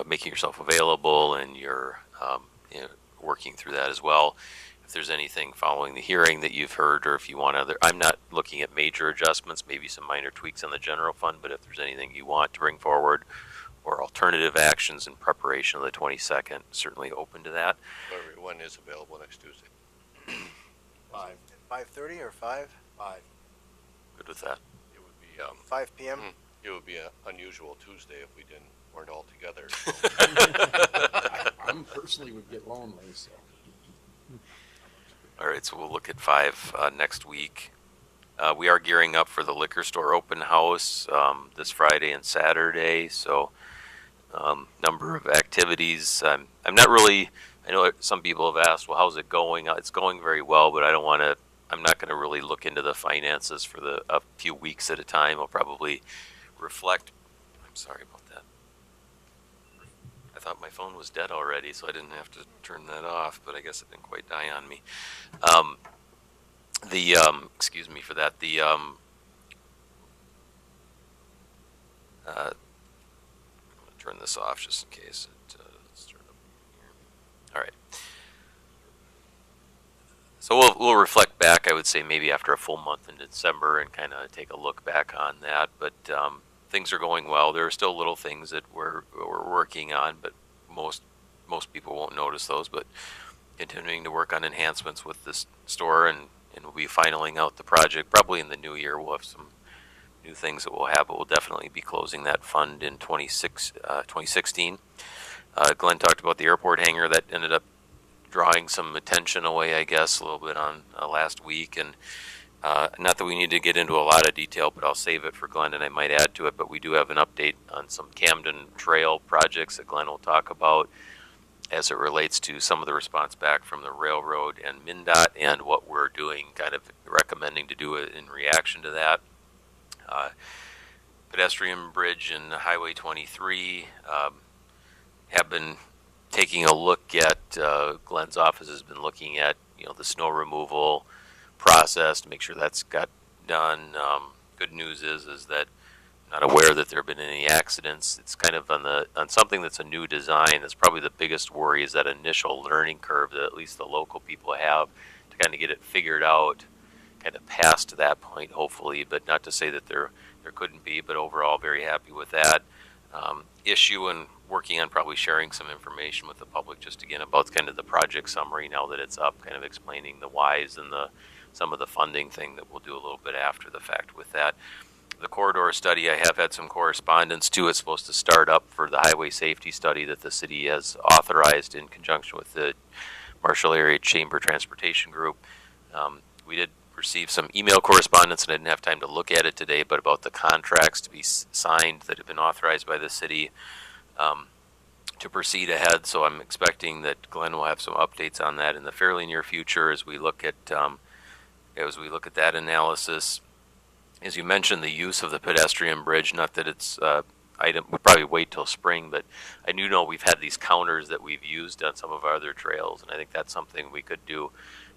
making yourself available and your you know, working through that as well. If there's anything following the hearing that you've heard, or if you want other, I'm not looking at major adjustments, maybe some minor tweaks on the general fund, but if there's anything you want to bring forward or alternative actions in preparation of the 22nd, certainly open to that. Everyone is available next Tuesday. 5:30 or 5? 5. Good with that. It would be 5 p.m. It would be an unusual Tuesday if we weren't all together. I'm personally would get lonely, so. All right, so we'll look at 5 next week. We are gearing up for the liquor store open house this Friday and Saturday, so number of activities. I'm not really, I know some people have asked, well, how's it going? It's going very well, but I'm not going to really look into the finances for a few weeks at a time. I'll probably reflect. I'm sorry about that. I thought my phone was dead already, so I didn't have to turn that off, but I guess it didn't quite die on me. Excuse me for that. I'm going to turn this off just in case. Let's turn it up here. All right. So we'll reflect back, I would say, maybe after a full month in December and kind of take a look back on that. But things are going well. There are still little things that we're working on, but most people won't notice those. But continuing to work on enhancements with this store, and we'll be finaling out the project probably in the new year. We'll have some new things that we'll have, but we'll definitely be closing that fund in 2016. Glenn talked about the airport hangar. That ended up drawing some attention away, I guess, a little bit on last week. And not that we need to get into a lot of detail, but I'll save it for Glenn and I might add to it. But we do have an update on some Camden Trail projects that Glenn will talk about as it relates to some of the response back from the railroad and MnDOT and what we're doing, kind of recommending to do it in reaction to that. Pedestrian bridge and Highway 23 have been taking a look at, Glenn's office has been looking at, the snow removal process to make sure that's got done. Good news is that I'm not aware that there have been any accidents. It's kind of on something that's a new design. That's probably the biggest worry, is that initial learning curve that at least the local people have to kind of get it figured out, kind of past that point, hopefully, but not to say that there couldn't be, but overall very happy with that issue, and working on probably sharing some information with the public just again about kind of the project summary now that it's up, kind of explaining the whys and some of the funding thing that we'll do a little bit after the fact with that. The corridor study, I have had some correspondence to. It's supposed to start up for the highway safety study that the city has authorized in conjunction with the Marshall Area Chamber Transportation Group. We did receive some email correspondence, and I didn't have time to look at it today, but about the contracts to be signed that have been authorized by the city to proceed ahead. So I'm expecting that Glenn will have some updates on that in the fairly near future as we look at that analysis. As you mentioned, the use of the pedestrian bridge, not that it's we'll probably wait till spring, but I do know we've had these counters that we've used on some of our other trails, and I think that's something we could do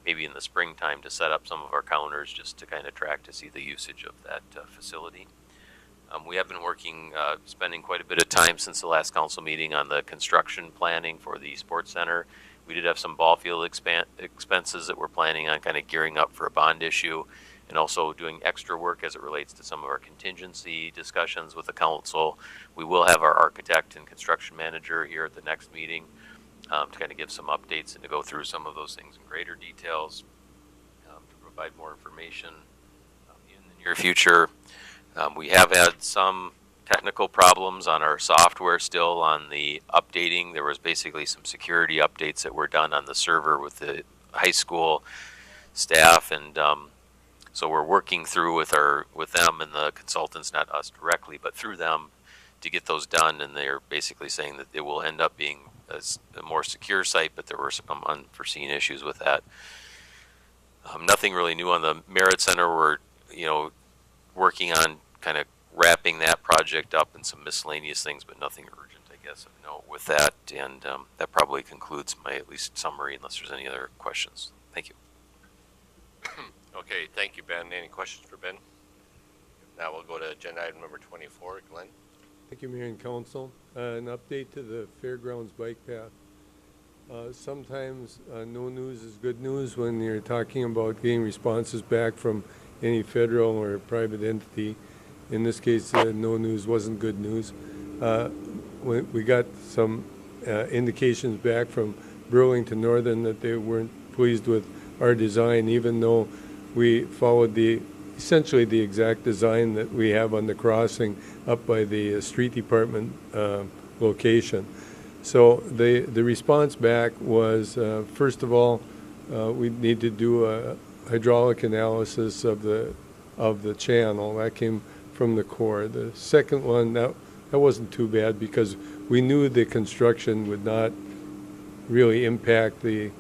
maybe in the springtime to set up some of our counters just to kind of track to see the usage of that facility. We have been working, spending quite a bit of time since the last council meeting on the construction planning for the sports center. We did have some ball field expenses that we're planning on kind of gearing up for a bond issue, and also doing extra work as it relates to some of our contingency discussions with the council. We will have our architect and construction manager here at the next meeting to kind of give some updates and to go through some of those things in greater details, to provide more information in the near future. We have had some technical problems on our software still on the updating. There was basically some security updates that were done on the server with the high school staff, and so we're working through with them and the consultants, not us directly, but through them to get those done. And they're basically saying that it will end up being a more secure site, but there were some unforeseen issues with that. Nothing really new on the Merit Center. We're working on kind of wrapping that project up and some miscellaneous things, but nothing urgent, I guess, of note with that. And that probably concludes my at least summary, unless there's any other questions. Thank you. Okay, thank you, Ben. Any questions for Ben? Now we'll go to agenda item number 24. Glenn? Thank you, Mayor and Council. An update to the Fairgrounds bike path. Sometimes no news is good news when you're talking about getting responses back from any federal or private entity. In this case, no news wasn't good news. We got some indications back from Burlington Northern that they weren't pleased with our design, even though we followed essentially the exact design that we have on the crossing up by the street department location. So the response back was, first of all, we need to do a hydraulic analysis of the channel. That came from the Corps. The second one, that wasn't too bad because we knew the construction would not really impact the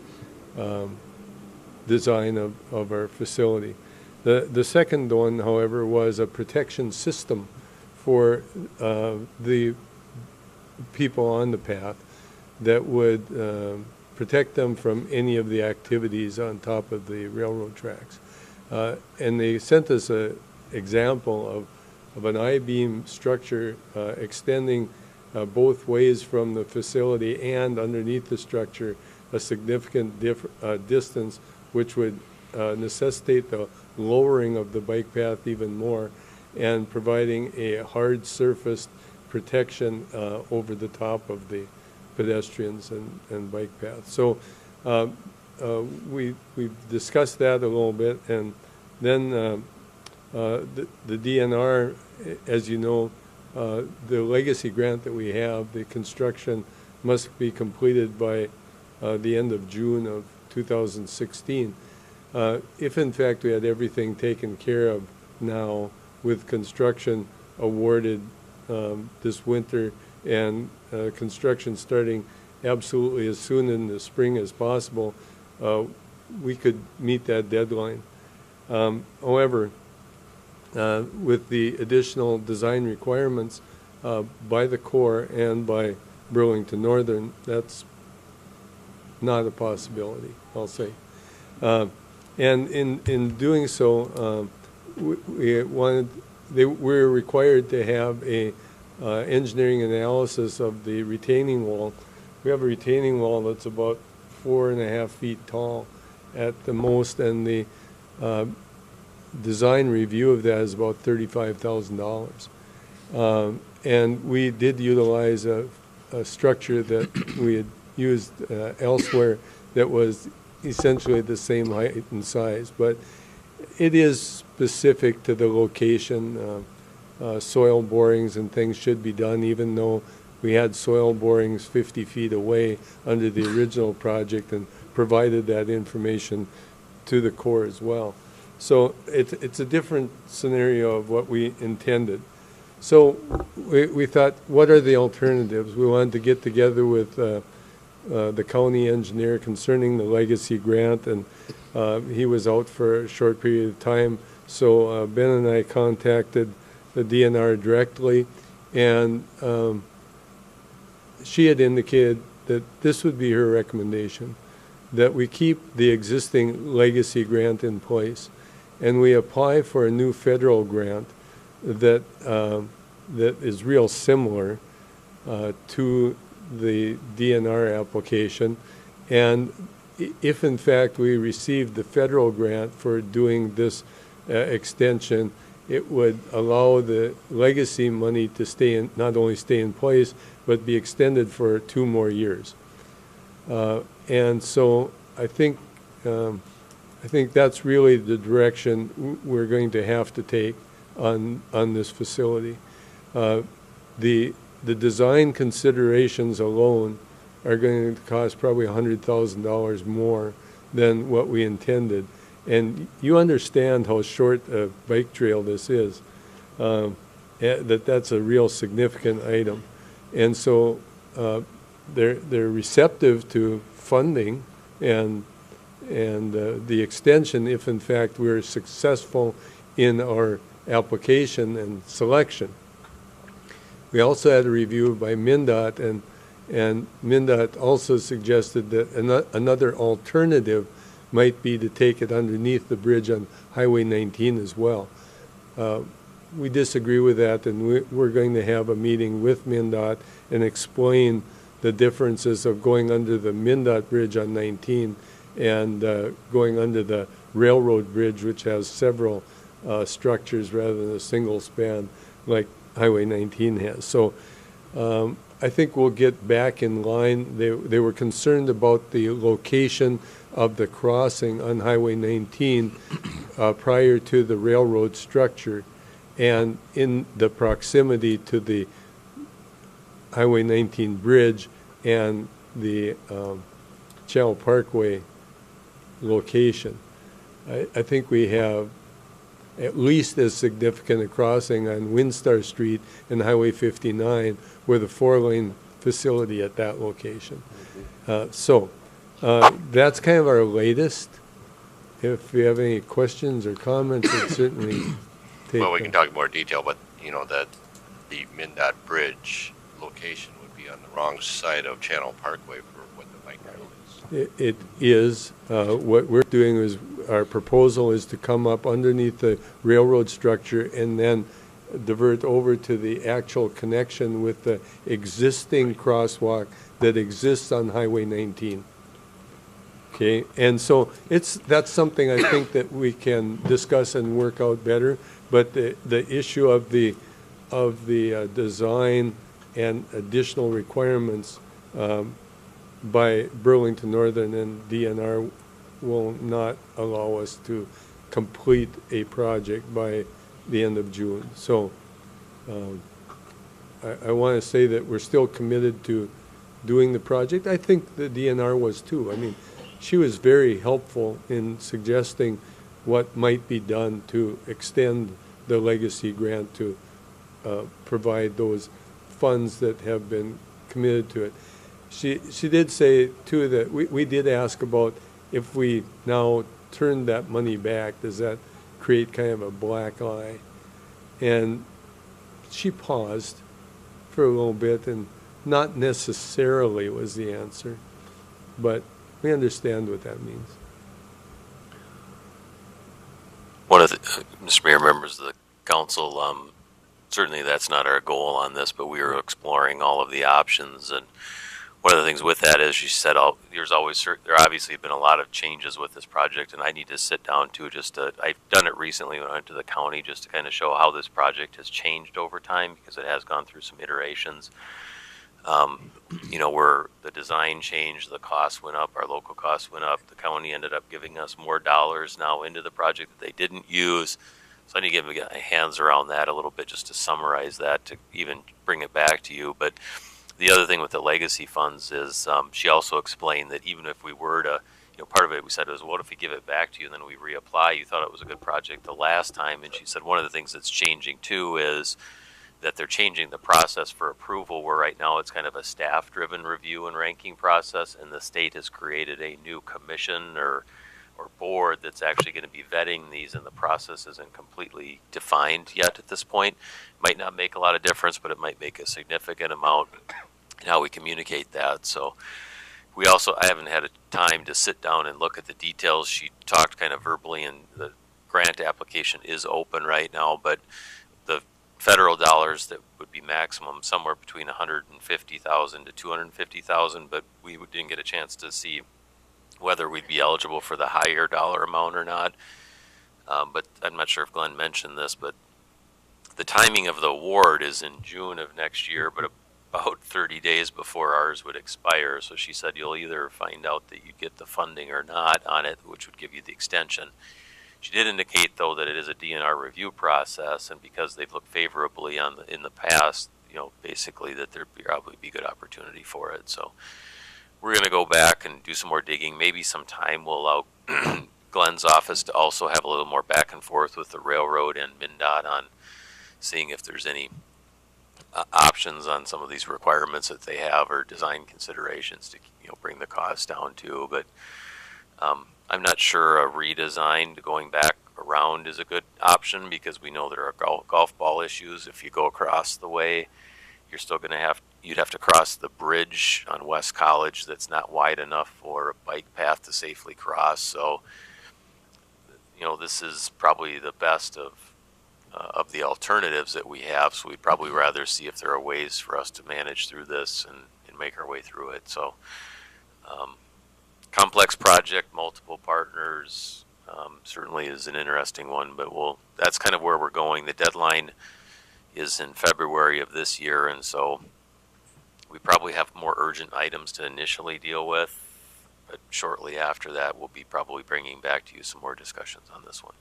design of our facility. The second one, however, was a protection system for the people on the path that would protect them from any of the activities on top of the railroad tracks. And they sent us an example of an I-beam structure extending both ways from the facility and underneath the structure a significant distance, which would necessitate the lowering of the bike path even more and providing a hard surface protection over the top of the pedestrians and bike paths. So we've discussed that a little bit, and then the DNR, as you know, the legacy grant that we have, the construction must be completed by the end of June of 2016. If in fact we had everything taken care of now with construction awarded this winter and construction starting absolutely as soon in the spring as possible, we could meet that deadline. However, with the additional design requirements by the Corps and by Burlington Northern, that's not a possibility, I'll say. And in doing so, we were required to have a engineering analysis of the retaining wall. We have a retaining wall that's about 4.5 feet tall at the most, and the design review of that is about $35,000. And we did utilize a structure that we had used elsewhere that was essentially the same height and size, but it is specific to the location. Soil borings and things should be done, even though we had soil borings 50 feet away under the original project and provided that information to the Corps as well. So it's a different scenario of what we intended. So we thought, what are the alternatives? We wanted to get together with the county engineer concerning the legacy grant, and he was out for a short period of time. So Ben and I contacted the DNR directly, and she had indicated that this would be her recommendation, that we keep the existing legacy grant in place, and we apply for a new federal grant that that is real similar to the DNR application, And if in fact we received the federal grant for doing this extension, it would allow the legacy money to stay in, not only stay in place, but be extended for 2 more years. And so I think that's really the direction we're going to have to take on this facility. The design considerations alone are going to cost probably $100,000 more than what we intended. And you understand how short a bike trail this is, that's a real significant item. And so they're receptive to funding and the extension if in fact we're successful in our application and selection. We also had a review by MnDOT, and MnDOT also suggested that another alternative might be to take it underneath the bridge on Highway 19 as well. We disagree with that, and we're going to have a meeting with MnDOT and explain the differences of going under the MnDOT bridge on 19 and going under the railroad bridge, which has several structures rather than a single span like Highway 19 has. So I think we'll get back in line. They were concerned about the location of the crossing on Highway 19 prior to the railroad structure and in the proximity to the Highway 19 bridge and the Channel Parkway location. I think we have at least as significant a crossing on Windstar Street and Highway 59 with a 4-lane facility at that location. So that's kind of our latest. If you have any questions or comments, I'd certainly take Well, we them. can talk in more detail, but you know that the MnDOT bridge location would be on the wrong side of Channel Parkway for what the bike trail is. It is. What we're doing is, our proposal is to come up underneath the railroad structure and then divert over to the actual connection with the existing crosswalk that exists on Highway 19. Okay, and so that's something I think that we can discuss and work out better, but the issue of the design and additional requirements by Burlington Northern and DNR will not allow us to complete a project by the end of June. So I want to say that we're still committed to doing the project. I think the DNR was too. I mean, she was very helpful in suggesting what might be done to extend the legacy grant to provide those funds that have been committed to it. She did say too that we did ask about if we now turn that money back, does that create kind of a black eye? And she paused for a little bit, and not necessarily was the answer, but we understand what that means. One of the, Mr. Mayor, members of the council, certainly that's not our goal on this, but we are exploring all of the options. And one of the things with that is, you said, there obviously have been a lot of changes with this project, and I need to sit down too, I've done it recently when I went to the county just to kind of show how this project has changed over time, because it has gone through some iterations. Where the design changed, the cost went up, our local costs went up, the county ended up giving us more dollars now into the project that they didn't use. So I need to get my hands around that a little bit just to summarize that, to even bring it back to you. But the other thing with the legacy funds is, she also explained that even if we were to, part of it we said was, what if we give it back to you and then we reapply? You thought it was a good project the last time. And she said one of the things that's changing too is that they're changing the process for approval, where right now it's kind of a staff-driven review and ranking process, and the state has created a new commission or board that's actually going to be vetting these, and the process isn't completely defined yet at this point. Might not make a lot of difference, but it might make a significant amount in how we communicate that. So I haven't had a time to sit down and look at the details. She talked kind of verbally, and the grant application is open right now, but the federal dollars that would be maximum somewhere between $150,000 to $250,000, but we didn't get a chance to see whether we'd be eligible for the higher dollar amount or not. But I'm not sure if Glenn mentioned this, but the timing of the award is in June of next year, but about 30 days before ours would expire. So she said you'll either find out that you get the funding or not on it, which would give you the extension. She did indicate, though, that it is a DNR review process, and because they've looked favorably on in the past, basically that there'd probably be good opportunity for it. So we're going to go back and do some more digging. Maybe some time will allow Glenn's office to also have a little more back and forth with the railroad and MnDOT on seeing if there's any options on some of these requirements that they have or design considerations to bring the cost down too. But I'm not sure a redesign going back around is a good option, because we know there are golf ball issues. If you go across the way, you're still going to you'd have to cross the bridge on West College that's not wide enough for a bike path to safely cross. So this is probably the best of the alternatives that we have. So we'd probably rather see if there are ways for us to manage through this and make our way through it. So complex project, multiple partners, certainly is an interesting one, but that's kind of where we're going. The deadline is in February of this year, and so we probably have more urgent items to initially deal with, but shortly after that we'll be probably bringing back to you some more discussions on this one.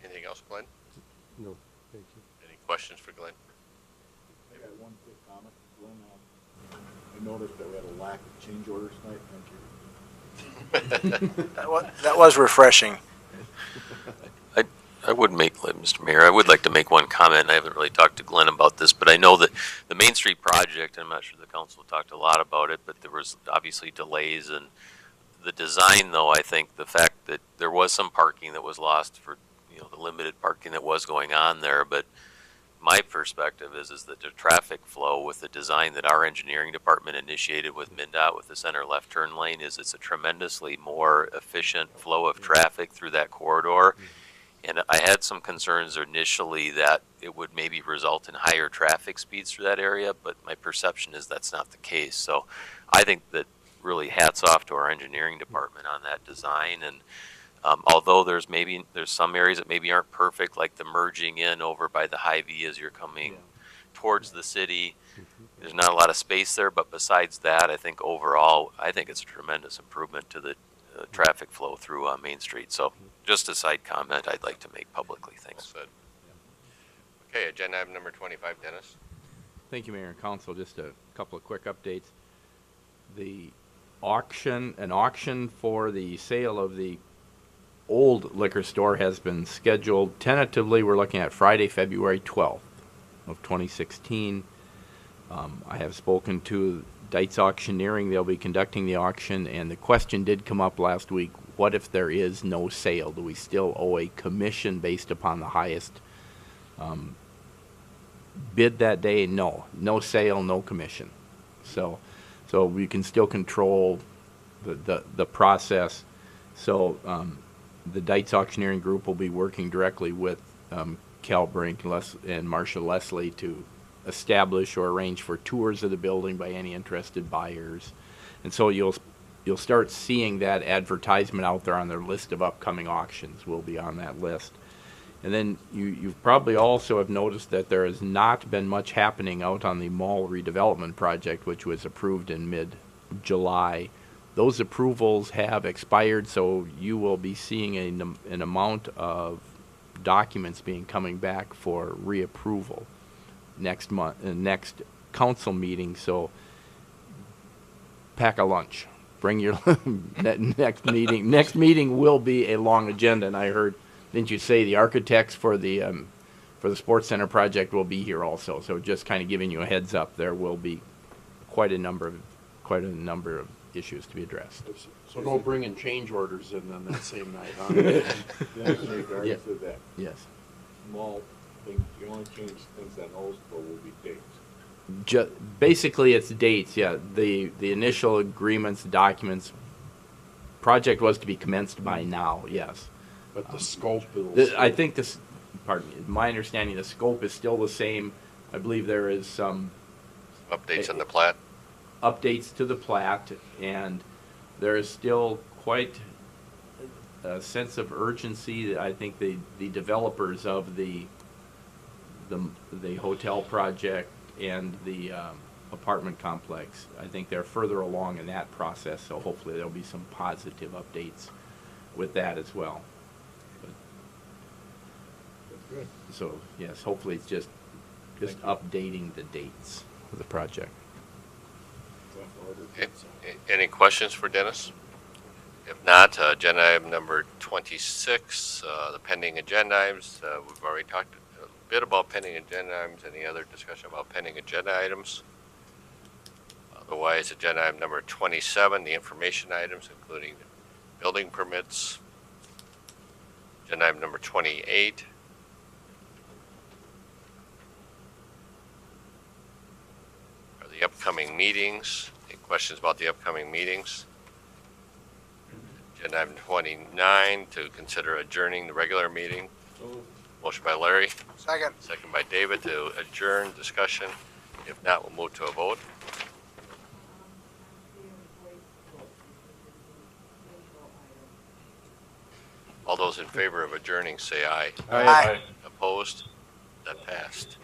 Anything else, Glenn? No, thank you. Any questions for Glenn? I got one quick comment, Glenn. I noticed that we had a lack of change orders tonight. Thank you. That was refreshing. I would make, Mr. Mayor, I would like to make one comment, and I haven't really talked to Glenn about this, but I know that the Main Street project, I'm not sure the council talked a lot about it, but there was obviously delays in the design, though. I think the fact that there was some parking that was lost for, the limited parking that was going on there, but my perspective is that the traffic flow with the design that our engineering department initiated with MnDOT with the center left turn lane it's a tremendously more efficient flow of traffic through that corridor. And I had some concerns initially that it would maybe result in higher traffic speeds through that area, but my perception is that's not the case. So I think that really hats off to our engineering department on that design. And although there's some areas that maybe aren't perfect, like the merging in over by the Hy-Vee as you're coming towards the city, there's not a lot of space there. But besides that, I think overall, it's a tremendous improvement to the traffic flow through Main Street. So just a side comment I'd like to make publicly. Thanks. Well said. Okay, agenda item number 25, Dennis. Thank you, Mayor and Council. Just a couple of quick updates. The an auction for the sale of the old liquor store has been scheduled. Tentatively, we're looking at Friday, February 12th of 2016. I have spoken to Dietz Auctioneering. They'll be conducting the auction, and the question did come up last week: what if there is no sale? Do we still owe a commission based upon the highest bid that day? No sale, no commission. So we can still control the process. So the Dietz Auctioneering Group will be working directly with Cal Brink and Marcia Leslie to establish or arrange for tours of the building by any interested buyers. And so you'll start seeing that advertisement out there on their list of upcoming auctions. Will be on that list. And then you probably also have noticed that there has not been much happening out on the mall redevelopment project, which was approved in mid-July. Those approvals have expired, so you will be seeing an amount of documents coming back for reapproval next month, next council meeting. So pack a lunch. Bring your next meeting. Next meeting will be a long agenda, and I heard, didn't you say the architects for the Sports Center project will be here also? So just kind of giving you a heads up, there will be quite a number of issues to be addressed. So no bringing change orders in on that same night, huh? Regardless of that. Yes. Small things, the only change things on those will be dates. Basically, it's dates. Yeah, the initial agreements, documents. Project was to be commenced by now. Yes. But the scope I think this. Pardon me. My understanding, the scope is still the same. I believe there is some Updates on the plat? updates to the plat, and there is still quite a sense of urgency that I think the developers of the hotel project and the apartment complex, I think they're further along in that process, so hopefully there'll be some positive updates with that as well. Good. So, yes, hopefully it's just updating the dates of the project. Any questions for Dennis? If not, agenda item number 26, the pending agenda items. We've already talked a bit about pending agenda items. Any other discussion about pending agenda items? Otherwise, agenda item number 27, the information items, including building permits. Agenda item number 28. Are the upcoming meetings? Any questions about the upcoming meetings? Agenda item 29, to consider adjourning the regular meeting. Motion by Larry, Second. second by David to adjourn discussion. If not, we'll move to a vote. All those in favor of adjourning say aye. Aye. Opposed? That passed.